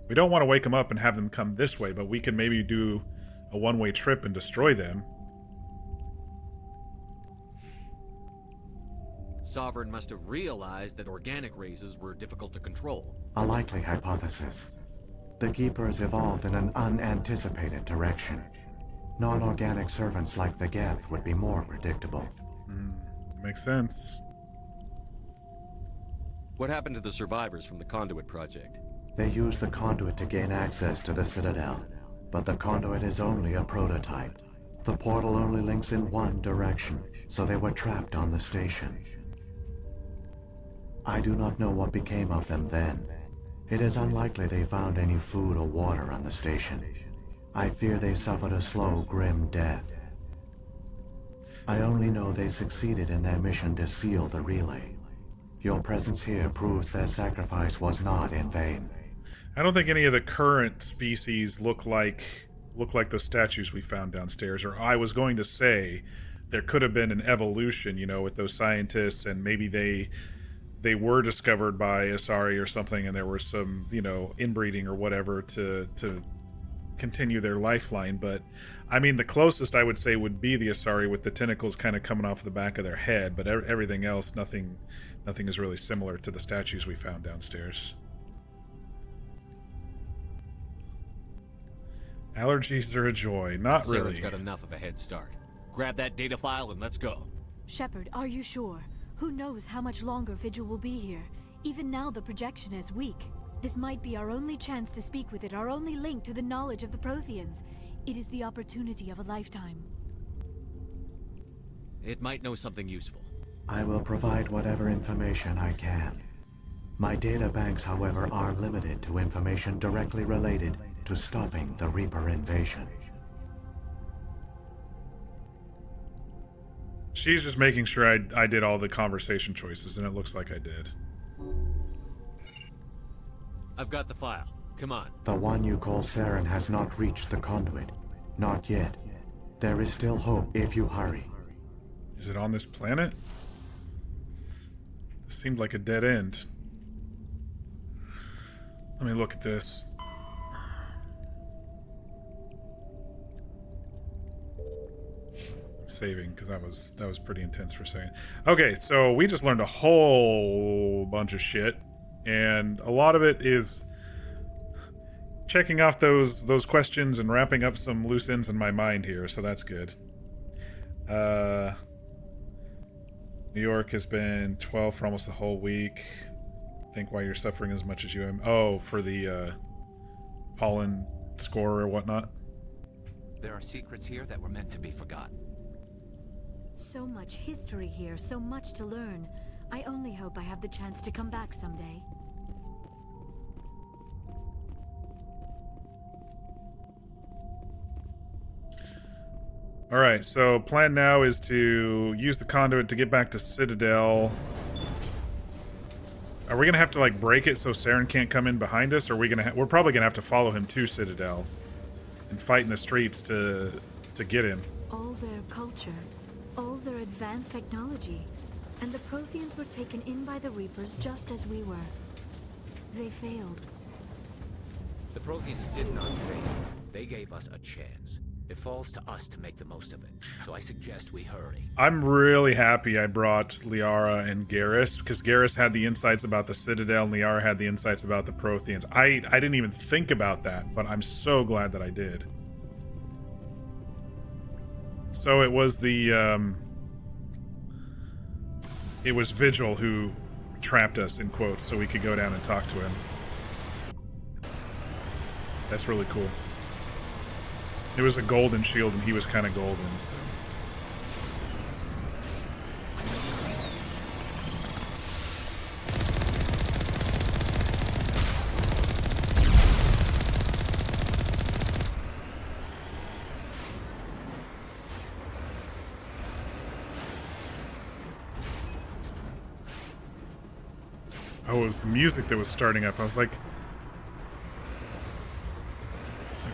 We don't want to wake them up and have them come this way, but we could maybe do a one-way trip and destroy them. Sovereign must have realized that organic races were difficult to control. A likely hypothesis. The Keepers evolved in an unanticipated direction. Non-organic servants like the Geth would be more predictable. Makes sense. What happened to the survivors from the Conduit project? They used the conduit to gain access to the Citadel, but the conduit is only a prototype. The portal only links in one direction, so they were trapped on the station. I do not know what became of them then. It is unlikely they found any food or water on the station. I fear they suffered a slow, grim death. I only know they succeeded in their mission to seal the relay. Your presence here proves their sacrifice was not in vain. I don't think any of the current species look like those statues we found downstairs. Or I was going to say there could have been an evolution, you know, with those scientists, and maybe they were discovered by Asari or something, and there was some, you know, inbreeding or whatever to continue their lifeline. But I mean, the closest I would say would be the Asari, with the tentacles kind of coming off the back of their head. But everything else, nothing is really similar to the statues we found downstairs. Allergies are a joy. Not really. Sarah's got enough of a head start. Grab that data file and let's go. Shepard, are you sure? Who knows how much longer Vigil will be here? Even now the projection is weak. This might be our only chance to speak with it, our only link to the knowledge of the Protheans. It is the opportunity of a lifetime. It might know something useful. I will provide whatever information I can. My data banks, however, are limited to information directly related to stopping the Reaper invasion. She's just making sure I did all the conversation choices, and it looks like I did. I've got the file. Come on. The one you call Saren has not reached the conduit. Not yet. There is still hope if you hurry. Is it on this planet? This seemed like a dead end. Let me look at this. Saving, because that was pretty intense for a second. Okay, so we just learned a whole bunch of shit, and a lot of it is checking off those questions and wrapping up some loose ends in my mind here, so that's good. New York has been 12 for almost the whole week. Think why you're suffering as much as you am. Oh, for the pollen score or whatnot. There are secrets here that were meant to be forgotten. So much history here, so much to learn. I only hope I have the chance to come back someday. Alright, so plan now is to use the conduit to get back to Citadel. Are we gonna have to, like, break it so Saren can't come in behind us? Or are we gonna we're probably gonna have to follow him to Citadel and fight in the streets to get him. All their culture, all of their advanced technology, and the Protheans were taken in by the Reapers just as we were. They failed. The Protheans did not fail. They gave us a chance. It falls to us to make the most of it. So I suggest we hurry. I'm really happy I brought Liara and Garrus, because Garrus had the insights about the Citadel and Liara had the insights about the Protheans. I didn't even think about that, but I'm so glad that I did. So it was it was Vigil who trapped us, in quotes, so we could go down and talk to him. That's really cool. It was a golden shield and he was kind of golden, so. Oh, it was the music that was starting up. I was like,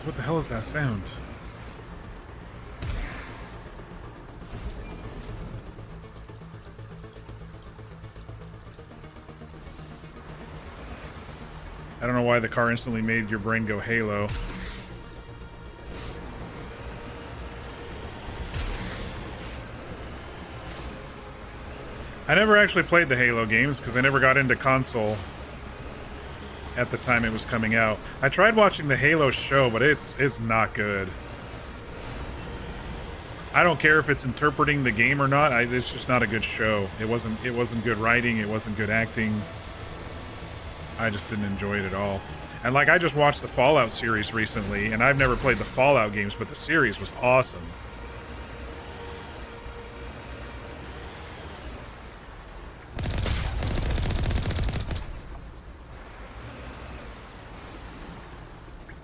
what the hell is that sound? I don't know why the car instantly made your brain go Halo. I never actually played the Halo games because I never got into console at the time it was coming out. I tried watching the Halo show, but it's not good. I don't care if it's interpreting the game or not. It's just not a good show. It wasn't good writing. It wasn't good acting. I just didn't enjoy it at all. And like, I just watched the Fallout series recently, and I've never played the Fallout games, but the series was awesome.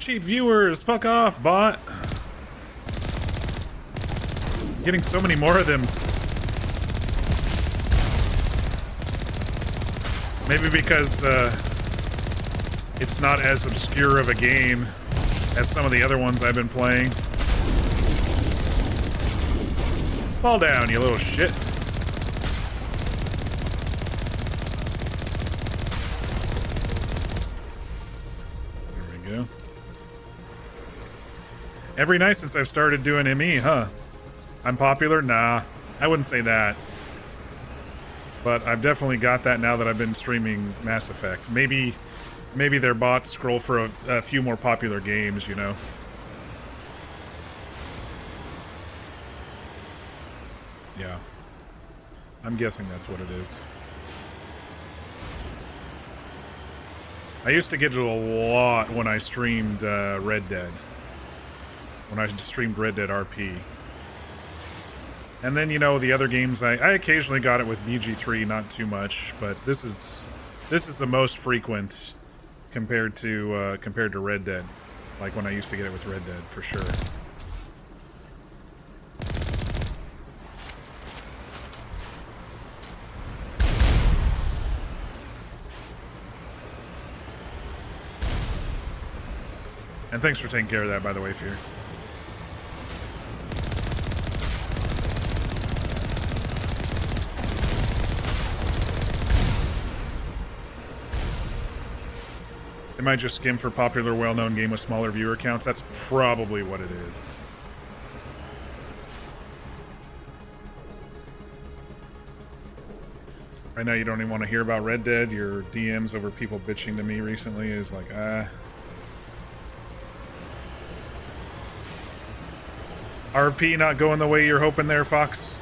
Cheap viewers, fuck off, bot. Getting so many more of them. Maybe because it's not as obscure of a game as some of the other ones I've been playing. Fall down, you little shit. There we go. Every night since I've started doing ME, huh? I'm popular? Nah, I wouldn't say that. But I've definitely got that now that I've been streaming Mass Effect. Maybe their bots scroll for a few more popular games, you know? Yeah. I'm guessing that's what it is. I used to get it a lot when I streamed Red Dead. When I streamed Red Dead RP. And then, you know, the other games, I occasionally got it with BG3, not too much, but this is the most frequent compared to Red Dead. Like when I used to get it with Red Dead, for sure. And thanks for taking care of that, by the way, Fear. They might just skim for popular, well-known game with smaller viewer counts. That's probably what it is. Right now, you don't even want to hear about Red Dead. Your DMs over people bitching to me recently is like, RP not going the way you're hoping there, Fox?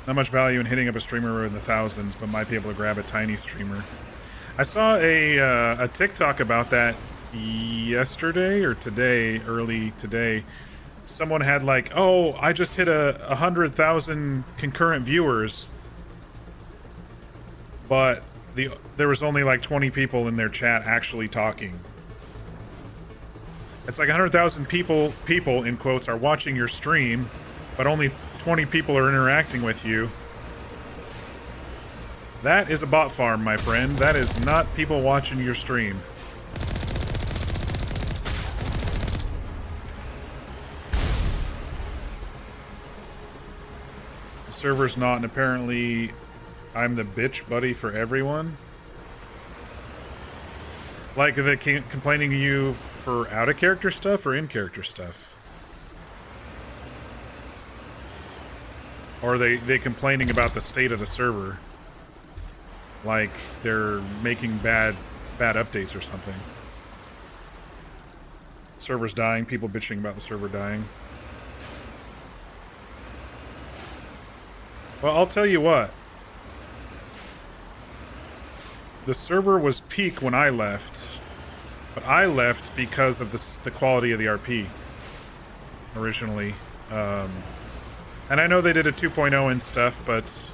Not much value in hitting up a streamer in the thousands, but might be able to grab a tiny streamer. I saw a TikTok about that yesterday or today, early today. Someone had like, oh, I just hit 100,000 concurrent viewers, but there was only like 20 people in their chat actually talking. It's like 100,000 people in quotes are watching your stream, but only 20 people are interacting with you. That is a bot farm, my friend. That is not people watching your stream. The server's not, and apparently I'm the bitch buddy for everyone. Like, are they complaining to you for out-of-character stuff or in-character stuff? Or are they complaining about the state of the server? Like, they're making bad updates or something. Server's dying, people bitching about the server dying. Well, I'll tell you what. The server was peak when I left, but I left because of the quality of the RP originally. And I know they did a 2.0 and stuff, but...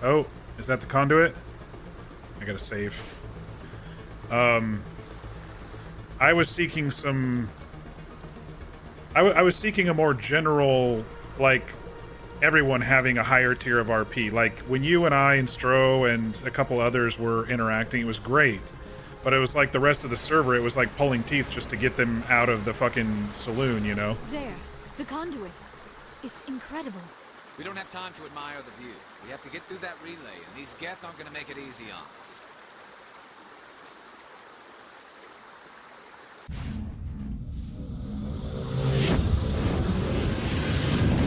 Oh, is that the conduit? I gotta save. I was seeking some... I was seeking a more general, like, everyone having a higher tier of RP. Like, when you and I and Stro and a couple others were interacting, it was great. But it was like the rest of the server, it was like pulling teeth just to get them out of the fucking saloon, you know? There, the conduit. It's incredible. We don't have time to admire the view. We have to get through that relay, and these Geth aren't gonna make it easy on us.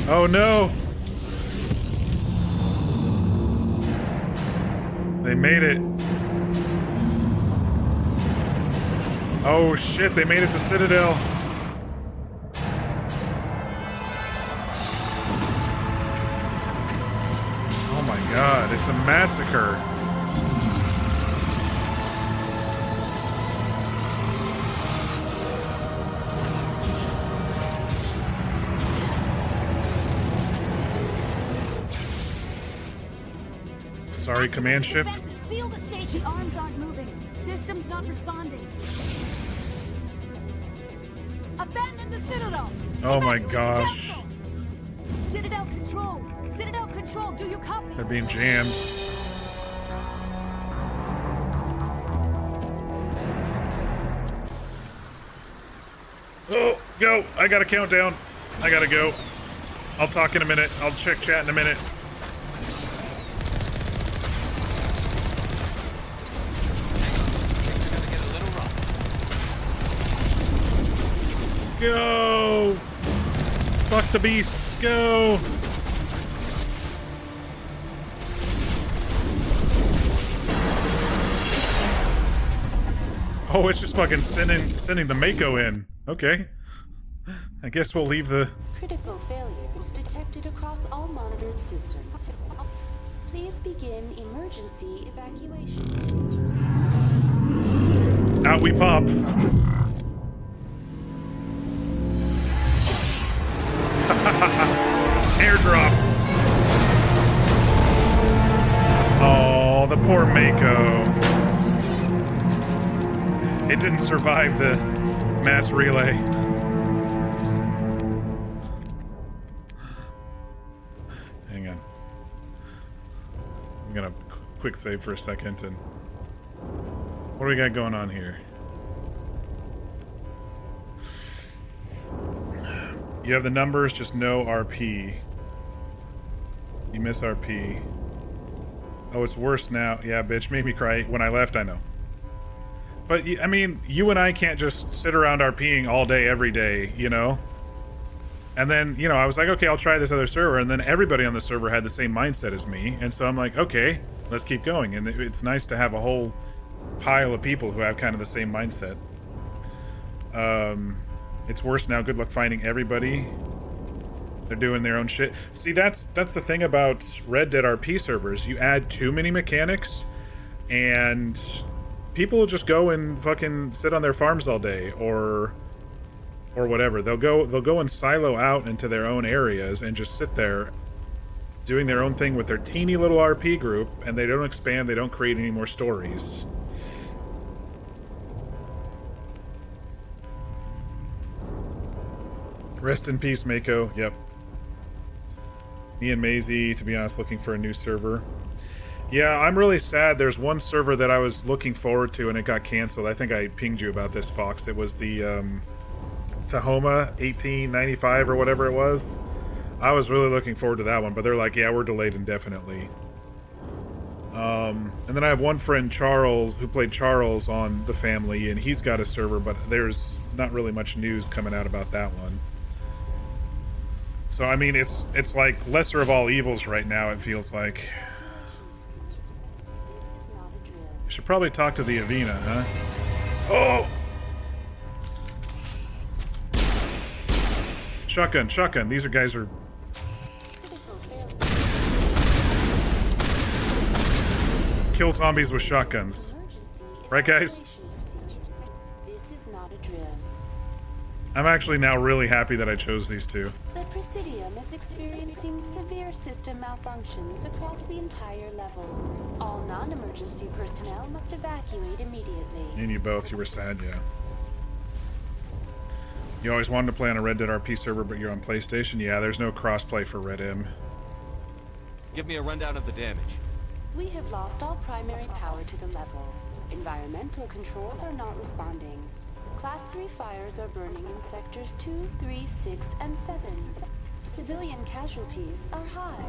Oh no! They made it. Oh shit, they made it to Citadel. Oh my god, it's a massacre. Sorry, command ship. Seal the station. Arms aren't moving. Systems not responding. Abandon the Citadel. Oh my gosh. Citadel control. Citadel control. Do you copy? They're being jammed. Oh, go. I got a countdown. I gotta go. I'll talk in a minute. I'll check chat in a minute. Go! Fuck the beasts, go! Oh, it's just fucking sending the Mako in. Okay. I guess we'll leave the... Critical failures detected across all monitored systems. Please begin emergency evacuation procedure. Out we pop. Airdrop. Oh, the poor Mako. It didn't survive the mass relay. Hang on. I'm gonna quick save for a second and... What do we got going on here? You have the numbers, just no RP. You miss RP. Oh, it's worse now. Yeah, bitch, made me cry. When I left, I know. But, I mean, you and I can't just sit around RPing all day, every day, you know? And then, you know, I was like, okay, I'll try this other server. And then everybody on the server had the same mindset as me. And so I'm like, okay, let's keep going. And it's nice to have a whole pile of people who have kind of the same mindset. It's worse now. Good luck finding everybody. They're doing their own shit. See, that's the thing about Red Dead RP servers. You add too many mechanics, and people will just go and fucking sit on their farms all day, or whatever. They'll go and silo out into their own areas and just sit there, doing their own thing with their teeny little RP group, and they don't expand. They don't create any more stories. Rest in peace, Mako. Yep. Me and Maisie, to be honest, looking for a new server. Yeah, I'm really sad. There's one server that I was looking forward to and it got canceled. I think I pinged you about this, Fox. It was the Tahoma 1895 or whatever it was. I was really looking forward to that one, but they're like, yeah, we're delayed indefinitely. And then I have one friend, Charles, who played Charles on The Family, and he's got a server, but there's not really much news coming out about that one. So, I mean, it's like lesser of all evils right now, it feels like. Should probably talk to the Avena, huh? Oh! Shotgun, shotgun. These guys are... Kill zombies with shotguns. Right, guys? This is not a drill. I'm actually now really happy that I chose these two. The Presidium is experiencing severe system malfunctions across the entire level. All non-emergency personnel must evacuate immediately. And you both, you were sad, yeah. You always wanted to play on a Red Dead RP server, but you're on PlayStation? Yeah, there's no crossplay for Red M. Give me a rundown of the damage. We have lost all primary power to the level. Environmental controls are not responding. Class 3 fires are burning in sectors 2, 3, 6, and 7. Civilian casualties are high.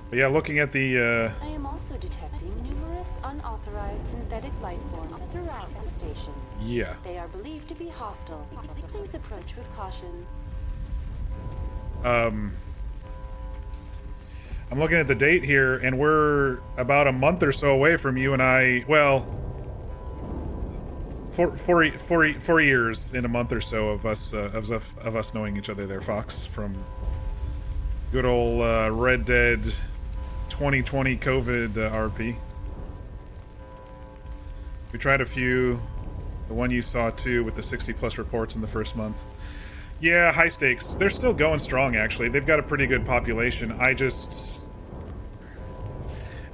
But yeah, looking at the, I am also detecting numerous unauthorized synthetic life forms throughout the station. Yeah. They are believed to be hostile. Please approach with caution. I'm looking at the date here, and we're about a month or so away from you and I, well, four years in a month or so of us knowing each other there, Fox, from good old Red Dead 2020 COVID RP. We tried a few, the one you saw too with the 60 plus reports in the first month. Yeah, high stakes. They're still going strong, actually. They've got a pretty good population.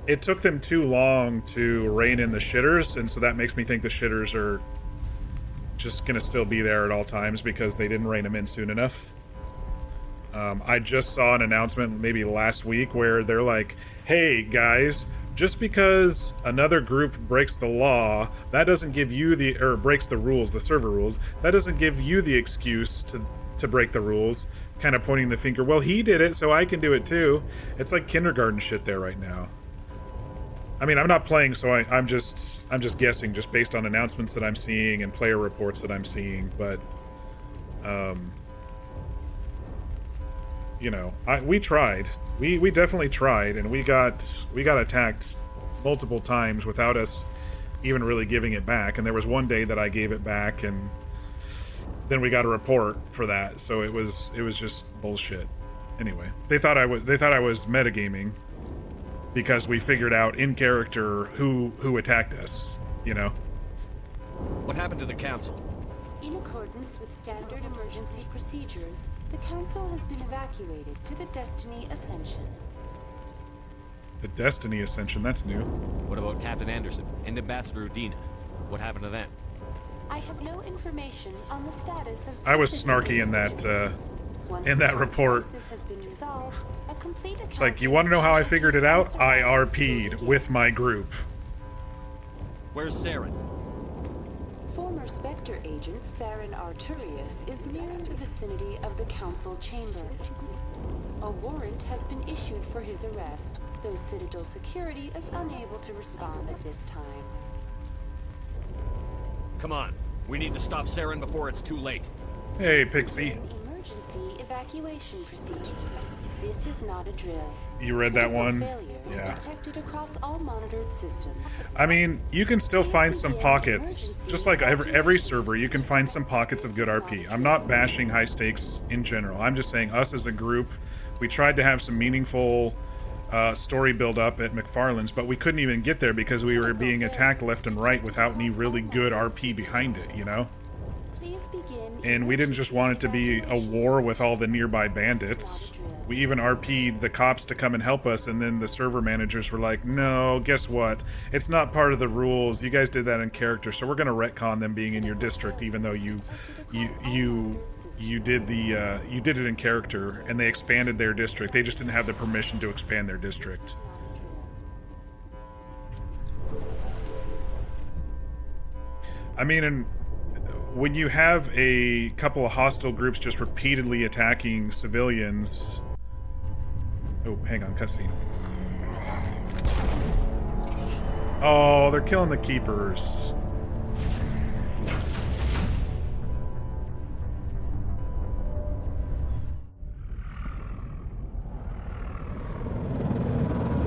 It took them too long to rein in the shitters, and so that makes me think the shitters are just gonna still be there at all times because they didn't rein them in soon enough. I just saw an announcement maybe last week where they're like, hey, guys, just because another group breaks the law, that doesn't give you or breaks the rules, the server rules, that doesn't give you the excuse to break the rules, kind of pointing the finger, well, he did it, so I can do it too. It's like kindergarten shit there right now. I mean, I'm not playing, so I'm just guessing, just based on announcements that I'm seeing and player reports that I'm seeing, but, you know, we tried. We definitely tried, and we got attacked multiple times without us even really giving it back, and there was one day that I gave it back, and then we got a report for that, so it was just bullshit. Anyway, they thought I was metagaming because we figured out in character who attacked us, you know. What happened to the council? In accordance with standard emergency procedures, the council has been evacuated to the Destiny Ascension. The Destiny Ascension, that's new. What about Captain Anderson and Ambassador Udina? What happened to them? I have no information on the status of... I was snarky in that report. It's like, you want to know how I figured it out? I RP'd with my group. Where's Saren? Former Spectre agent Saren Arturius is near the vicinity of the council chamber. A warrant has been issued for his arrest, though Citadel security is unable to respond at this time. Come on, we need to stop Saren before it's too late. Hey, Pixie. Emergency evacuation procedures. This is not a drill. You read that one? Yeah. Detected across all monitored systems. I mean, you can still find some pockets. Just like every server, you can find some pockets of good RP. I'm not bashing high stakes in general. I'm just saying us as a group, we tried to have some meaningful story build up at McFarland's, but we couldn't even get there because we were being attacked left and right without any really good RP behind it, you know? And we didn't just want it to be a war with all the nearby bandits. We even RP'd the cops to come and help us, and then the server managers were like, no, guess what? It's not part of the rules. You guys did that in character, so we're gonna retcon them being in your district, even though you did it in character, and they expanded their district. They just didn't have the permission to expand their district. I mean, and when you have a couple of hostile groups just repeatedly attacking civilians... Oh, hang on, cutscene. Oh, they're killing the keepers.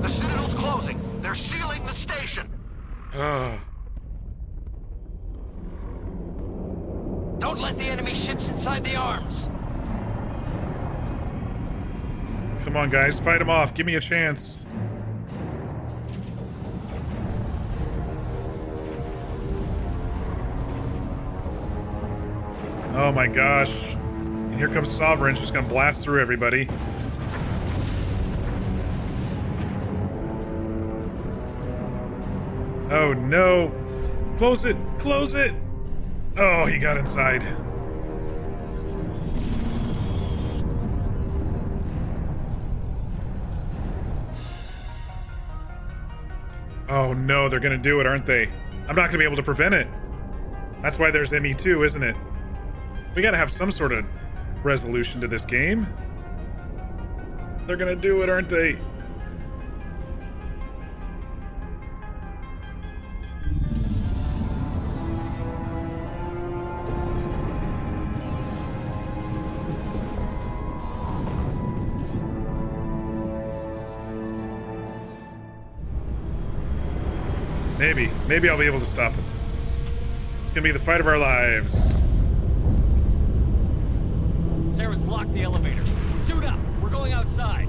The Citadel's closing. They're sealing the station. Don't let the enemy ships inside the arms. Come on, guys, fight them off. Give me a chance. Oh my gosh. And here comes Sovereign, just gonna blast through everybody. Oh no. Close it! Close it! Oh, he got inside. Oh no, they're gonna do it, aren't they? I'm not gonna be able to prevent it. That's why there's ME2, isn't it? We gotta have some sort of resolution to this game. They're gonna do it, aren't they? Maybe I'll be able to stop him. It's gonna be the fight of our lives. Saren's locked the elevator. Suit up! We're going outside!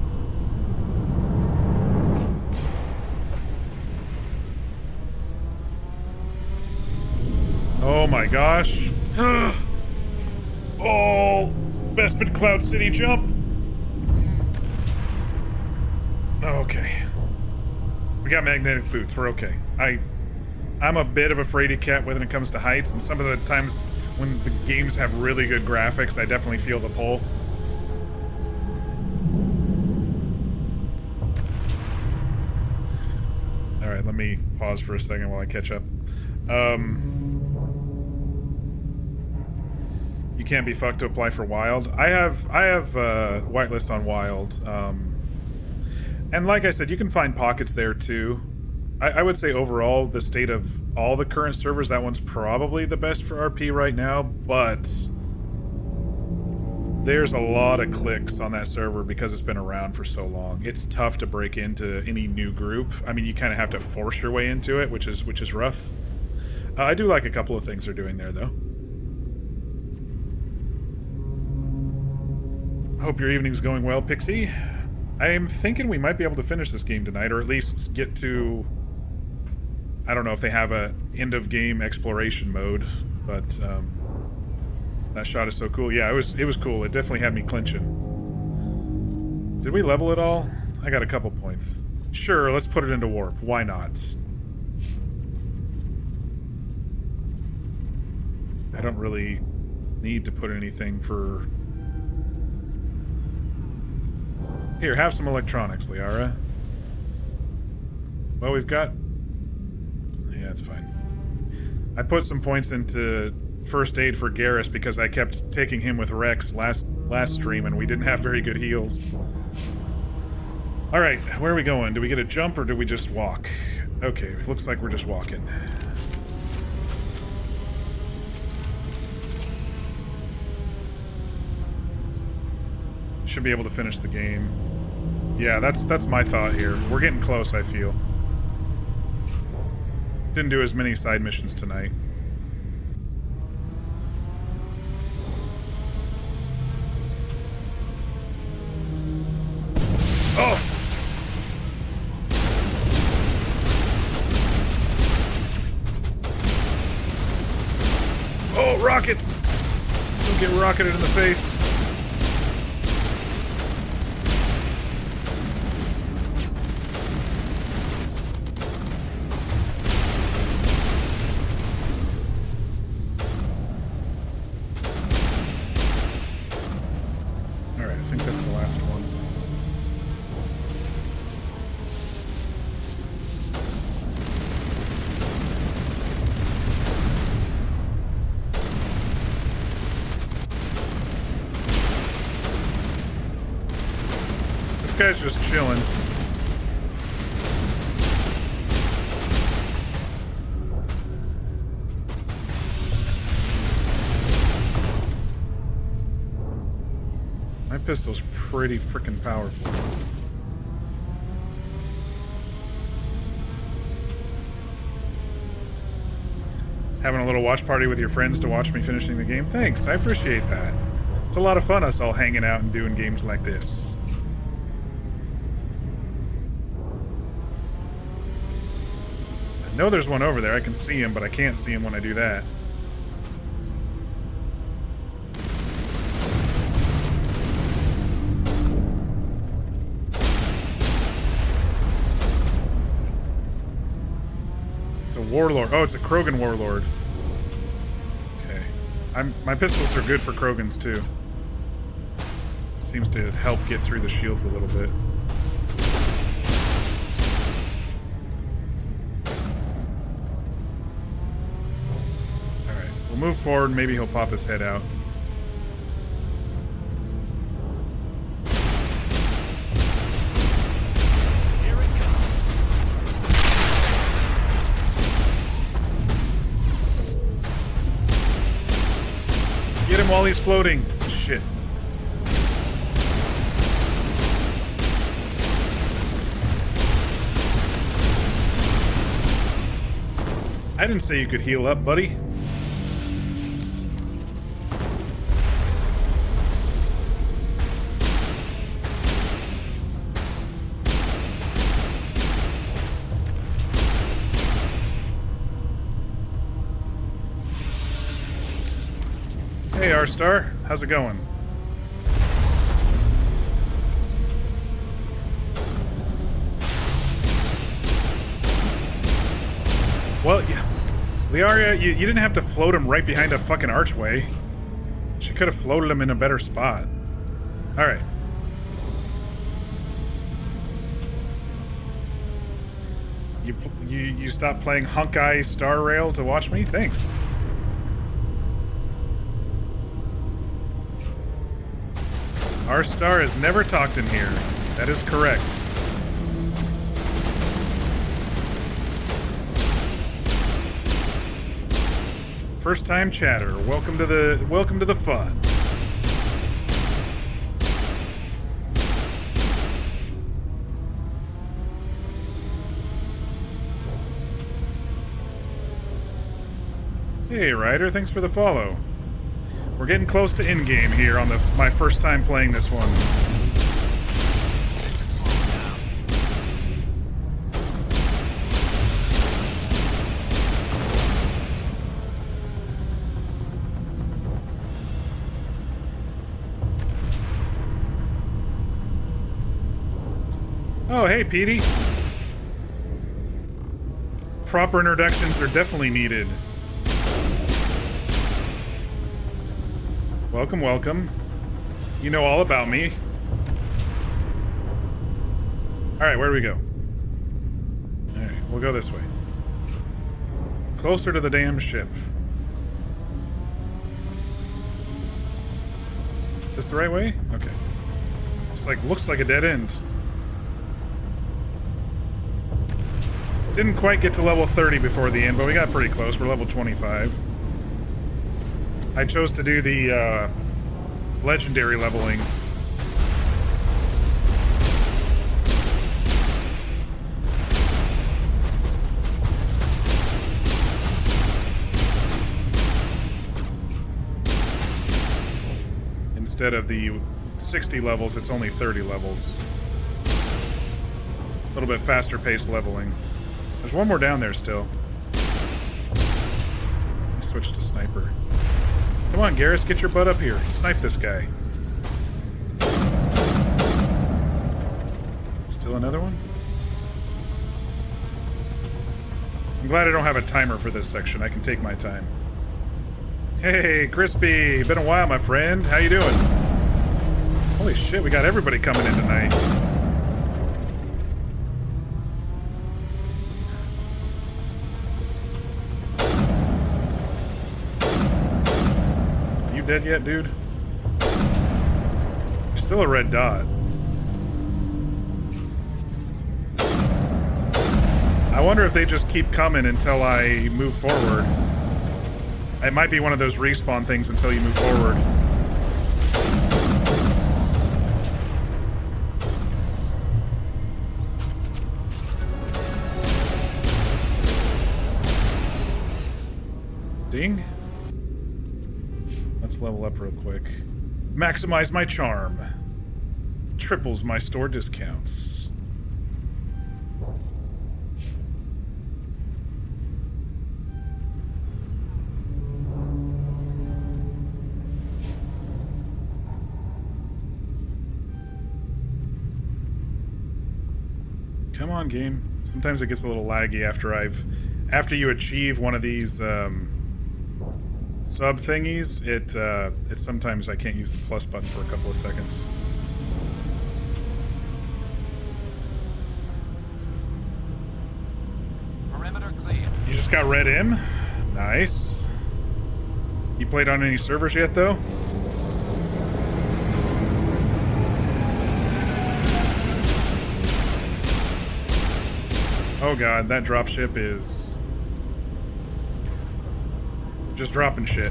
Oh my gosh. Oh! Bespin Cloud City jump! Okay. We got magnetic boots, we're okay. I'm a bit of a fraidy cat when it comes to heights, and some of the times when the games have really good graphics, I definitely feel the pull. Alright, let me pause for a second while I catch up. You can't be fucked to apply for Wild. I have whitelist on Wild. And like I said, you can find pockets there too. I would say overall, the state of all the current servers, that one's probably the best for RP right now, but there's a lot of clicks on that server because it's been around for so long. It's tough to break into any new group. I mean, you kind of have to force your way into it, which is rough. I do like a couple of things they're doing there, though. Hope your evening's going well, Pixie. I'm thinking we might be able to finish this game tonight, or at least get to... I don't know if they have a end-of-game exploration mode, but that shot is so cool. Yeah, it was cool. It definitely had me clinching. Did we level it all? I got a couple points. Sure, let's put it into warp. Why not? I don't really need to put anything for... Here, have some electronics, Liara. Well, we've got... Yeah, it's fine. I put some points into first aid for Garrus because I kept taking him with Rex last stream and we didn't have very good heals. Alright, where are we going? Do we get a jump or do we just walk? Okay, it looks like we're just walking. Should be able to finish the game. Yeah, that's my thought here. We're getting close, I feel. Didn't do as many side missions tonight. Oh! Oh, rockets! Don't get rocketed in the face. guy's just chilling. My pistol's pretty freaking powerful. Having a little watch party with your friends to watch me finishing the game? Thanks, I appreciate that. It's a lot of fun us all hanging out and doing games like this. I know there's one over there. I can see him, but I can't see him when I do that. It's a warlord. Oh, it's a Krogan warlord. Okay. My pistols are good for Krogans too. Seems to help get through the shields a little bit. Alright, we'll move forward. Maybe he'll pop his head out. Get him while he's floating. Shit. I didn't say you could heal up, buddy. Hey, R-Star. How's it going? Well, yeah. Liaria, you didn't have to float him right behind a fucking archway. She could have floated him in a better spot. Alright. You stopped playing Hunk-Eye Star Rail to watch me? Thanks. R-Star has never talked in here. That is correct. First time chatter. Welcome to the fun. Hey Ryder, thanks for the follow. We're getting close to in-game here on my first time playing this one. Oh, hey, Petey. Proper introductions are definitely needed. Welcome, welcome. You know all about me. Alright, where do we go? Alright, we'll go this way. Closer to the damn ship. Is this the right way? Okay. It's like, looks like a dead end. Didn't quite get to level 30 before the end, but we got pretty close. We're level 25. I chose to do the legendary leveling. Instead of the 60 levels, it's only 30 levels. A little bit faster paced leveling. There's one more down there still. Switch to sniper. Come on, Garrus, get your butt up here. Snipe this guy. Still another one? I'm glad I don't have a timer for this section. I can take my time. Hey, Crispy! Been a while, my friend. How you doing? Holy shit, we got everybody coming in tonight. Dead yet, dude? You're still a red dot. I wonder if they just keep coming until I move forward. It might be one of those respawn things until you move forward. Ding. Let's level up real quick. Maximize my charm. Triples my store discounts. Come on, game. Sometimes it gets a little laggy after you achieve one of these sub thingies. It sometimes I can't use the plus button for a couple of seconds. Perimeter clear. You just got Red M? Nice. You played on any servers yet, though? Oh god, that dropship is just dropping shit.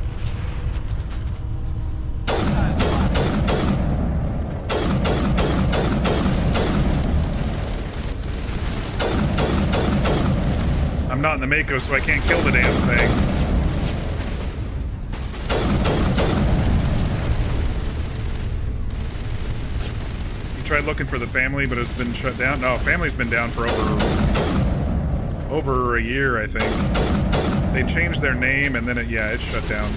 I'm not in the Mako, so I can't kill the damn thing. You tried looking for the family, but it's been shut down? No, family's been down for over a year, I think. They changed their name and then it shut down.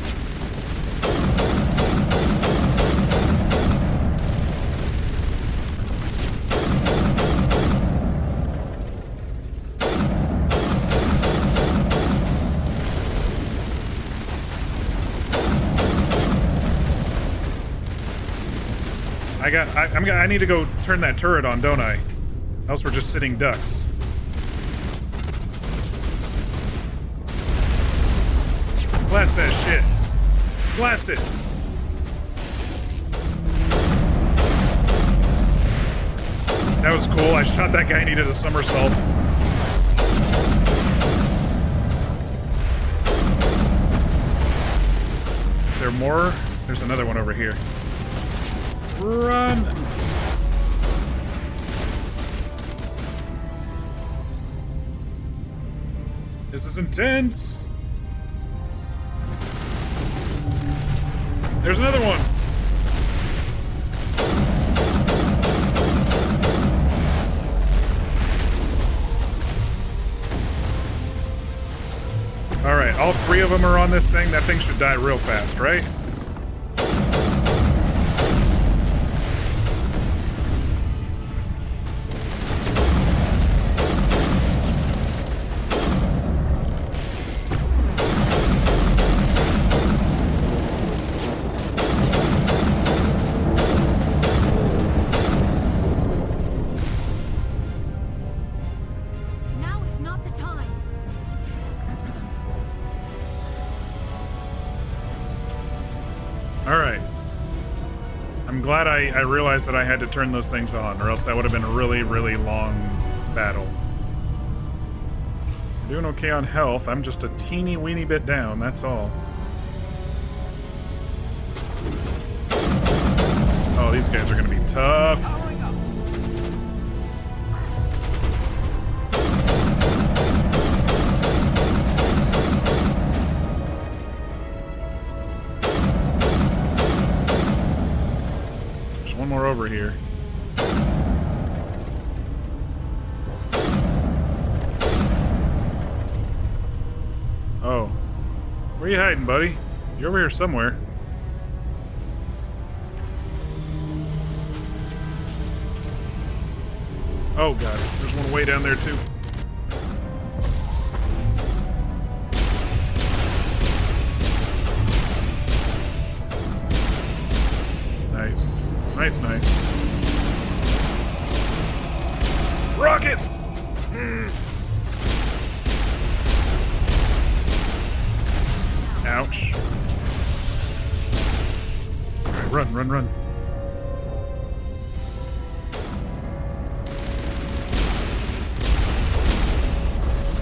I need to go turn that turret on, don't I? Else we're just sitting ducks. Blast that shit. Blast it. That was cool. I shot that guy and he did a somersault. Is there more? There's another one over here. Run! This is intense! There's another one! Alright, all three of them are on this thing. That thing should die real fast, right? I realized that I had to turn those things on, or else that would have been a really, really long battle. I'm doing okay on health. I'm just a teeny weeny bit down, that's all. Oh, these guys are gonna be tough. More over here. Oh. Where are you hiding, buddy? You're over here somewhere. Oh god, there's one way down there too. Nice. Nice. Rockets! Ouch. Alright, run.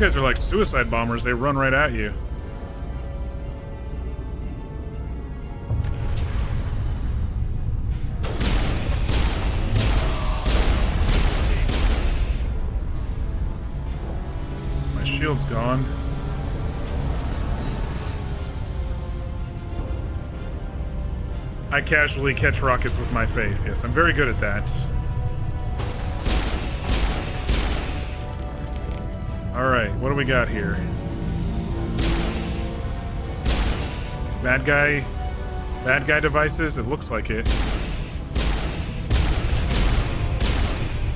guys are like suicide bombers. They run right at you. My shield's gone. I casually catch rockets with my face. Yes, I'm very good at that. Alright, what do we got here? These bad guy devices? It looks like it.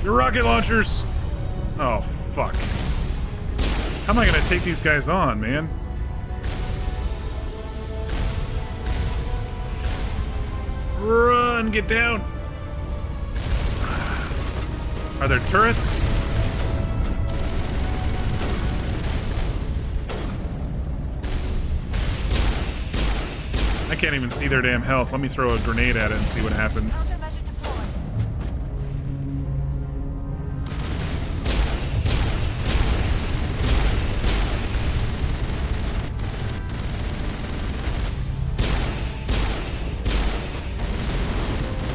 Your rocket launchers! Oh, fuck. How am I gonna take these guys on, man? Run, get down! Are there turrets? I can't even see their damn health. Let me throw a grenade at it and see what happens.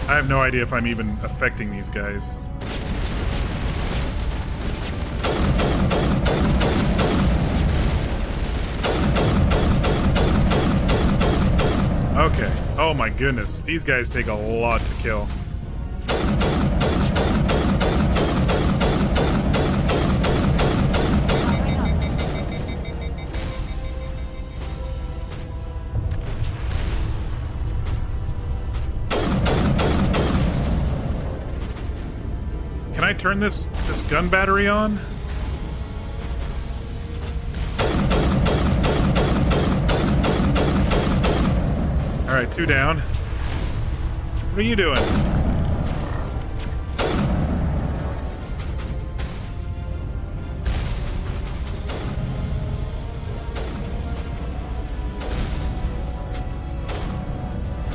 I have no idea if I'm even affecting these guys. Okay. Oh my goodness. These guys take a lot to kill. Can I turn this gun battery on? Alright, 2 down. What are you doing?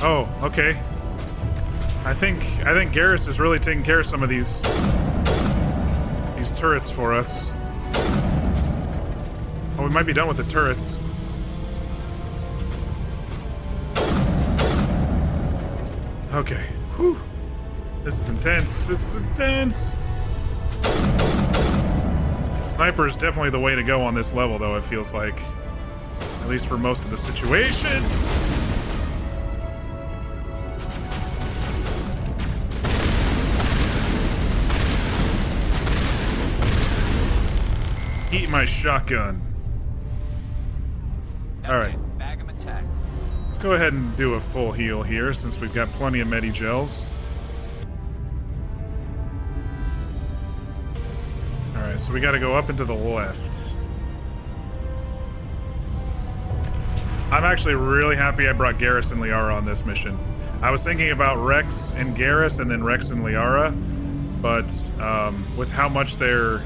Oh, okay. I think Garrus is really taking care of some of these turrets for us. Oh, we might be done with the turrets. Okay. Whew. This is intense. This is intense. Sniper is definitely the way to go on this level, though, it feels like. At least for most of the situations. Eat my shotgun. Alright. Let's go ahead and do a full heal here, since we've got plenty of Medi-Gels. Alright, so we gotta go up and to the left. I'm actually really happy I brought Garrus and Liara on this mission. I was thinking about Rex and Garrus, and then Rex and Liara, but with how much they're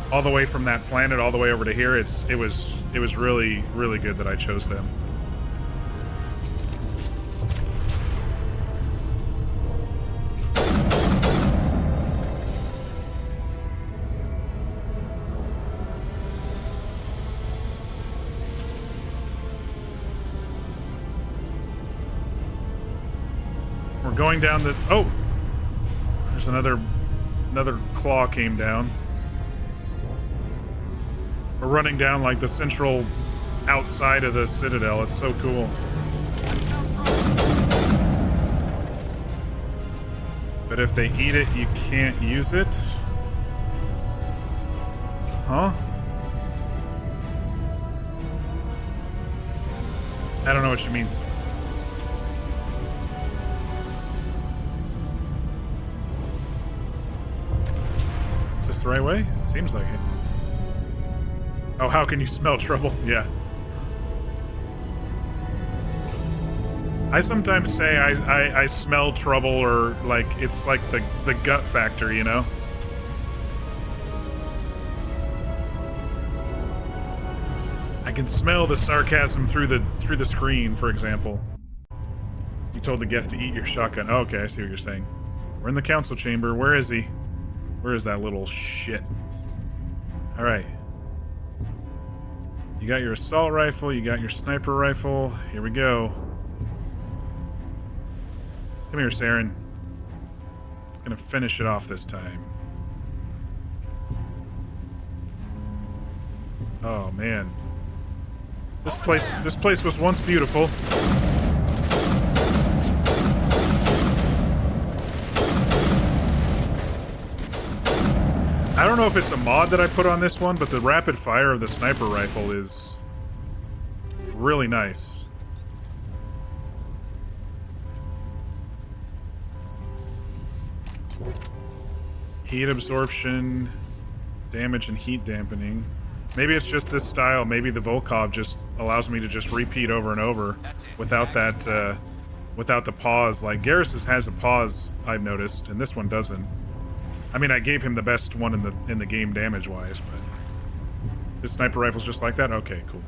all the way from that planet all the way over to here, it was really, really good that I chose them. We're going down the... Oh! There's another claw came down. We're running down like the central outside of the Citadel. It's so cool. But if they eat it, you can't use it? Huh? I don't know what you mean. Is this the right way? It seems like it. Oh, how can you smell trouble? Yeah. I sometimes say I smell trouble, or like it's like the gut factor, you know? I can smell the sarcasm through the screen, for example. You told the guest to eat your shotgun. Oh, okay, I see what you're saying. We're in the council chamber. Where is he? Where is that little shit? Alright. You got your assault rifle, you got your sniper rifle. Here we go. Come here, Saren. Gonna finish it off this time. Oh man. This place was once beautiful. I don't know if it's a mod that I put on this one, but the rapid fire of the sniper rifle is really nice. Heat absorption, damage and heat dampening. Maybe it's just this style. Maybe the Volkov just allows me to just repeat over and over without that, without the pause. Like Garrus's has a pause, I've noticed, and this one doesn't. I mean, I gave him the best one in the game damage-wise, but this sniper rifle's just like that. Okay, cool.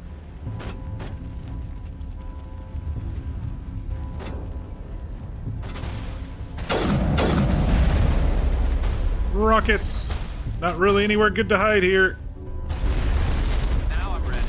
Rockets! Not really anywhere good to hide here. Now I'm ready.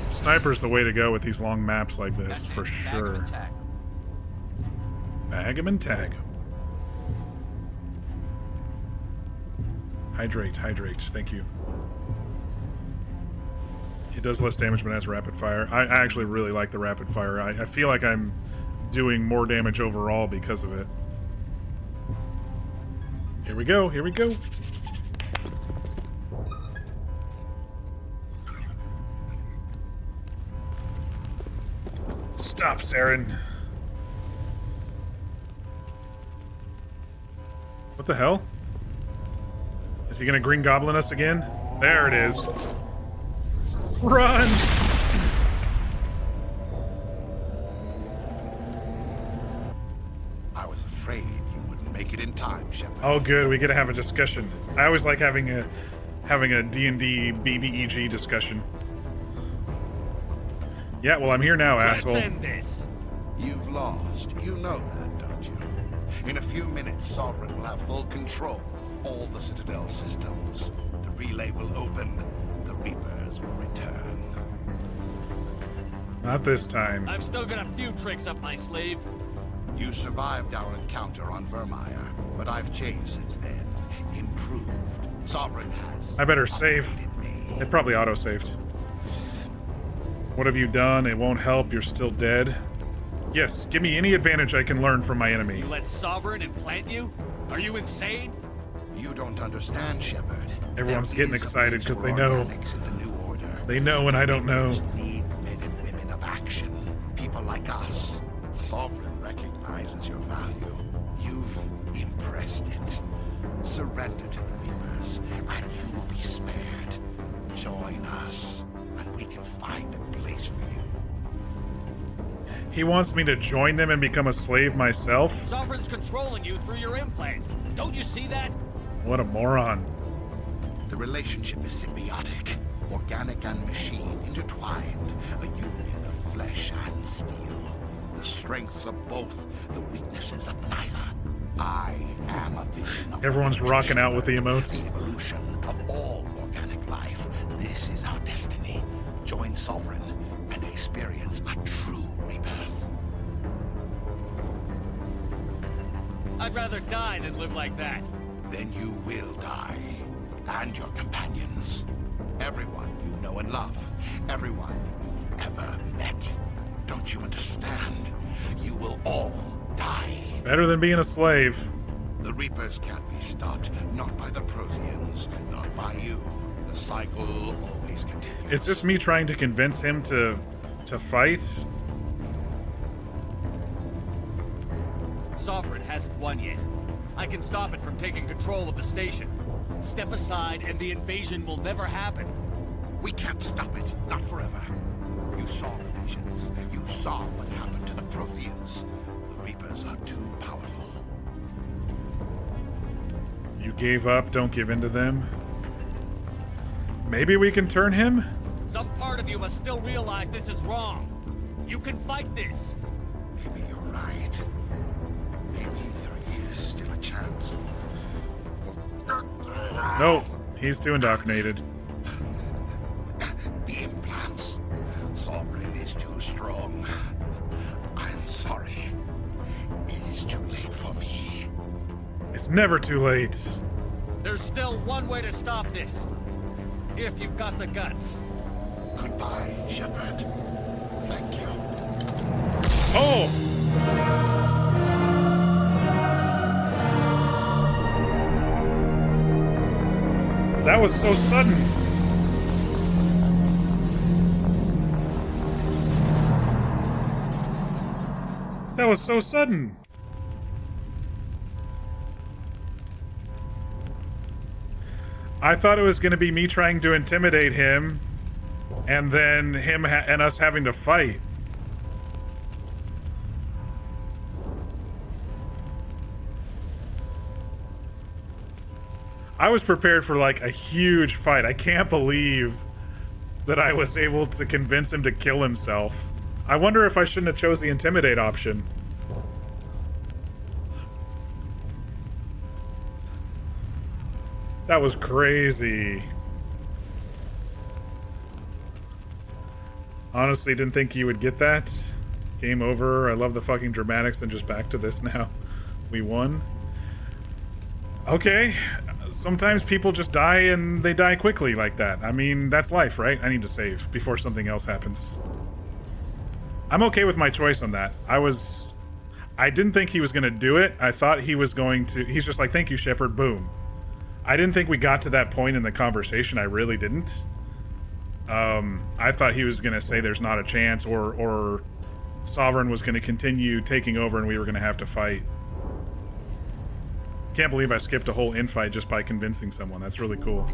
Sniper's the way to go with these long maps like this, for sure. Bag 'em and tag 'em. Hydrate, hydrate. Thank you. It does less damage but has rapid fire. I actually really like the rapid fire. I feel like I'm doing more damage overall because of it. Here we go, here we go. Stop, Saren. What the hell? Is he gonna Green Goblin us again? There it is. Run! I was afraid you wouldn't make it in time, Shepard. Oh good, we get to have a discussion. I always like having a D&D BBEG discussion. Yeah, well I'm here now, asshole. Let's end this. You've lost. You know that, don't you? In a few minutes, Sovereign will have full control of all the Citadel systems. The relay will open. The Reapers will return. Not this time. I've still got a few tricks up my sleeve. You survived our encounter on Vermeer, but I've changed since then. Improved. Sovereign has. I better save. It probably auto-saved. What have you done? It won't help. You're still dead. Yes, give me any advantage I can learn from my enemy. You let Sovereign implant you? Are you insane? You don't understand, Shepard. Everyone's getting excited because they know. In the new order. They know and I don't know. Need men and women of action. People like us. Sovereign recognizes your value. You've impressed it. Surrender to the Reapers, and you will be spared. Join us, and we can find a place for you. He wants me to join them and become a slave myself? Sovereign's controlling you through your implants. Don't you see that? What a moron. The relationship is symbiotic, organic and machine intertwined, a union of flesh and steel. The strengths of both, the weaknesses of neither. I am a vision of everyone's rocking out with the emotes. The evolution of all organic life. This is our destiny. Join Sovereign and experience a true rebirth. I'd rather die than live like that. Then you will die. And your companions. Everyone you know and love. Everyone you've ever met. Don't you understand? You will all die. Better than being a slave. The Reapers can't be stopped. Not by the Protheans. Not by you. The cycle always continues. Is this me trying to convince him to fight? Sovereign hasn't won yet. I can stop it from taking control of the station. Step aside and the invasion will never happen. We can't stop it. Not forever. You saw the visions. You saw what happened to the Protheans. The Reapers are too powerful. You gave up, don't give in to them. Maybe we can turn him? Some part of you must still realize this is wrong. You can fight this. Maybe you're right. Maybe there is still a chance for... No, he's too indoctrinated. The implants. Sovereign is too strong. I'm sorry. It is too late for me. It's never too late. There's still one way to stop this. If you've got the guts. Goodbye, Shepard. Thank you. Oh! That was so sudden. That was so sudden. I thought it was going to be me trying to intimidate him, and then him and us having to fight. I was prepared for like a huge fight. I can't believe that I was able to convince him to kill himself. I wonder if I shouldn't have chose the intimidate option. That was crazy. Honestly, didn't think you would get that. Game over. I love the fucking dramatics, and just back to this now. We won. Okay. Sometimes people just die and they die quickly like that. I mean, that's life, right? I need to save before something else happens. I'm okay with my choice on that. I didn't think he was going to do it. I thought he was going to... He's just like, thank you, Shepard. Boom. I didn't think we got to that point in the conversation. I really didn't. I thought he was going to say there's not a chance, or Sovereign was going to continue taking over and we were going to have to fight. Can't believe I skipped a whole infight just by convincing someone. That's really cool.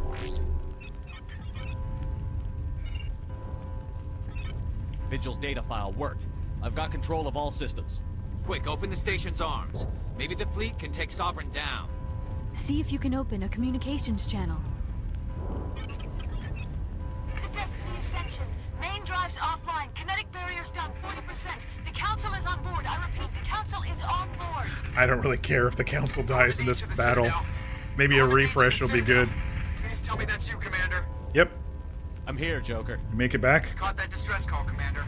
Vigil's data file worked. I've got control of all systems. Quick, open the station's arms. Maybe the fleet can take Sovereign down. See if you can open a communications channel. The Destiny Ascension. Main drives offline. Kinetic barriers down 40%. The Council is on board. I repeat, the Council is on board. I don't really care if the Council dies in this battle. Maybe a refresh will be good. Please tell me that's you, Commander. Yep. I'm here, Joker. You make it back? Caught that distress call, Commander.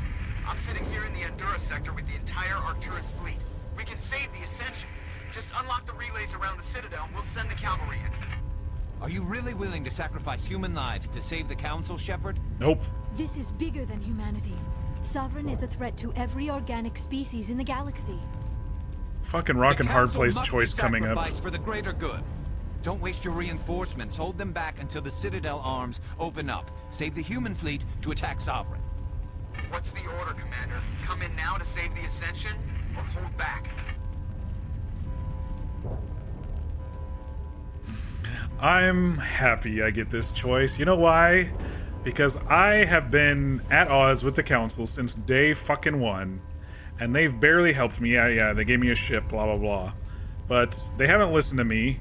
I'm sitting here in the Endura sector with the entire Arcturus fleet. We can save the Ascension. Just unlock the relays around the Citadel and we'll send the cavalry in. Are you really willing to sacrifice human lives to save the Council, Shepard? Nope. This is bigger than humanity. Sovereign is a threat to every organic species in the galaxy. Fucking rock and hard place choice coming up. For the greater good. Don't waste your reinforcements. Hold them back until the Citadel arms open up. Save the human fleet to attack Sovereign. What's the order, Commander? Come in now to save the Ascension, or hold back? I'm happy I get this choice. You know why? Because I have been at odds with the Council since day fucking one, and they've barely helped me. Yeah, they gave me a ship, blah, blah, blah. But they haven't listened to me.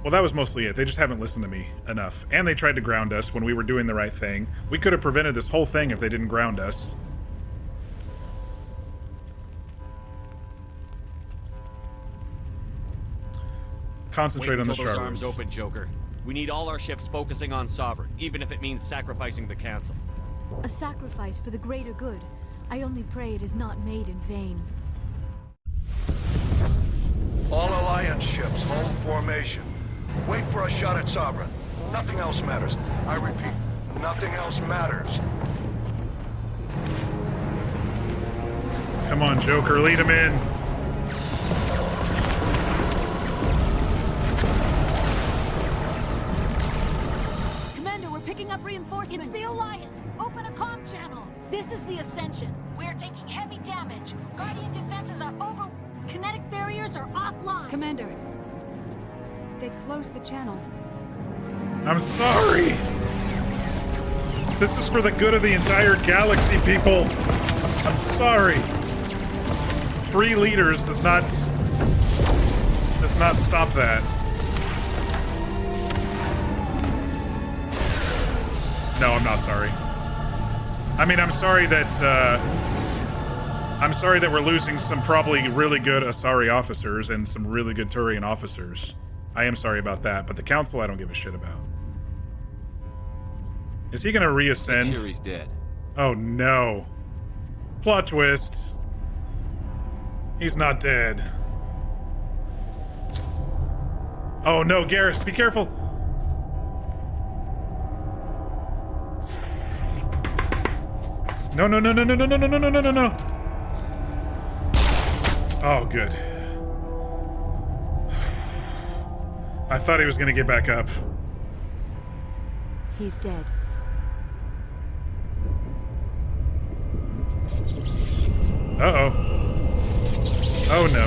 Well, that was mostly it. They just haven't listened to me enough. And they tried to ground us when we were doing the right thing. We could have prevented this whole thing if they didn't ground us. Concentrate on the Wait until those arms Shards. open, Joker. We need all our ships focusing on Sovereign, even if it means sacrificing the Council. A sacrifice for the greater good. I only pray it is not made in vain. All Alliance ships, hold formation. Wait for a shot at Sovereign. Nothing else matters. I repeat, nothing else matters. Come on, Joker, lead him in. Commander, we're picking up reinforcements. It's the Alliance. Open a comm channel. This is the Ascension. We're taking heavy damage. Guardian defenses are over. Kinetic barriers are offline. Commander, they closed the channel. I'm sorry. This is for the good of the entire galaxy, people. I'm sorry. 3 liters does not stop that. No, I'm not sorry. I mean, I'm sorry that we're losing some probably really good Asari officers and some really good Turian officers. I am sorry about that, but the council I don't give a shit about. Is he gonna reascend? Make sure he's dead. Oh no. Plot twist. He's not dead. Oh no, Garrus, be careful! No, no, no, no, no, no, no, no, no, no, no, no. Oh, good. I thought he was gonna get back up. He's dead. Uh-oh. Oh no.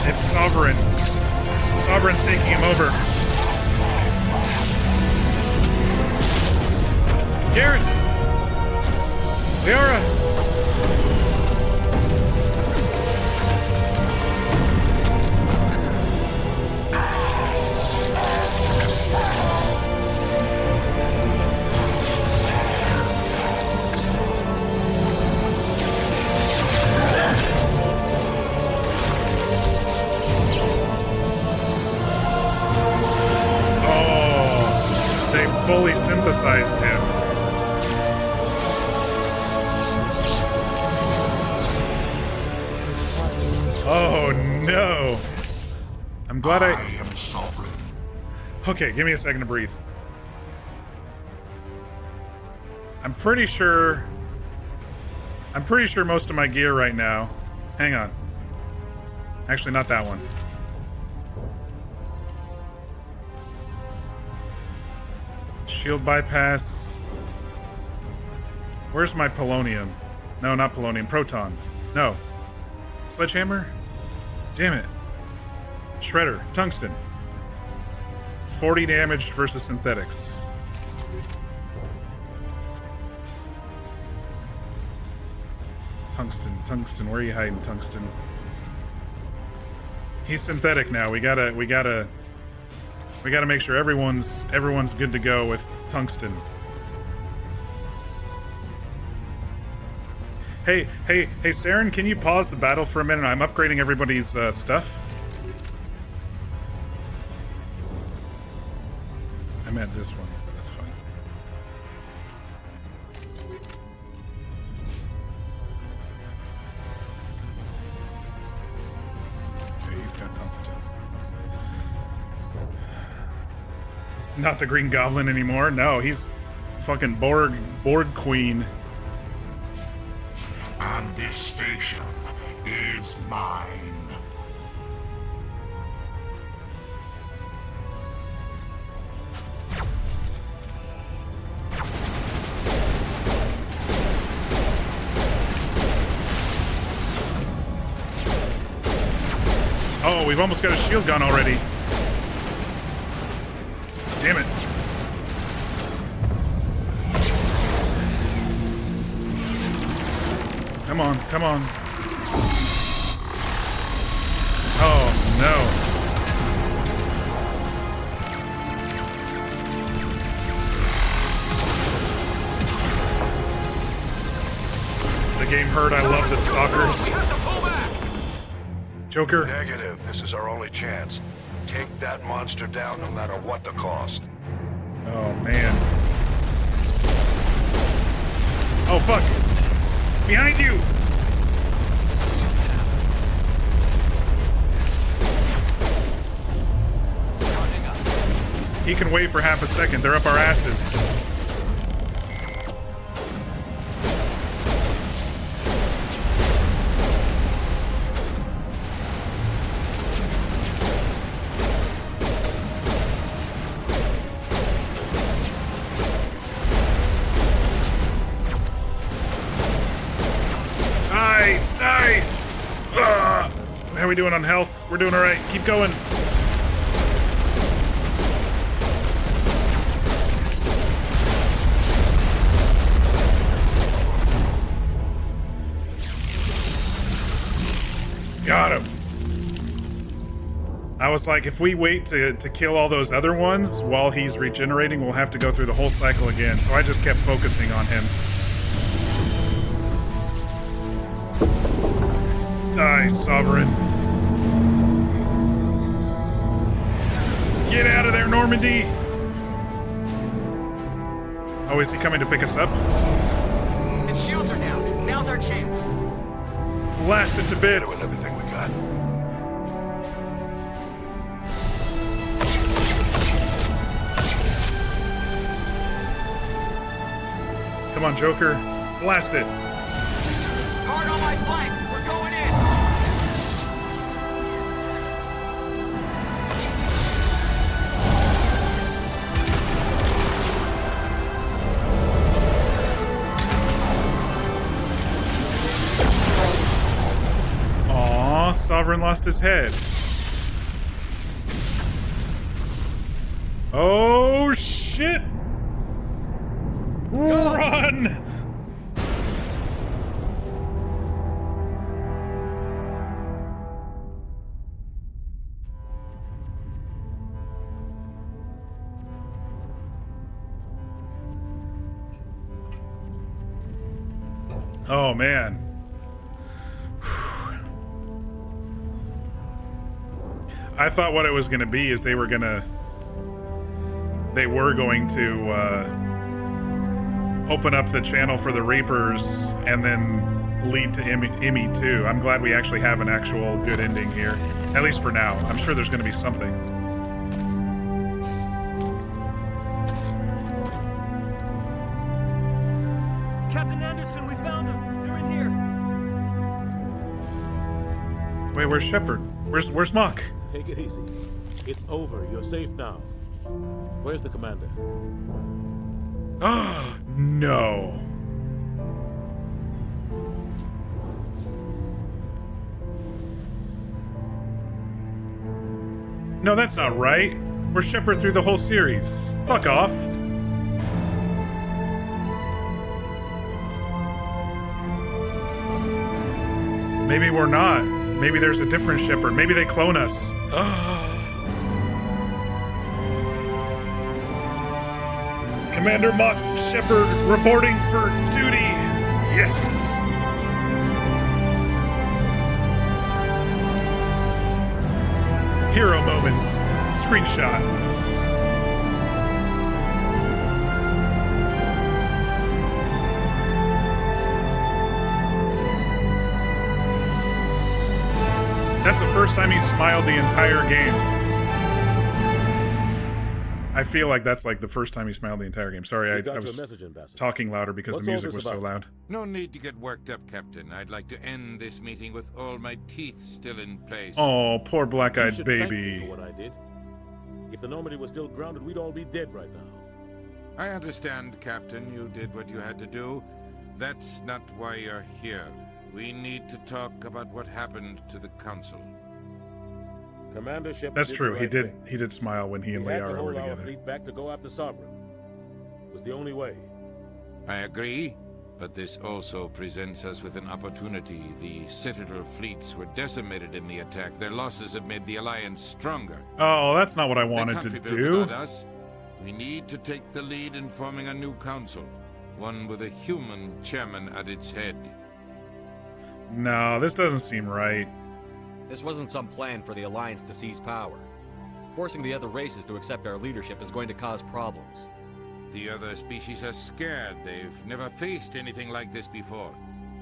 It's Sovereign. Sovereign's taking him over. Garrus! Liara! Oh, they fully synthesized him. Oh no! I'm glad I am sovereign. Okay, give me a second to breathe. I'm pretty sure most of my gear right now. Hang on. Actually, not that one. Shield bypass. Where's my polonium? No, not polonium. Proton. No. Sledgehammer? Damn it. Shredder. Tungsten. 40 damage versus synthetics. Tungsten. Where are you hiding, Tungsten? He's synthetic now. We gotta make sure everyone's good to go with Tungsten. Hey, Saren, can you pause the battle for a minute? I'm upgrading everybody's stuff. I meant this one, but that's fine. Okay, he's got Tungsten. Not the Green Goblin anymore. No, he's fucking Borg Queen. And this station is mine. Oh, we've almost got a shield gun already. Damn it. Come on, come on. Oh, no. The game hurt. I love the stalkers. Joker. Negative. This is our only chance. Take that monster down no matter what the cost. Oh, man. Oh, fuck. Behind you! He can wait for half a second. They're up our asses. Die! How are we doing on health? We're doing alright. Keep going. Got him. I was like, if we wait to kill all those other ones while he's regenerating, we'll have to go through the whole cycle again. So I just kept focusing on him. Die, Sovereign. Get out of there, Normandy! Oh, is he coming to pick us up? Its shields are down. Now's our chance. Blast it to bits. With everything we got. Come on, Joker. Blast it. Hard on my flank. We're going in. Aw, Sovereign lost his head. Oh, shit! Run! Oh, man. I thought what it was going to be is they were going to open up the channel for the Reapers and then lead to Emmy too. I'm glad we actually have an actual good ending here, at least for now. I'm sure there's going to be something. Captain Anderson, we found them. They're in here. Wait, where's Shepard? Where's Mock? Take it easy. It's over. You're safe now. Where's the commander? Ah, no. No, that's not right. We're Shepard through the whole series. Fuck off. Maybe we're not. Maybe there's a different Shepard. Maybe they clone us. Commander Mock Shepard reporting for duty. Yes. Hero moment. Screenshot. That's the first time he smiled the entire game. I feel like that's like the first time he smiled the entire game. Sorry, I was talking louder because the music was so loud. No need to get worked up, Captain. I'd like to end this meeting with all my teeth still in place. Oh, poor black-eyed You should thank baby. me for what I did. If the Normandy was still grounded, we'd all be dead right now. I understand, Captain. You did what you had to do. That's not why you're here. We need to talk about what happened to the Council. Commander Shepard That's did true. the right He did smile when he and We had to Liara were hold our together. fleet back to go after Sovereign. It was the only way. I agree, but this also presents us with an opportunity. The Citadel fleets were decimated in the attack. Their losses have made the Alliance stronger. Oh, that's not what I wanted to The country do. built without us. We need to take the lead in forming a new council, one with a human chairman at its head. No, this doesn't seem right. This wasn't some plan for the Alliance to seize power. Forcing the other races to accept our leadership is going to cause problems. The other species are scared. They've never faced anything like this before.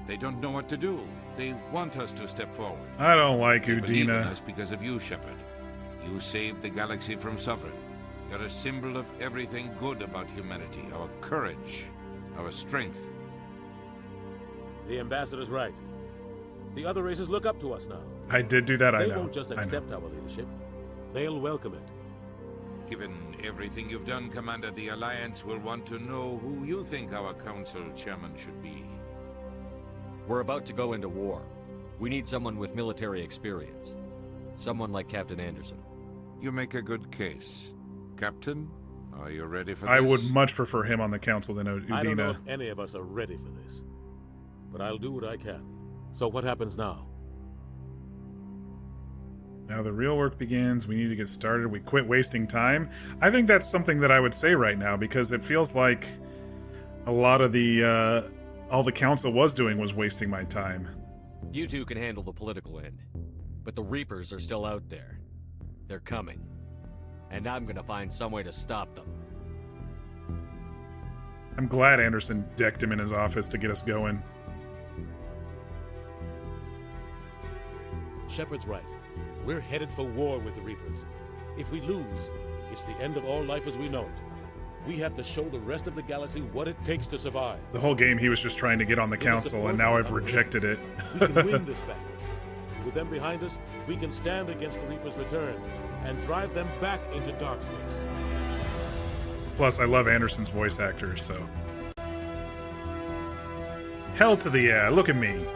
They don't know what to do. They want us to step forward. I don't like They believe in Udina. us because of you, Shepard. You saved the galaxy from Sovereign. You're a symbol of everything good about humanity. Our courage, our strength. The ambassador's right. The other races look up to us now. I did do that, I They know. won't just I know. accept our leadership. They'll welcome it. Given everything you've done, Commander, the Alliance will want to know who you think our council chairman should be. We're about to go into war. We need someone with military experience. Someone like Captain Anderson. You make a good case. Captain, are you ready for I this? would much prefer him on the council than Udina. I don't know if any of us are ready for this. But I'll do what I can. So what happens now? Now the real work begins. We need to get started. We quit wasting time. I think that's something that I would say right now, because it feels like a lot of the, all the council was doing was wasting my time. You two can handle the political end, but the Reapers are still out there. They're coming, and I'm gonna find some way to stop them. I'm glad Anderson decked him in his office to get us going. Shepard's right. We're headed for war with the Reapers. If we lose, it's the end of all life as we know it. We have to show the rest of the galaxy what it takes to survive. The whole game he was just trying to get on the council, and now I've rejected it. We can win this battle. With them behind us, we can stand against the Reapers' return and drive them back into dark space. Plus, I love Anderson's voice actor, so... Hell to the yeah, look at me.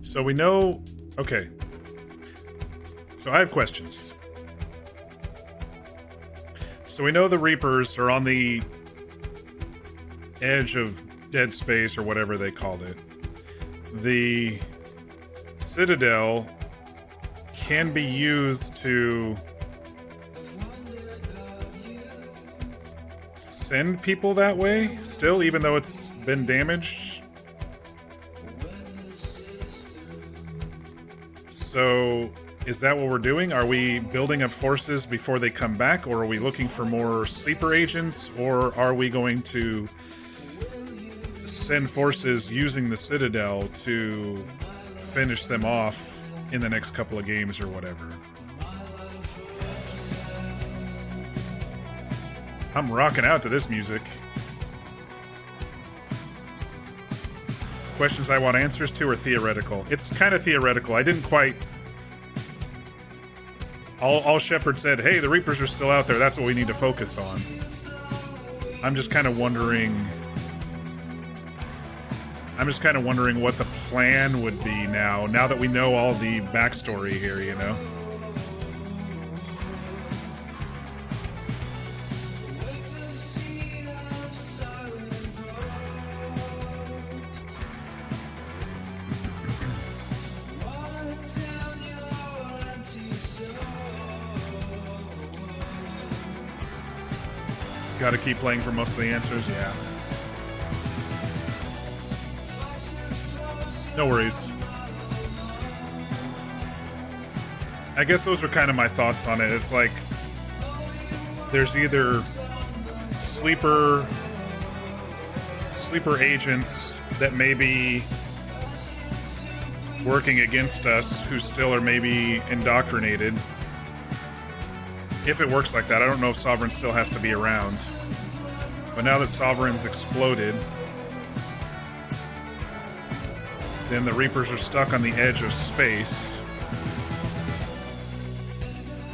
So we know... Okay. So I have questions. So we know the Reapers are on the edge of dead space, or whatever they called it. The Citadel can be used to send people that way still, even though it's been damaged. So, is that what we're doing? Are we building up forces before they come back, or are we looking for more sleeper agents, or are we going to send forces using the Citadel to finish them off in the next couple of games or whatever? I'm rocking out to this music. Questions I want answers to are theoretical. It's kind of theoretical. I didn't quite... All Shepard said, hey, the Reapers are still out there. That's what we need to focus on. I'm just kind of wondering what the plan would be now that we know all the backstory here, you know? Gotta keep playing for most of the answers, yeah. No worries. I guess those are kind of my thoughts on it. It's like, there's either sleeper agents that may be working against us who still are maybe indoctrinated. If it works like that. I don't know if Sovereign still has to be around. But now that Sovereign's exploded, then the Reapers are stuck on the edge of space.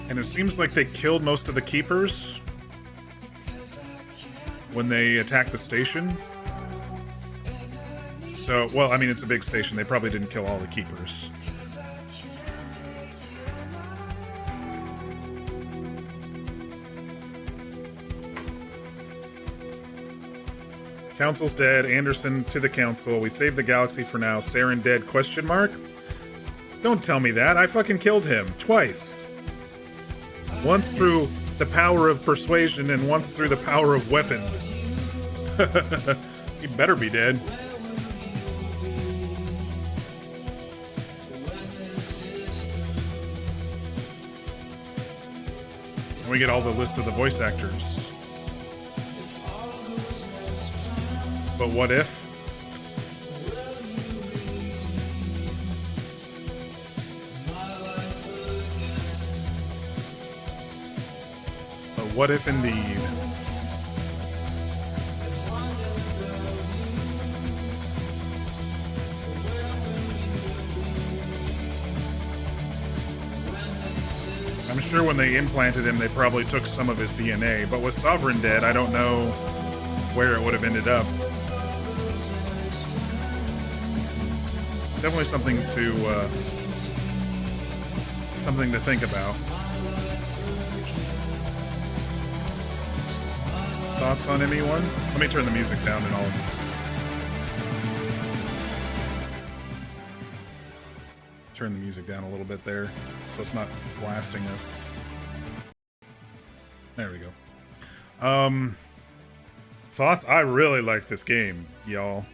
And it seems like they killed most of the Keepers when they attacked the station. So, well, I mean, it's a big station. They probably didn't kill all the Keepers. Council's dead. Anderson to the council. We saved the galaxy for now. Saren dead? Question mark? Don't tell me that. I fucking killed him. Twice. Once through the power of persuasion and once through the power of weapons. He better be dead. And we get all the list of the voice actors. But what if? But what if indeed? I'm I'm sure when they implanted him, they probably took some of his DNA, but with Sovereign dead, I don't know where it would have ended up. Definitely something to think about. Thoughts on anyone? Let me turn the music down and I'll turn the music down a little bit there so it's not blasting us. There we go. Thoughts? I really like this game, y'all.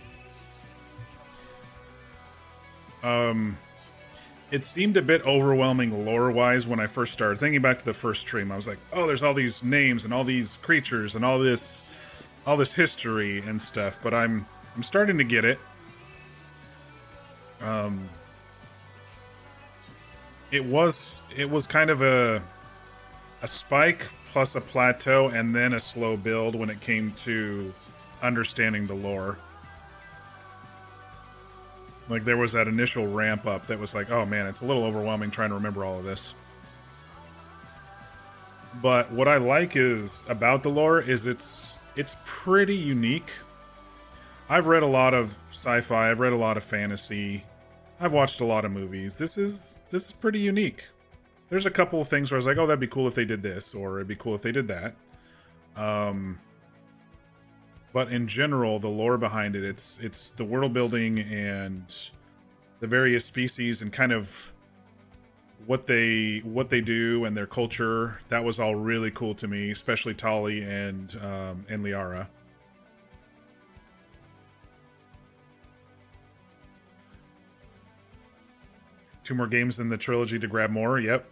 It seemed a bit overwhelming lore-wise when I first started. Thinking back to the first stream, I was like, oh, there's all these names and all these creatures and all this history and stuff, but I'm starting to get it. It was kind of a spike plus a plateau and then a slow build when it came to understanding the lore. Like, there was that initial ramp up that was like, oh man, it's a little overwhelming trying to remember all of this. But what I like is about the lore is it's pretty unique. I've read a lot of sci-fi, I've read a lot of fantasy, I've watched a lot of movies. This is pretty unique. There's a couple of things where I was like, oh, that'd be cool if they did this, or it'd be cool if they did that. But in general, the lore behind it, it's the world building and the various species and kind of what they do and their culture. That was all really cool to me, especially Tali and Liara. Two more games in the trilogy to grab more. Yep.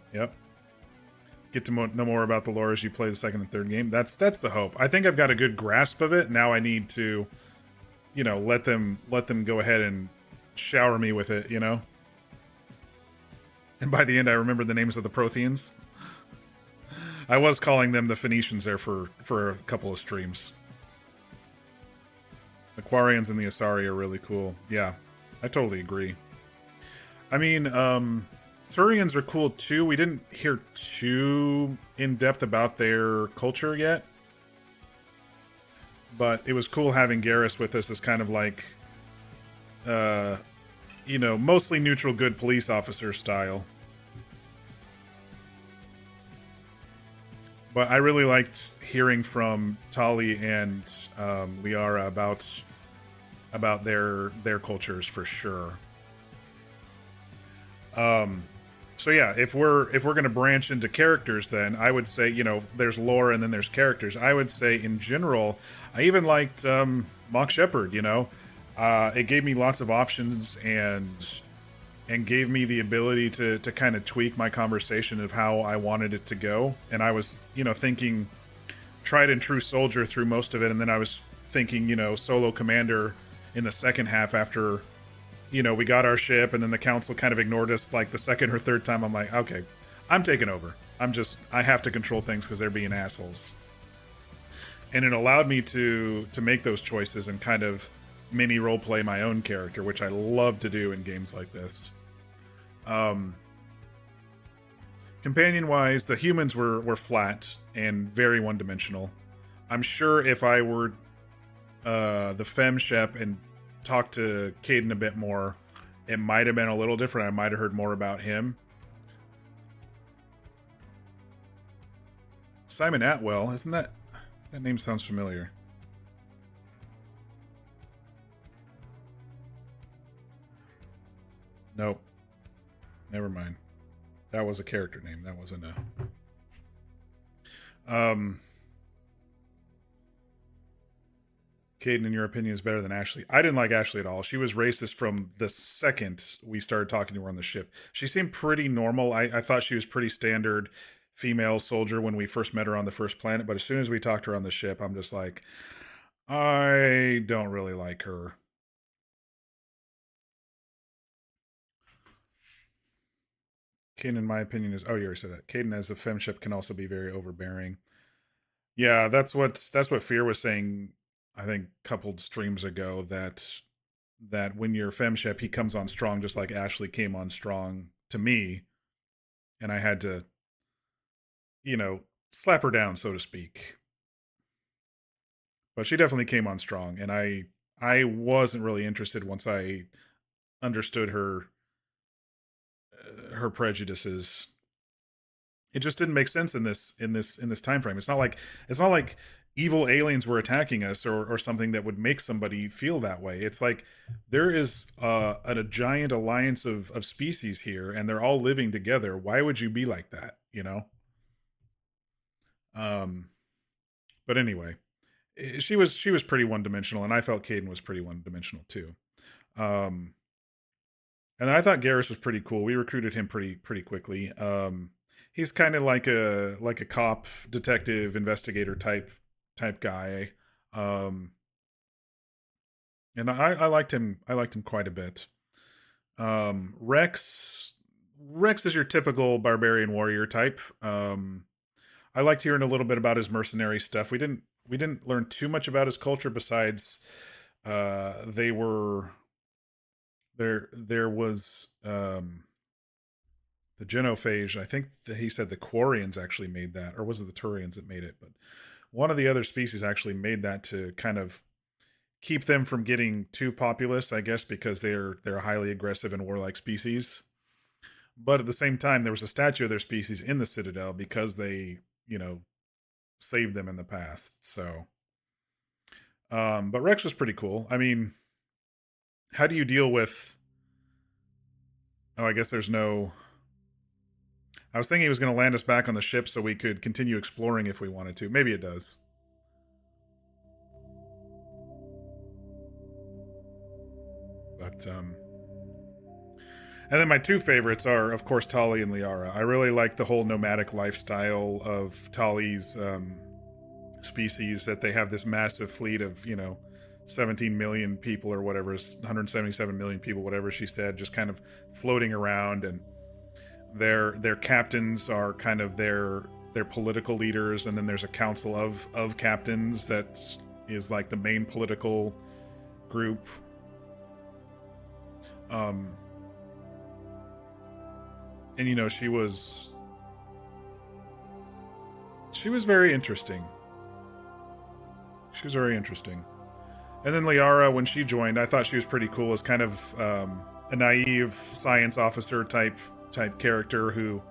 Get to know more about the lore as you play the second and third game. That's the hope. I think I've got a good grasp of it. Now I need to, let them go ahead and shower me with it, And by the end, I remembered the names of the Protheans. I was calling them the Phoenicians there for a couple of streams. The Quarians and the Asari are really cool. Yeah, I totally agree. I mean, Turians are cool too. We didn't hear too in-depth about their culture yet. But it was cool having Garrus with us as kind of like, mostly neutral good police officer style. But I really liked hearing from Tali and Liara about their cultures for sure. So yeah, if we're going to branch into characters, then I would say, there's lore and then there's characters. I would say in general, I even liked Mock Shepherd. It gave me lots of options and gave me the ability to kind of tweak my conversation of how I wanted it to go. And I was, thinking tried and true soldier through most of it, and then I was thinking, solo commander in the second half after. We got our ship, and then the council kind of ignored us like the second or third time. I'm like, okay, I'm taking over. I have to control things because they're being assholes. And it allowed me to make those choices and kind of mini roleplay my own character, which I love to do in games like this. Companion-wise, the humans were flat and very one-dimensional. I'm sure if I were the Fem Shep and talked to Caden a bit more, it might have been a little different. I might have heard more about him. Simon Atwell, isn't that name sounds familiar? Nope. Never mind. That was a character name. That wasn't a Caden, in your opinion, is better than Ashley. I didn't like Ashley at all. She was racist from the second we started talking to her on the ship. She seemed pretty normal. I thought she was pretty standard female soldier when we first met her on the first planet, but as soon as we talked to her on the ship, I'm just like, I don't really like her. Caden, in my opinion, is... Oh, you already said that. Caden as a femship can also be very overbearing. Yeah, that's what Fear was saying, I think, a couple streams ago, that when you're femship, he comes on strong just like Ashley came on strong to me, and I had to you know, slap her down, so to speak. But she definitely came on strong, and I wasn't really interested once I understood her prejudices. It just didn't make sense in this time frame. It's not like evil aliens were attacking us, or something that would make somebody feel that way. It's like there is a giant alliance of species here, and they're all living together. Why would you be like that, you know? Um, but anyway, she was pretty one dimensional, and I felt Caden was pretty one dimensional too. Um, and then I thought Garrus was pretty cool. We recruited him pretty quickly. He's kind of like a cop, detective, investigator type guy. Um, and I liked him. I liked him quite a bit. Rex is your typical barbarian warrior type. I liked hearing a little bit about his mercenary stuff. We didn't learn too much about his culture besides they were there was the genophage. I think that he said the Quarians actually made that, or was it the Turians that made it? But one of the other species actually made that to kind of keep them from getting too populous, I guess, because they're a highly aggressive and warlike species. But at the same time, there was a statue of their species in the Citadel because they, saved them in the past. So, but Rex was pretty cool. I mean, how do you deal with? Oh, I guess there's no. I was thinking he was going to land us back on the ship so we could continue exploring if we wanted to. Maybe it does. But and then my two favorites are, of course, Tali and Liara. I really like the whole nomadic lifestyle of Tali's species, that they have this massive fleet of, 17 million people or whatever, 177 million people, whatever she said, just kind of floating around, and their captains are kind of their political leaders, and then there's a council of captains that is like the main political group. And she was very interesting. She was very interesting. And then Liara, when she joined, I thought she was pretty cool as kind of a naive science officer type character who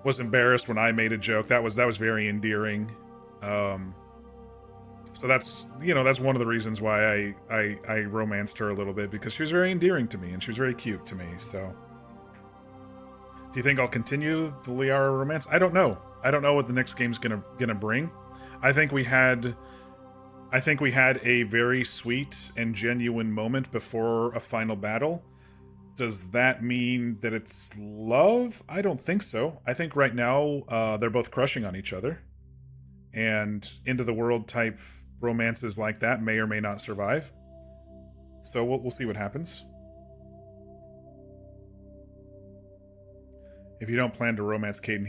was embarrassed when I made a joke. That was very endearing. So that's one of the reasons why I romanced her a little bit, because she was very endearing to me and she was very cute to me. So, do you think I'll continue the Liara romance? I don't know. I don't know what the next game's gonna bring. I think we had a very sweet and genuine moment before a final battle. Does that mean that it's love? I don't think so. I think right now they're both crushing on each other, and into the world type romances like that may or may not survive. So we'll see what happens. If you don't plan to romance Caden,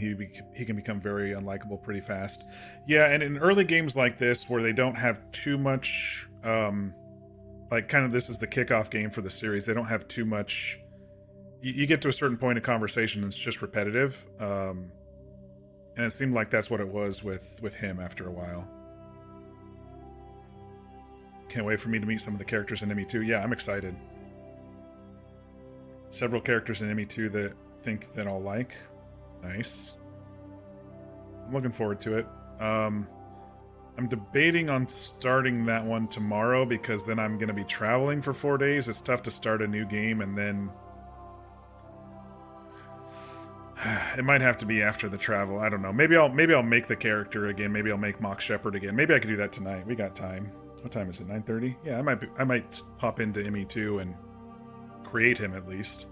he can become very unlikable pretty fast. Yeah, and in early games like this, where they don't have too much, like kind of this is the kickoff game for the series, they don't have too much. You get to a certain point of conversation and it's just repetitive, and it seemed like that's what it was with him after a while. Can't wait for me to meet some of the characters in ME2. Yeah, I'm excited. Several characters in ME2 that think that I'll like. Nice. I'm looking forward to it. I'm debating on starting that one tomorrow, because then I'm going to be traveling for 4 days. It's tough to start a new game and then it might have to be after the travel. I don't know. Maybe I'll make the character again. Maybe I'll make Mock Shepherd again. Maybe I could do that tonight. We got time. What time is it? 9:30? Yeah, I might pop into ME2 and create him at least.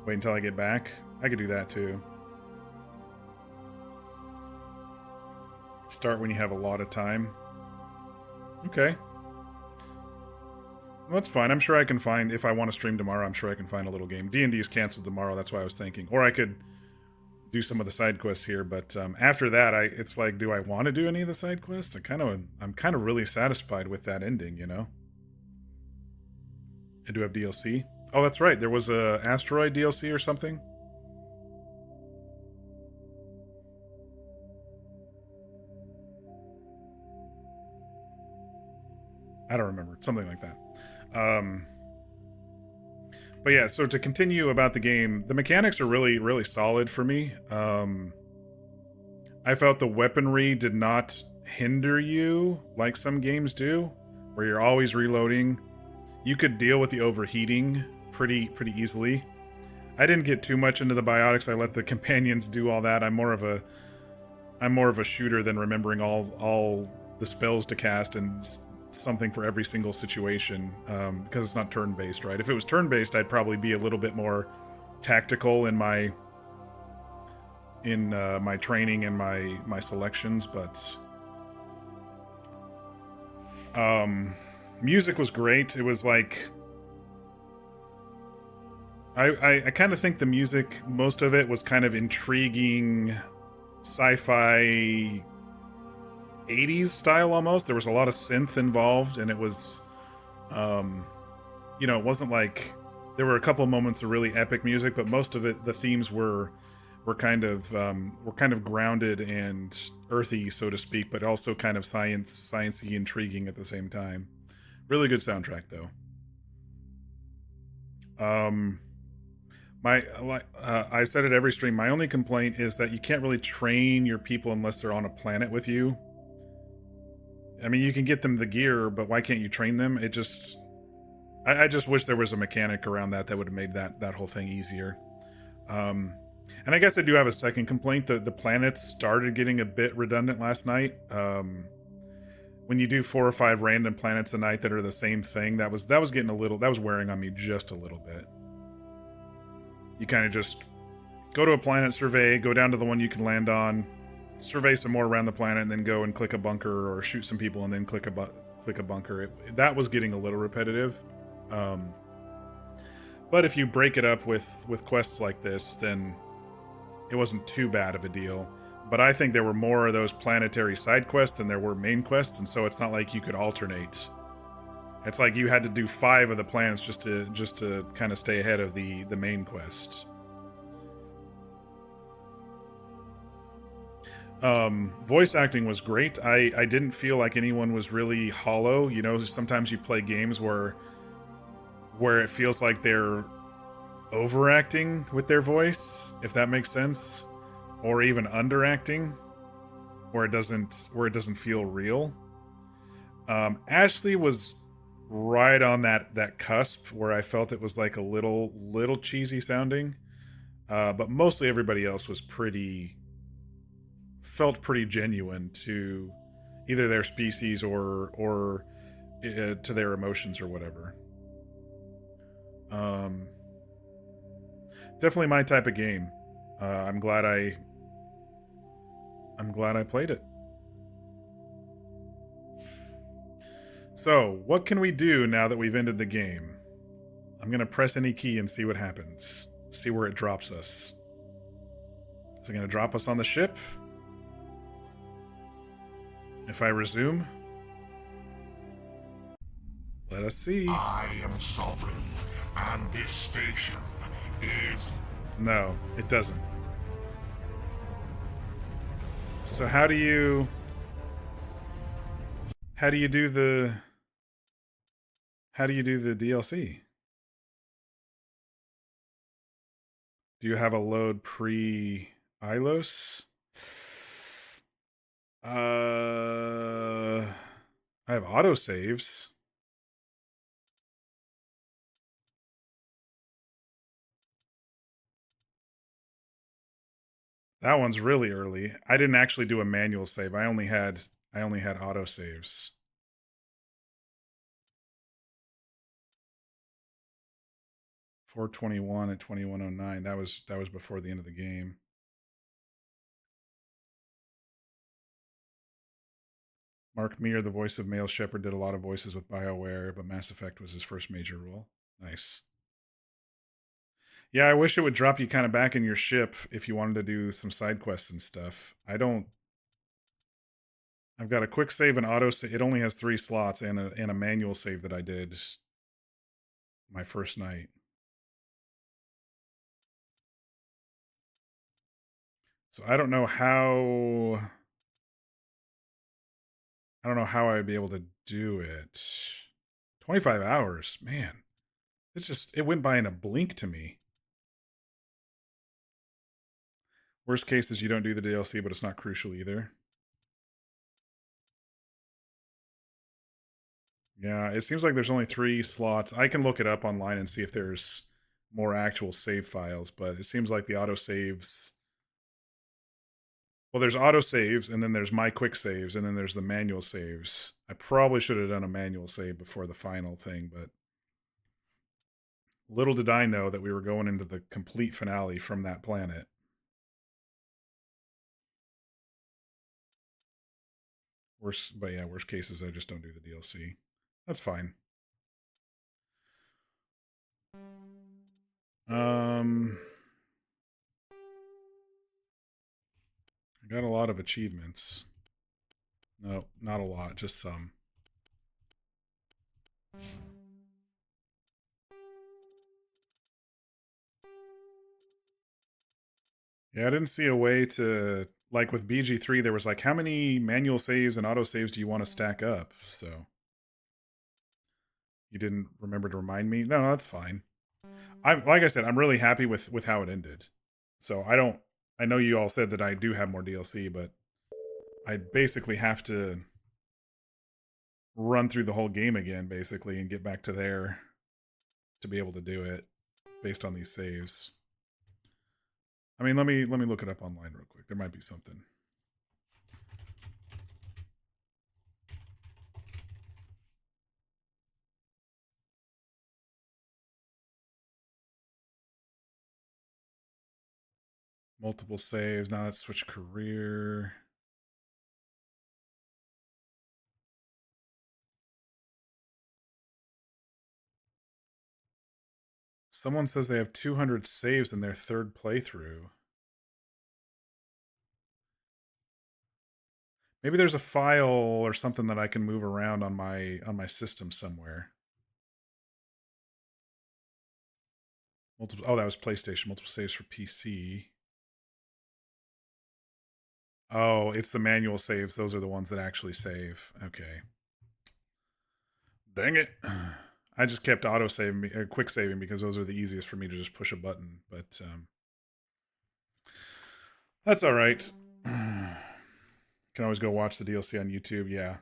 Wait until I get back. I could do that too. Start when you have a lot of time. Okay. Well, that's fine. I'm sure I can find, if I want to stream tomorrow, I'm sure I can find a little game. D&D is canceled tomorrow, that's why I was thinking. Or I could do some of the side quests here, but after that, it's like, do I want to do any of the side quests? I'm kind of really satisfied with that ending, you know? I do have DLC. Oh, that's right. There was a asteroid DLC or something. I don't remember. Something like that. But yeah, so to continue about the game, the mechanics are really, really solid for me. I felt the weaponry did not hinder you like some games do, where you're always reloading. You could deal with the overheating pretty easily. I didn't get too much into the biotics. I let the companions do all that. I'm more of a shooter than remembering all the spells to cast and something for every single situation, because it's not turn-based, right? If it was turn-based, I'd probably be a little bit more tactical in my training and my selections, but music was great. It was like I kind of think the music, most of it was kind of intriguing sci-fi 80s style almost. There was a lot of synth involved, and it was it wasn't like there were a couple moments of really epic music, but most of it, the themes were kind of grounded and earthy, so to speak, but also kind of sciencey, intriguing at the same time. Really good soundtrack though. I said it every stream. My only complaint is that you can't really train your people unless they're on a planet with you. I mean, you can get them the gear, but why can't you train them? I just wish there was a mechanic around that would have made that whole thing easier. And I guess I do have a second complaint. The planets started getting a bit redundant last night. When you do 4 or 5 random planets a night that are the same thing, that was wearing on me just a little bit. You kind of just go to a planet, survey, go down to the one you can land on, survey some more around the planet, and then go and click a bunker or shoot some people and then click a bunker. That was getting a little repetitive. But if you break it up with quests like this, then it wasn't too bad of a deal. But I think there were more of those planetary side quests than there were main quests, and so it's not like you could alternate. It's like you had to do 5 of the planets just to kind of stay ahead of the main quest. Voice acting was great. I didn't feel like anyone was really hollow. Sometimes you play games where it feels like they're overacting with their voice, if that makes sense, or even underacting, where it doesn't feel real. Ashley was right on that cusp where I felt it was like a little cheesy sounding, but mostly everybody else felt pretty genuine to either their species or to their emotions or whatever. Definitely my type of game. I'm glad I played it. So, what can we do now that we've ended the game? I'm gonna press any key and see what happens. See where it drops us. Is it gonna drop us on the ship? If I resume? Let us see. I am sovereign, and this station is... No, it doesn't. So how do you do the DLC? Do you have a load pre Ilos? I have autosaves. That one's really early. I didn't actually do a manual save. I only had autosaves. .421 at 2109. That was before the end of the game. Mark Meir, the voice of Male Shepherd, did a lot of voices with BioWare, but Mass Effect was his first major role. Nice. Yeah, I wish it would drop you kind of back in your ship if you wanted to do some side quests and stuff. I've got a quick save and auto save. It only has 3 slots and a manual save that I did my first night. So I don't know how I'd be able to do it. 25 hours. Man. It went by in a blink to me. Worst case is you don't do the DLC, but it's not crucial either. Yeah, it seems like there's only 3 slots. I can look it up online and see if there's more actual save files, but it seems like the autosaves... Well, there's autosaves, and then there's my quick saves, and then there's the manual saves. I probably should have done a manual save before the final thing, but... Little did I know that we were going into the complete finale from that planet. But yeah, worst cases, I just don't do the DLC. That's fine. I got a lot of achievements. No, not a lot, just some. Yeah, I didn't see a way to, like with BG3, there was like, how many manual saves and auto saves do you want to stack up? So you didn't remember to remind me? No, that's fine. Like I said, I'm really happy with how it ended. So I know you all said that I do have more DLC, but I basically have to run through the whole game again, basically, and get back to there to be able to do it based on these saves. I mean, let me look it up online real quick. There might be something. Multiple saves. Now let's switch career. Someone says they have 200 saves in their 3rd playthrough. Maybe there's a file or something that I can move around on my system somewhere. Oh, that was PlayStation. Multiple saves for PC. Oh, it's the manual saves. Those are the ones that actually save. Okay. Dang it. I just kept auto saving, quick saving, because those are the easiest for me to just push a button. But that's all right. Can always go watch the DLC on YouTube. Yeah.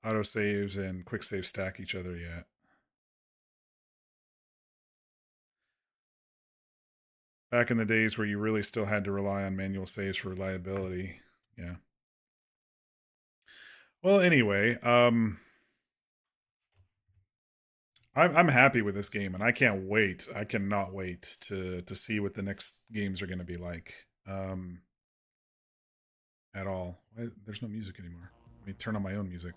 Auto saves and quick save stack each other. Yeah. Back in the days where you really still had to rely on manual saves for reliability. Yeah. Well, anyway, I'm happy with this game, and I can't wait. I cannot wait to see what the next games are going to be like. At all. There's no music anymore. Let me turn on my own music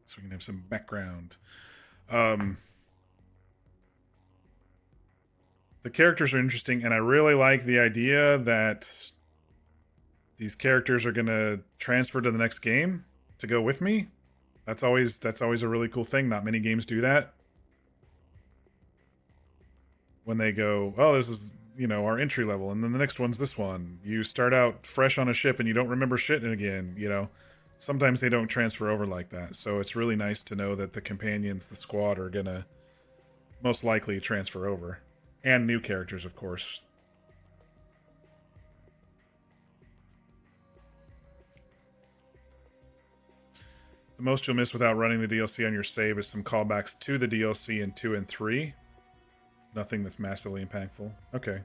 so we can have some background. The characters are interesting, and I really like the idea that these characters are going to transfer to the next game to go with me. That's always a really cool thing. Not many games do that. When they go, oh, this is, our entry level, and then the next one's this one. You start out fresh on a ship and you don't remember shit again. Sometimes they don't transfer over like that. So it's really nice to know that the companions, the squad, are gonna most likely transfer over. And new characters, of course. The most you'll miss without running the DLC on your save is some callbacks to the DLC in 2 and 3. Nothing that's massively impactful. Okay.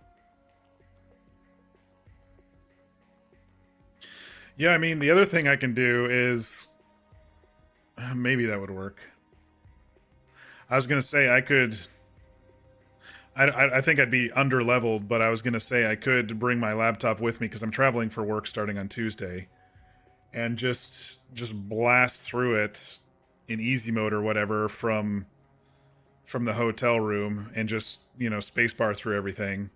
Yeah, I mean, the other thing I can do is... maybe that would work. I was going to say I could... I think I'd be under-leveled, but I was going to say I could bring my laptop with me because I'm traveling for work starting on Tuesday. And just blast through it in easy mode or whatever from the hotel room and just, spacebar through everything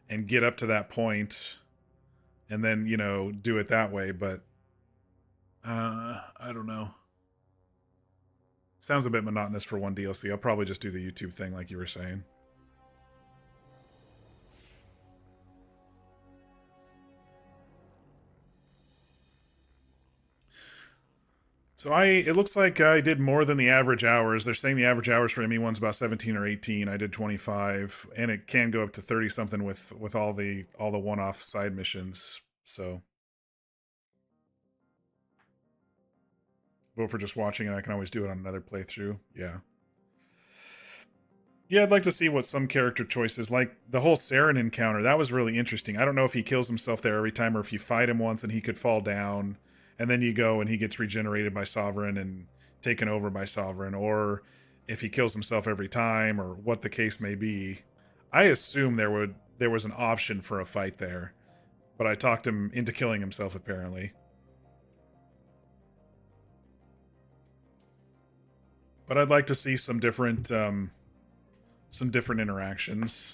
and get up to that point and then, do it that way. But I don't know. Sounds a bit monotonous for one DLC. I'll probably just do the YouTube thing like you were saying. So it looks like I did more than the average hours. They're saying the average hours for ME1's about 17 or 18. I did 25, and it can go up to 30 something with all the one-off side missions. So vote for just watching, and I can always do it on another playthrough. Yeah. Yeah, I'd like to see what some character choices, like the whole Saren encounter, that was really interesting. I don't know if he kills himself there every time or if you fight him once and he could fall down and then you go and he gets regenerated by Sovereign and taken over by Sovereign, or if he kills himself every time, or what the case may be. I assume there was an option for a fight there, but I talked him into killing himself apparently. But I'd like to see some different interactions.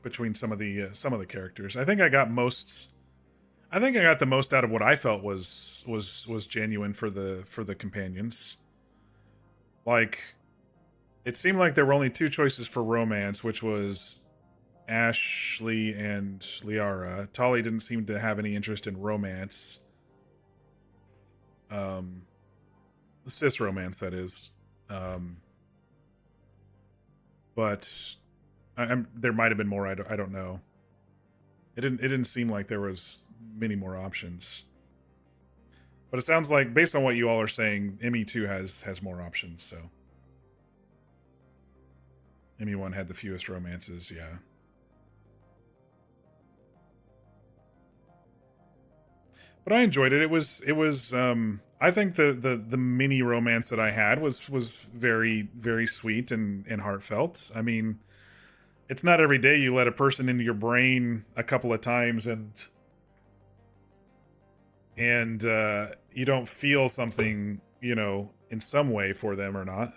Between some of the characters. I think I got the most out of what I felt was genuine for the companions. Like, it seemed like there were only two choices for romance, which was Ashley and Liara. Tali didn't seem to have any interest in romance. The cis romance, that is. But there might have been more. I don't know. It didn't seem like there was many more options. But it sounds like, based on what you all are saying, ME2 has more options. So ME1 had the fewest romances. Yeah. But I enjoyed it. It was I think the mini romance that I had was very, very sweet and heartfelt. I mean, it's not every day you let a person into your brain a couple of times and you don't feel something, in some way for them or not.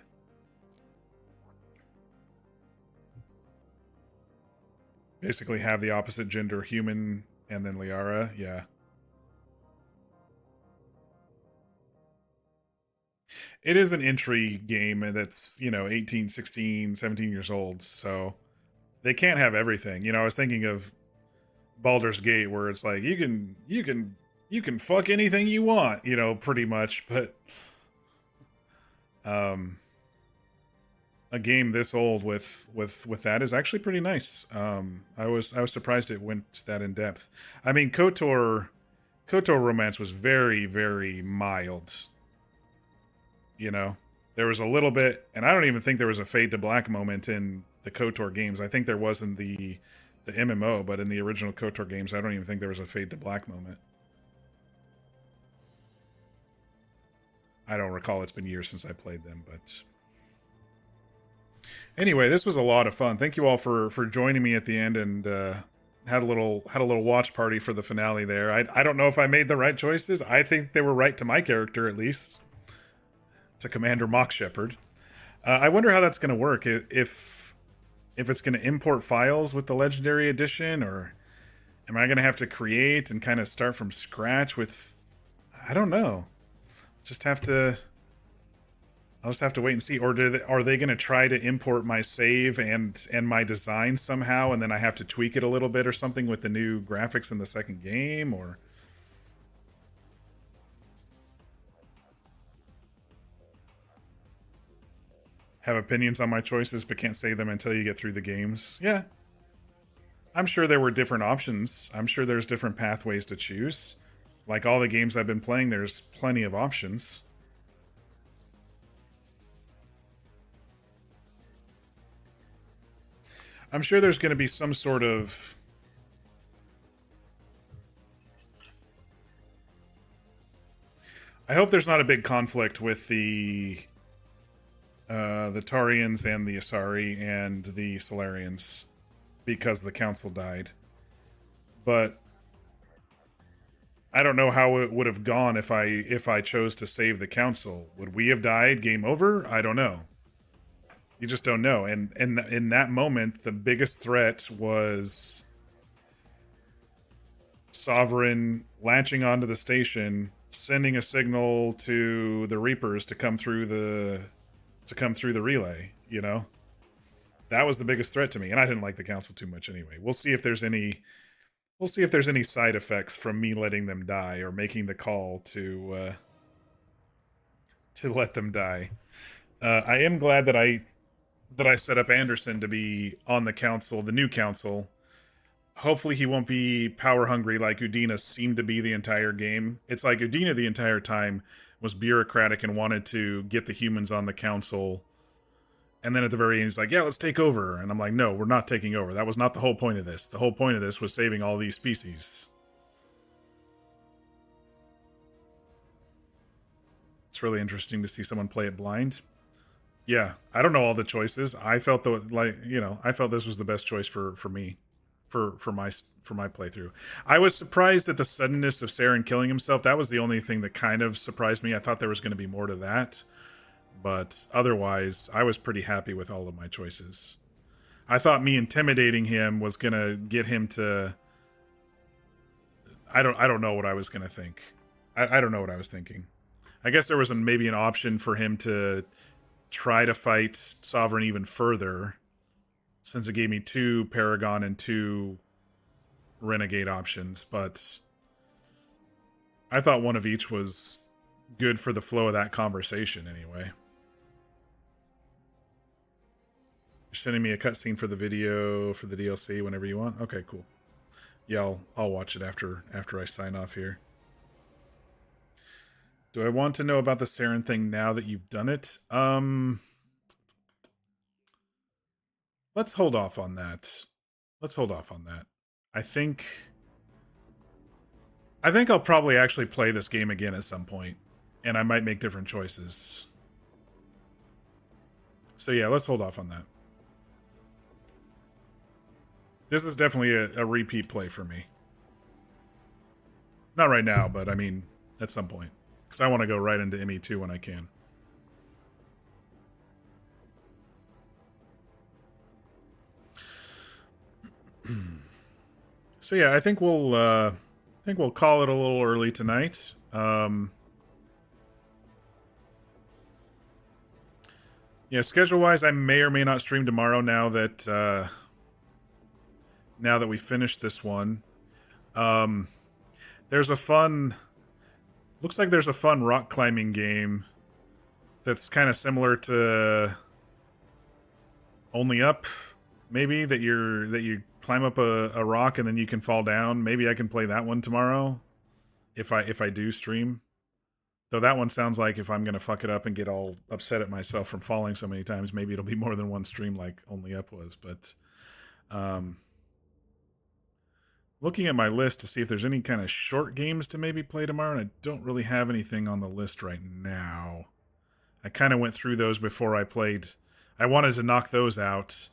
Basically have the opposite gender human and then Liara. Yeah. It is an entry game that's, 18, 16, 17 years old. So they can't have everything. I was thinking of Baldur's Gate, where it's like you can fuck anything you want, pretty much. But a game this old with that is actually pretty nice. I was surprised it went that in depth. I mean, KOTOR romance was very, very mild. There was a little bit, and I don't even think there was a fade to black moment in the KOTOR games. I think there was in the MMO, but in the original KOTOR games, I don't even think there was a fade to black moment. I don't recall. It's been years since I played them, but anyway, this was a lot of fun. Thank you all for joining me at the end, and had a little watch party for the finale there. I don't know if I made the right choices. I think they were right to my character, at least, to Commander Mock Shepherd. I wonder how that's going to work. If it's going to import files with the Legendary Edition, or am I going to have to create and kind of start from scratch with... I don't know. I'll just have to wait and see. Or are they going to try to import my save and my design somehow, and then I have to tweak it a little bit or something with the new graphics in the second game? Or... have opinions on my choices, but can't say them until you get through the games. Yeah. I'm sure there were different options. I'm sure there's different pathways to choose. Like all the games I've been playing, there's plenty of options. I'm sure there's going to be some sort of... I hope there's not a big conflict with the Tarians and the Asari and the Solarians because the council died. But I don't know how it would have gone if I chose to save the council. Would we have died? Game over? I don't know. You just don't know. And in that moment, the biggest threat was Sovereign latching onto the station, sending a signal to the Reapers to come through the relay, That was the biggest threat to me, and I didn't like the council too much anyway. We'll see if there's any We'll see if there's any side effects from me letting them die or making the call to let them die. I am glad that I set up Anderson to be on the council, the new council. Hopefully he won't be power hungry like Udina seemed to be the entire game. It's like Udina the entire time was bureaucratic and wanted to get the humans on the council. And then at the very end, he's like, yeah, let's take over. And I'm like, no, we're not taking over. That was not the whole point of this. The whole point of this was saving all these species. It's really interesting to see someone play it blind. Yeah, I don't know all the choices. I felt I felt this was the best choice for me, for my playthrough. I was surprised at the suddenness of Saren killing himself. That was the only thing that kind of surprised me. I thought there was going to be more to that, but otherwise, I was pretty happy with all of my choices. I thought me intimidating him was going to get him to. I don't know what I was going to think. I don't know what I was thinking. I guess there was maybe an option for him to try to fight Sovereign even further, since it gave me 2 Paragon and 2 Renegade options, but I thought one of each was good for the flow of that conversation anyway. You're sending me a cutscene for the video for the DLC whenever you want? Okay, cool. Yeah, I'll watch it after I sign off here. Do I want to know about the Saren thing now that you've done it? Let's hold off on that. I think I'll probably actually play this game again at some point, and I might make different choices. So yeah, let's hold off on that. This is definitely a repeat play for me. Not right now, but I mean, at some point. Because I want to go right into ME2 when I can. So yeah, I think we'll call it a little early tonight. Yeah, schedule-wise, I may or may not stream tomorrow now that we finished this one. There's a fun... Looks like there's a fun rock climbing game that's kind of similar to Only Up, maybe, that you climb up a rock and then you can fall down. Maybe I can play that one tomorrow if I do stream. Though that one sounds like if I'm going to fuck it up and get all upset at myself from falling so many times, maybe it'll be more than one stream like Only Up was. But looking at my list to see if there's any kind of short games to maybe play tomorrow, and I don't really have anything on the list right now. I kind of went through those before I played. I wanted to knock those out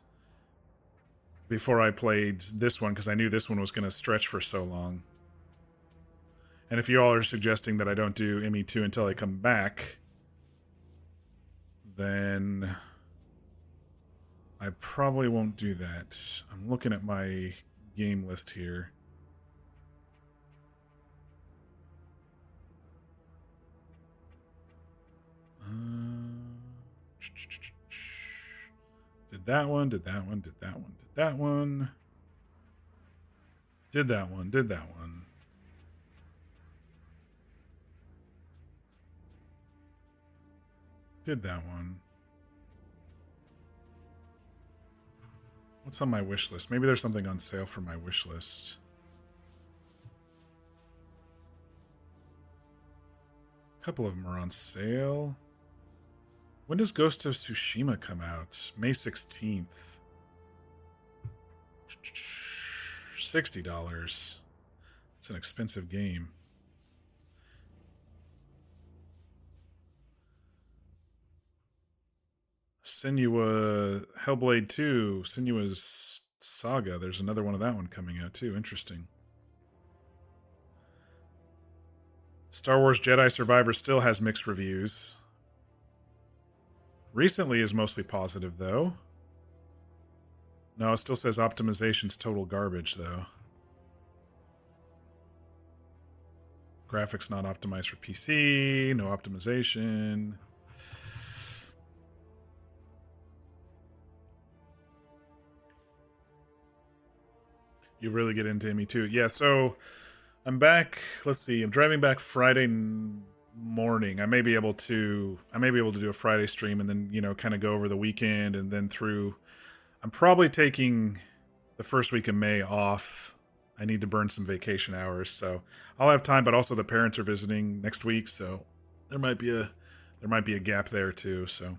before I played this one, because I knew this one was going to stretch for so long. And if you all are suggesting that I don't do ME2 until I come back, then I probably won't do that. I'm looking at my game list here. Did that one, did that one, did that one, did that one. Did that one, did that one. Did that one. What's on my wish list? Maybe there's something on sale for my wish list. A couple of them are on sale. When does Ghost of Tsushima come out? May 16th. $60. It's an expensive game. Senua Hellblade 2, Senua's Saga. There's another one of that one coming out too. Interesting. Star Wars Jedi Survivor still has mixed reviews. Recently is mostly positive, though. No, it still says optimization's total garbage, though. Graphics not optimized for PC, no optimization. You really get into me too. Yeah, so I'm back. Let's see. I'm driving back Friday morning. I may be able to do a Friday stream and then, kind of go over the weekend and then through. I'm probably taking the first week of May off. I need to burn some vacation hours, so I'll have time, but also the parents are visiting next week, so there might be a gap there too, so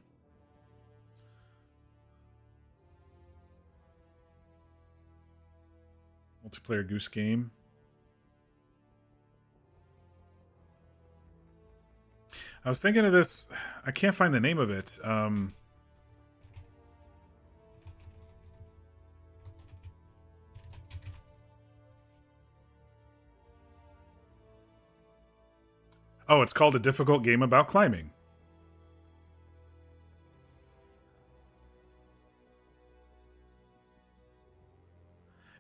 multiplayer Goose Game. I was thinking of this. I can't find the name of it. Oh, it's called A Difficult Game About Climbing.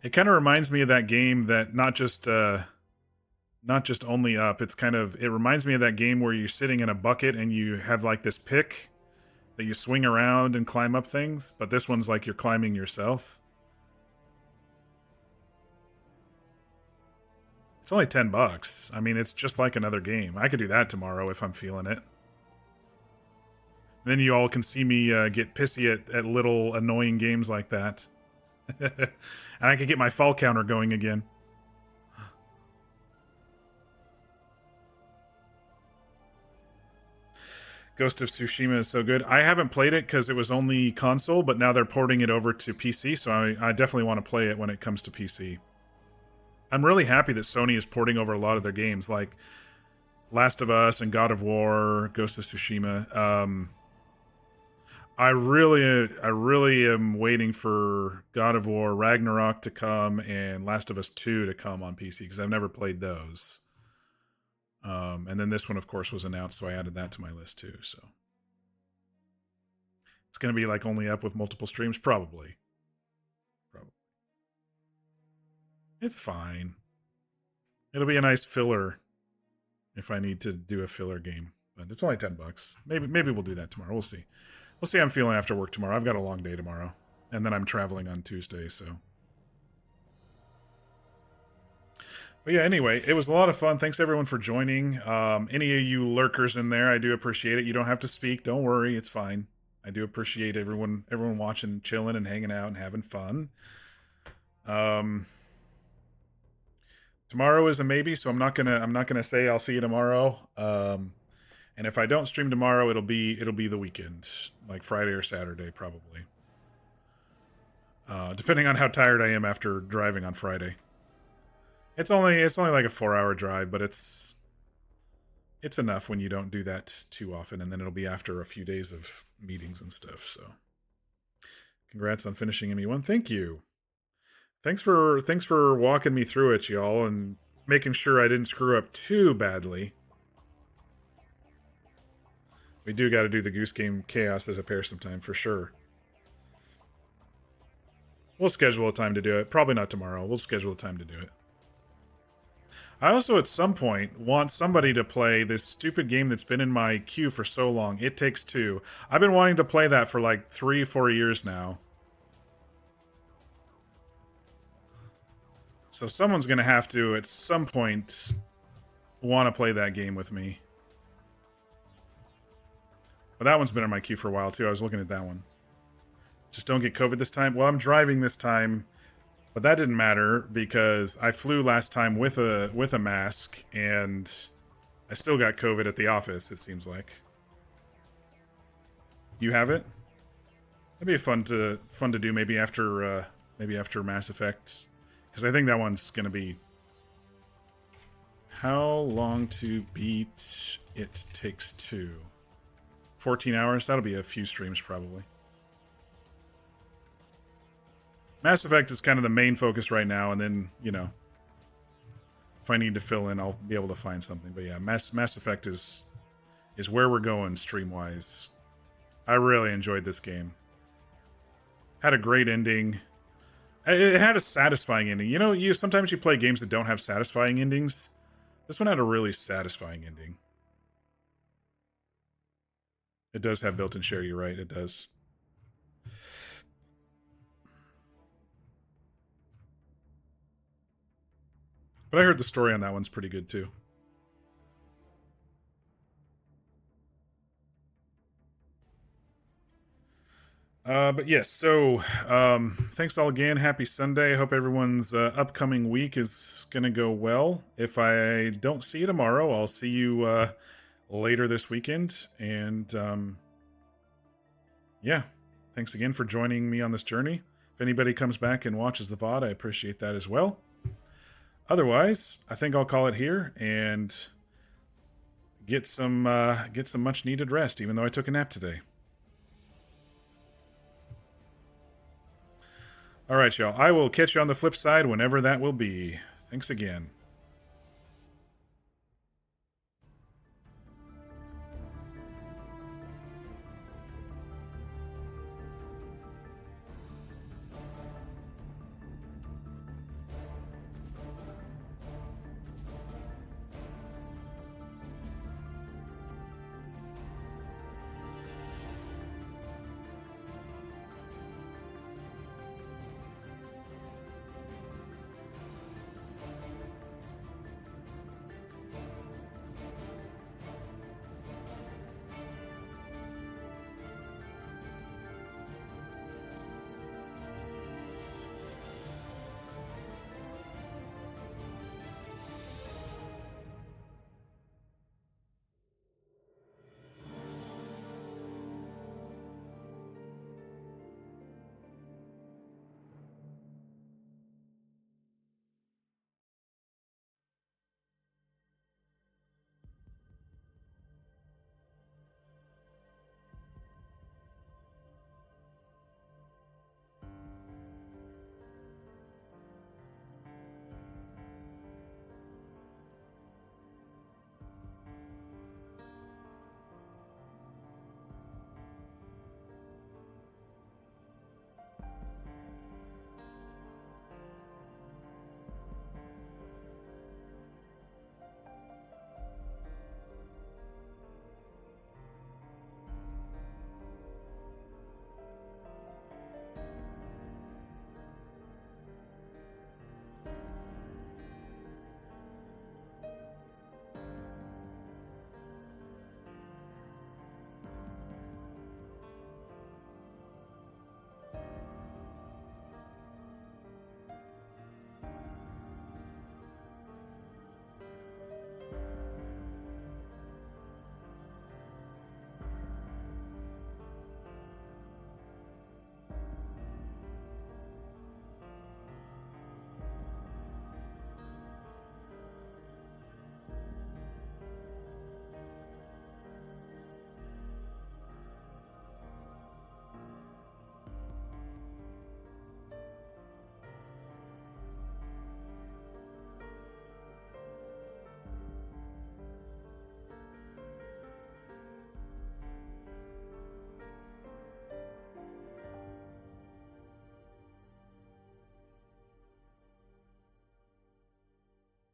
It kind of reminds me of that game that not just only up. It reminds me of that game where you're sitting in a bucket and you have like this pick that you swing around and climb up things, but this one's like you're climbing yourself. It's only $10. I mean, it's just like another game. I could do that tomorrow if I'm feeling it. Then you all can see me get pissy at little annoying games like that. And I could get my fall counter going again. Ghost of Tsushima is so good. I haven't played it because it was only console, but now they're porting it over to PC, so I definitely want to play it when it comes to PC. I'm really happy that Sony is porting over a lot of their games, like Last of Us and God of War, Ghost of Tsushima. I really am waiting for God of War Ragnarok to come and Last of Us 2 to come on PC because I've never played those. And then this one, of course, was announced, so I added that to my list too. So it's going to be like only up with multiple streams, probably. It's fine. It'll be a nice filler if I need to do a filler game, but it's only $10. Maybe we'll do that tomorrow. We'll see. We'll see how I'm feeling after work tomorrow. I've got a long day tomorrow, and then I'm traveling on Tuesday, so. But yeah, anyway, it was a lot of fun. Thanks everyone for joining. Any of you lurkers in there, I do appreciate it. You don't have to speak. Don't worry, it's fine. I do appreciate everyone watching, chilling, and hanging out and having fun. Tomorrow is a maybe, so I'm not gonna say I'll see you tomorrow. And if I don't stream tomorrow, it'll be the weekend, like Friday or Saturday, probably. Depending on how tired I am after driving on Friday. It's only like a 4-hour drive, but it's enough when you don't do that too often, and then it'll be after a few days of meetings and stuff. So, congrats on finishing ME1. Thank you. Thanks for walking me through it, y'all, and making sure I didn't screw up too badly. We do got to do the Goose Game Chaos as a pair sometime, for sure. We'll schedule a time to do it. Probably not tomorrow. We'll schedule a time to do it. I also, at some point, want somebody to play this stupid game that's been in my queue for so long. It Takes Two. I've been wanting to play that for like 3-4 years now. So someone's going to have to, at some point, want to play that game with me. But that one's been in my queue for a while, too. I was looking at that one. Just don't get COVID this time. Well, I'm driving this time, but that didn't matter because I flew last time with a mask, and I still got COVID at the office, it seems like. You have it? That'd be fun to do maybe after Mass Effect. Because I think that one's going to be... How long to beat It Takes Two? 14 hours? That'll be a few streams, probably. Mass Effect is kind of the main focus right now, and then, if I need to fill in, I'll be able to find something. But yeah, Mass Effect is where we're going, stream-wise. I really enjoyed this game. Had a great ending. It had a satisfying ending. Sometimes you play games that don't have satisfying endings. This one had a really satisfying ending. It does have built-in share, you're right, it does. But I heard the story on that one's pretty good too. But yes, so thanks all again. Happy Sunday. Hope everyone's upcoming week is going to go well. If I don't see you tomorrow, I'll see you later this weekend. And yeah, thanks again for joining me on this journey. If anybody comes back and watches the VOD, I appreciate that as well. Otherwise, I think I'll call it here and get some much needed rest, even though I took a nap today. All right, y'all. I will catch you on the flip side whenever that will be. Thanks again.